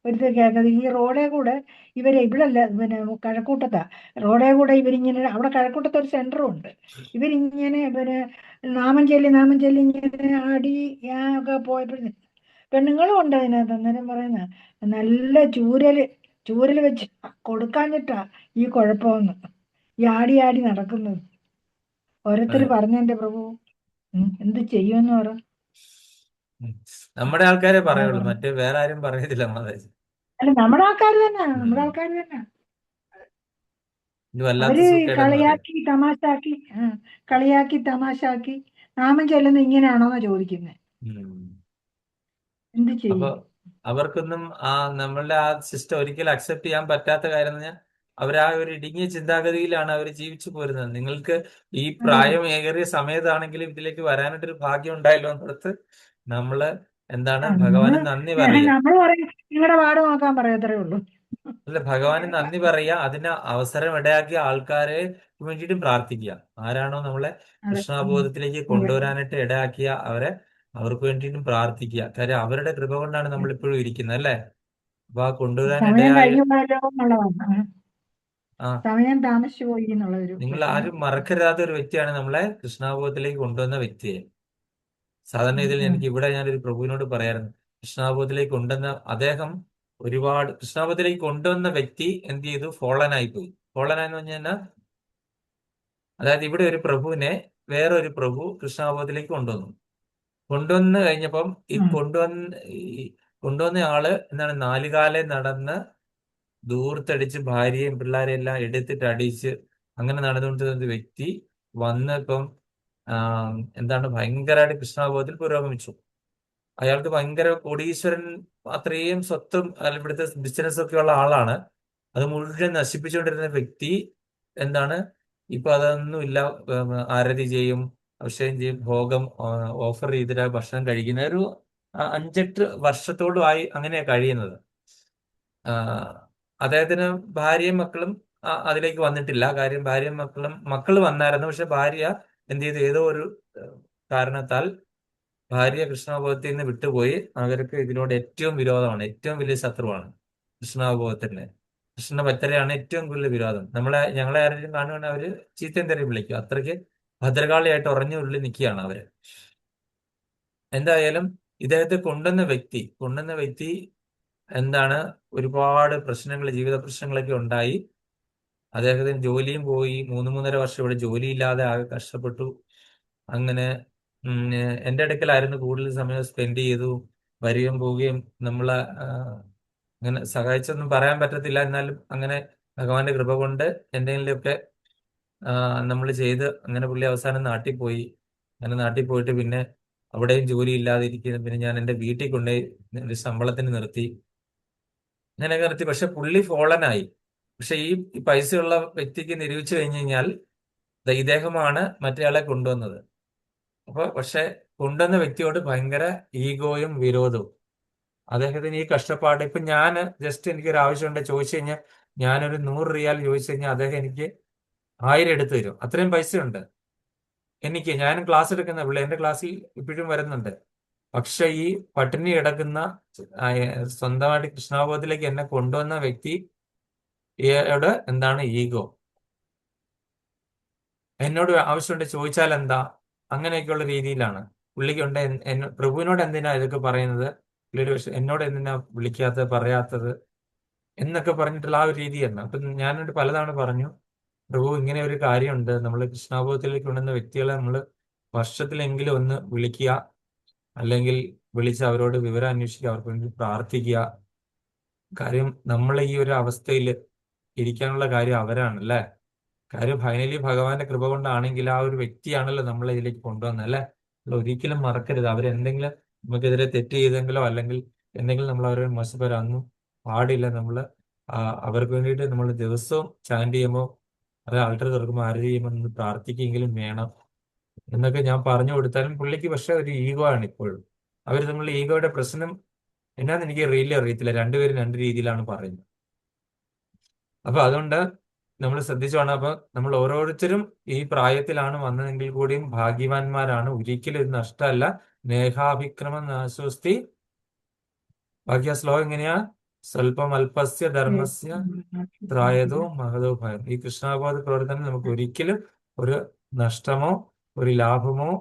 ഒരു കേട്ടത്. ഈ റോഡേ കൂടെ ഇവരല്ല പിന്നെ കഴക്കൂട്ടത്താ റോഡേ കൂടെ ഇവരിങ്ങനെ, അവിടെ കഴക്കൂട്ടത്ത് ഒരു സെന്ററും ഉണ്ട്, ഇവരിങ്ങനെ പിന്നെ നാമം ചൊല്ലി ഇങ്ങനെ ആടി ഒക്കെ പോയപ്പോഴേ പെണ്ണുങ്ങളും ഉണ്ട് അതിനകത്ത്. അന്നേരം പറയുന്ന നല്ല ചൂരല് വെച്ച് കൊടുക്കാഞ്ഞിട്ടാ ഈ കുഴപ്പമെന്ന്, ഈ ആടി നടക്കുന്നത്. ഓരോരുത്തര് പറഞ്ഞെന്റെ പ്രഭു എന്ത് ചെയ്യുമെന്ന് പറ. നമ്മുടെ ആൾക്കാരെ പറയുള്ളൂ, മറ്റേ വേറെ ആരും പറയത്തില്ല. മാതാജി അല്ല നമ്മുടെ ആൾക്കാർ തന്നെ അവര് കളിയാക്കി തമാശാക്കി നാമം ചൊല്ലുന്ന ഇങ്ങനെയാണോന്നാ ചോദിക്കുന്നത്. എന്ത് അപ്പൊ ചെയ്യും? അവർക്കൊന്നും നമ്മളുടെ ആ സിസ്റ്റം ഒരിക്കലും അക്സെപ്റ്റ് ചെയ്യാൻ പറ്റാത്ത കാര്യം എന്ന് പറഞ്ഞാൽ അവർ ആ ഒരു ഇടുങ്ങിയ ചിന്താഗതിയിലാണ് അവർ ജീവിച്ചു പോരുന്നത്. നിങ്ങൾക്ക് ഈ പ്രായം ഏറിയ സമയത്താണെങ്കിലും ഇതിലേക്ക് വരാനായിട്ടൊരു ഭാഗ്യം ഉണ്ടായല്ലോ എന്നിടത്ത് നമ്മള് ഭഗവാന് നന്ദി പറയുക. നമ്മള് പറയും നിങ്ങളുടെ വാട് നോക്കാൻ പറയത്രേ ഉള്ളൂ. അല്ല, ഭഗവാന് നന്ദി പറയുക, അതിന് അവസരം ഇടയാക്കിയ ആൾക്കാരെ വേണ്ടിയിട്ടും പ്രാർത്ഥിക്കുക. ആരാണോ നമ്മളെ കൃഷ്ണാബോധത്തിലേക്ക് കൊണ്ടുവരാനായിട്ട് ഇടയാക്കിയ അവർക്ക് വേണ്ടിയിട്ടും പ്രാർത്ഥിക്കുക. കാര്യം അവരുടെ കൃപ കൊണ്ടാണ് നമ്മൾ ഇപ്പോഴും ഇരിക്കുന്നത്, അല്ലേ? അപ്പൊ ആ കൊണ്ടുവരാൻ സമയം ഇടയായ കഴിഞ്ഞു പോയല്ലോ എന്നുള്ളതാണ്. ആ സമയം താമസിച്ചു പോയി എന്നുള്ളൊരു നിങ്ങൾ വിഷമം. ആരും മറക്കരുതാത്ത ഒരു വ്യക്തിയാണ് നമ്മളെ കൃഷ്ണാബോധത്തിലേക്ക് കൊണ്ടുവന്ന വ്യക്തിയെ. സാധാരണ ഇതിൽ എനിക്ക് ഇവിടെ ഞാനൊരു പ്രഭുവിനോട് പറയാറുണ്ട്, കൃഷ്ണാബോധത്തിലേക്ക് കൊണ്ടുവന്ന അദ്ദേഹം ഒരുപാട് കൃഷ്ണാബോധത്തിലേക്ക് കൊണ്ടുവന്ന വ്യക്തി എന്ത് ചെയ്തു? ഫോളനായി പോയി. ഫോളനായെന്ന് പറഞ്ഞാൽ അതായത് ഇവിടെ ഒരു പ്രഭുവിനെ വേറൊരു പ്രഭു കൃഷ്ണാബോധത്തിലേക്ക് കൊണ്ടുവന്ന് കഴിഞ്ഞപ്പം ഈ കൊണ്ടുവന്ന ആള് എന്താണ്, നാലുകാലെ നടന്ന് ദൂർത്തടിച്ച് ഭാര്യയും പിള്ളേരെയും എല്ലാം എടുത്തിട്ട് അടിച്ച് അങ്ങനെ നടന്നുകൊണ്ടിരുന്ന വ്യക്തി വന്നപ്പം എന്താണ് ഭയങ്കരമായിട്ട് കൃഷ്ണാബോധത്തിൽ പുരോഗമിച്ചു. അയാൾക്ക് ഭയങ്കര കോടീശ്വരൻ, അത്രയും സ്വത്തും ഇവിടുത്തെ ബിസിനസ് ഒക്കെ ഉള്ള ആളാണ്. അത് മുഴുവൻ നശിപ്പിച്ചുകൊണ്ടിരുന്ന വ്യക്തി എന്താണ് ഇപ്പൊ അതൊന്നും ഇല്ല. ആരതി ചെയ്യും, അഭിഷേകം ചെയ്യും, ഭോഗം ഓഫർ ചെയ്തിട്ട് ഭക്ഷണം കഴിക്കുന്ന ഒരു 5-8 വർഷത്തോളമായി അങ്ങനെയാ കഴിയുന്നത്. അദ്ദേഹത്തിന് ഭാര്യയും മക്കളും അതിലേക്ക് വന്നിട്ടില്ല. കാര്യം ഭാര്യയും മക്കള് വന്നായിരുന്നു. പക്ഷെ ഭാര്യ എന്ത് ചെയ്തു? ഏതോ ഒരു കാരണത്താൽ ഭാര്യ കൃഷ്ണാബോധത്തിൽ നിന്ന് വിട്ടുപോയി. അവർക്ക് ഇതിനോട് ഏറ്റവും വിരോധമാണ്, ഏറ്റവും വലിയ ശത്രുവാണ് കൃഷ്ണാബോധത്തിന്. കൃഷ്ണ ഭക്തരെയാണ് ഏറ്റവും കൂടുതൽ വിരോധം. ഞങ്ങളെ ആരെങ്കിലും കാണുകയാണെങ്കിൽ അവര് ചീത്തയും തെറിയും വിളിക്കും. അത്രയ്ക്ക് ഭദ്രകാളിയായിട്ട് ഉറഞ്ഞുള്ളിൽ നിൽക്കുകയാണ് അവര്. എന്തായാലും ഇദ്ദേഹത്തെ കൊണ്ടുവന്ന വ്യക്തി എന്താണ് ഒരുപാട് പ്രശ്നങ്ങൾ, ജീവിത പ്രശ്നങ്ങളൊക്കെ ഉണ്ടായി. അദ്ദേഹത്തിന് ജോലിയും പോയി. 3-3.5 വർഷം ഇവിടെ ജോലിയില്ലാതെ ആകെ കഷ്ടപ്പെട്ടു. അങ്ങനെ എൻ്റെ അടുക്കലായിരുന്നു കൂടുതൽ സമയം സ്പെൻഡ് ചെയ്തു. വരികയും പോവുകയും നമ്മളെ അങ്ങനെ സഹായിച്ചൊന്നും പറയാൻ പറ്റത്തില്ല. എന്നാലും അങ്ങനെ ഭഗവാന്റെ കൃപ കൊണ്ട് എന്തെങ്കിലുമൊക്കെ നമ്മൾ ചെയ്ത് അങ്ങനെ പുള്ളി അവസാനം നാട്ടിൽ പോയി. അങ്ങനെ നാട്ടിൽ പോയിട്ട് പിന്നെ അവിടെയും ജോലി ഇല്ലാതെ ഇരിക്കുന്നു. പിന്നെ ഞാൻ എൻ്റെ വീട്ടിൽ കൊണ്ടുപോയി ഒരു ശമ്പളത്തിന് നിർത്തി. അങ്ങനെയൊക്കെ നിർത്തി. പക്ഷെ പുള്ളി ഫോളനായി. പക്ഷെ ഈ പൈസയുള്ള വ്യക്തിക്ക് നിരൂപിച്ചു കഴിഞ്ഞു കഴിഞ്ഞാൽ ഇദ്ദേഹമാണ് മറ്റേയാളെ കൊണ്ടുവന്നത്. പക്ഷെ കൊണ്ടുവന്ന വ്യക്തിയോട് ഭയങ്കര ഈഗോയും വിരോധവും. അദ്ദേഹത്തിന് ഈ കഷ്ടപ്പാട് ഇപ്പൊ ഞാൻ ജസ്റ്റ് എനിക്കൊരു ആവശ്യമുണ്ട് ചോദിച്ചു കഴിഞ്ഞാൽ ഞാനൊരു 100 റിയാൽ ചോദിച്ചു കഴിഞ്ഞാൽ അദ്ദേഹം എനിക്ക് 1000 എടുത്തു തരും. അത്രയും പൈസയുണ്ട് എനിക്ക്. ഞാനും ക്ലാസ് എടുക്കുന്ന പിള്ളേ, എന്റെ ക്ലാസ്സിൽ ഇപ്പോഴും വരുന്നുണ്ട്. പക്ഷെ ഈ പട്ടിണി കിടക്കുന്ന സ്വന്തമായിട്ട് കൃഷ്ണാബോധത്തിലേക്ക് എന്നെ കൊണ്ടുവന്ന വ്യക്തിയോട് എന്താണ് ഈഗോ? എന്നോട് ആവശ്യമുണ്ട് ചോദിച്ചാൽ എന്താ? അങ്ങനെയൊക്കെയുള്ള രീതിയിലാണ് പുള്ളിക്കുണ്ട്. പ്രഭുവിനോട് എന്തിനാ ഇതൊക്കെ പറയുന്നത്? എന്നോട് എന്തിനാ വിളിക്കാത്തത്, പറയാത്തത് എന്നൊക്കെ പറഞ്ഞിട്ടുള്ള ആ ഒരു രീതിയാണ്. അപ്പൊ ഞാനോട് പലതവണ പറഞ്ഞു, പ്രഭു ഇങ്ങനെ ഒരു കാര്യമുണ്ട്, നമ്മൾ കൃഷ്ണാബോധത്തിലേക്ക് കൊണ്ടുവന്ന വ്യക്തികളെ നമ്മൾ വർഷത്തിലെങ്കിലും ഒന്ന് വിളിക്കുക, അല്ലെങ്കിൽ വിളിച്ച് അവരോട് വിവരം അന്വേഷിക്കുക, അവർക്ക് വേണ്ടി പ്രാർത്ഥിക്കുക. കാര്യം നമ്മൾ ഈ ഒരു അവസ്ഥയിൽ ഇരിക്കാനുള്ള കാര്യം അവരാണല്ലേ. കാര്യം ഫൈനലി ഭഗവാന്റെ കൃപ കൊണ്ടാണെങ്കിൽ ആ ഒരു വ്യക്തിയാണല്ലോ നമ്മളെ ഇതിലേക്ക് കൊണ്ടുവന്നത് അല്ലേ. നമ്മൾ ഒരിക്കലും മറക്കരുത്. അവരെന്തെങ്കിലും നമുക്കെതിരെ തെറ്റ് ചെയ്തെങ്കിലോ അല്ലെങ്കിൽ എന്തെങ്കിലും നമ്മൾ അവരെ മോശപ്പെടാനൊന്നും പാടില്ല. നമ്മൾ അവർക്ക് വേണ്ടിയിട്ട് നമ്മൾ ദിവസവും ചാൻഡ് ചെയ്യുമ്പോൾ, അത് ആൾട്ടർ തുറക്കുമ്പോൾ ആര് ചെയ്യുമ്പോൾ നമ്മൾ പ്രാർത്ഥിക്കെങ്കിലും വേണം എന്നൊക്കെ ഞാൻ പറഞ്ഞു കൊടുത്താലും പുള്ളിക്ക് പക്ഷെ ഒരു ഈഗോ ആണ് ഇപ്പോഴും. അവർ തമ്മിലുള്ള ഈഗോയുടെ പ്രശ്നം എന്നാന്ന് എനിക്ക് റിയലി അറിയത്തില്ല. രണ്ടുപേരും രണ്ട് രീതിയിലാണ് പറയുന്നത്. അപ്പൊ അതുകൊണ്ട് നമ്മൾ ശ്രദ്ധിച്ചു വേണം. അപ്പൊ നമ്മൾ ഓരോരുത്തരും ഈ പ്രായത്തിലാണ് വന്നതെങ്കിൽ കൂടിയും ഭാഗ്യവാന്മാരാണ്. ഒരിക്കലും ഇത് നഷ്ടമല്ല. നേഹാഭിക്രമം നാശോസ്തി. ബാക്കി ആ ശ്ലോകം എങ്ങനെയാ? സ്വല്പം അല്പസ്യ ധർമ്മസ്യ ത്രായതോ മഹതോ ഭയം. ഈ കൃഷ്ണാബോധ പ്രവർത്തനം നമുക്ക് ഒരിക്കലും ഒരു നഷ്ടമോ ഒരു ലാഭമോ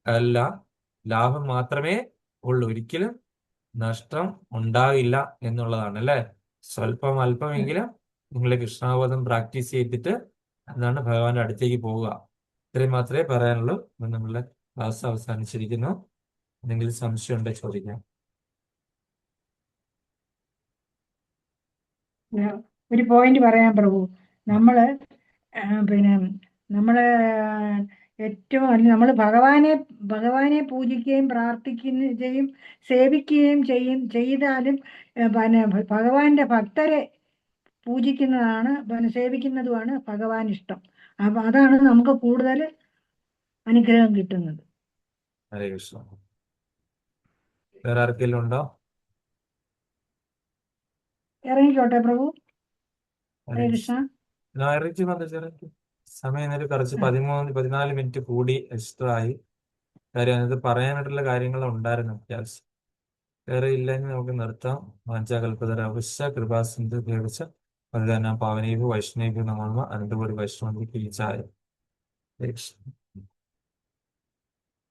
അല്ല. ലാഭം മാത്രമേ ഉള്ളൂ, ഒരിക്കലും നഷ്ടം ഉണ്ടാവില്ല എന്നുള്ളതാണ് അല്ലെ. സ്വല്പം അല്പമെങ്കിലും നിങ്ങൾ കൃഷ്ണാബോധം പ്രാക്ടീസ് ചെയ്തിട്ട് എന്താണ് ഭഗവാന്റെ അടുത്തേക്ക് പോവുക. ഇത്രയും മാത്രമേ പറയാനുള്ളൂ. നമ്മളുടെ ക്ലാസ് അവസാനിച്ചിരിക്കുന്നു. എന്തെങ്കിലും സംശയം ഉണ്ടെങ്കിൽ ചോദിക്കാം. ഒരു പോയിന്റ് പറയാം പ്രഭു. നമ്മള് പിന്നെ നമ്മള് ഏറ്റവും നമ്മൾ ഭഗവാനെ പൂജിക്കുകയും പ്രാർത്ഥിക്കുകയും സേവിക്കുകയും ചെയ്താലും പിന്നെ ഭഗവാന്റെ ഭക്തരെ പൂജിക്കുന്നതാണ് സേവിക്കുന്നതുമാണ് ഭഗവാൻ ഇഷ്ടം. അപ്പൊ അതാണ് നമുക്ക് കൂടുതൽ അനുഗ്രഹം കിട്ടുന്നത്. ഹരേ കൃഷ്ണ. വേറെ ആർക്കെങ്കിലും ഉണ്ടോ? ഇറങ്ങിക്കോട്ടെ പ്രഭു. ഹരേ കൃഷ്ണ. ഇറച്ചി സമയം കുറച്ച് 13-14 മിനിറ്റ് കൂടി എക്സ്ട്രാ ആയി. കാര്യം അതിനകത്ത് പറയാനായിട്ടുള്ള കാര്യങ്ങൾ ഉണ്ടായിരുന്നു അത്യാവശ്യം. വേറെ ഇല്ലെങ്കിൽ നമുക്ക് നിർത്താം. വാഞ്ചാകൽപതര അവശ്യ കൃപാസിന്ധു ഭേദിച്ച वरदानां पावनेभ्यो वैष्णवेभ्यो नमो नमः। अनन्तकोटि वैष्णवेभ्यो की जय। जय कृष्ण।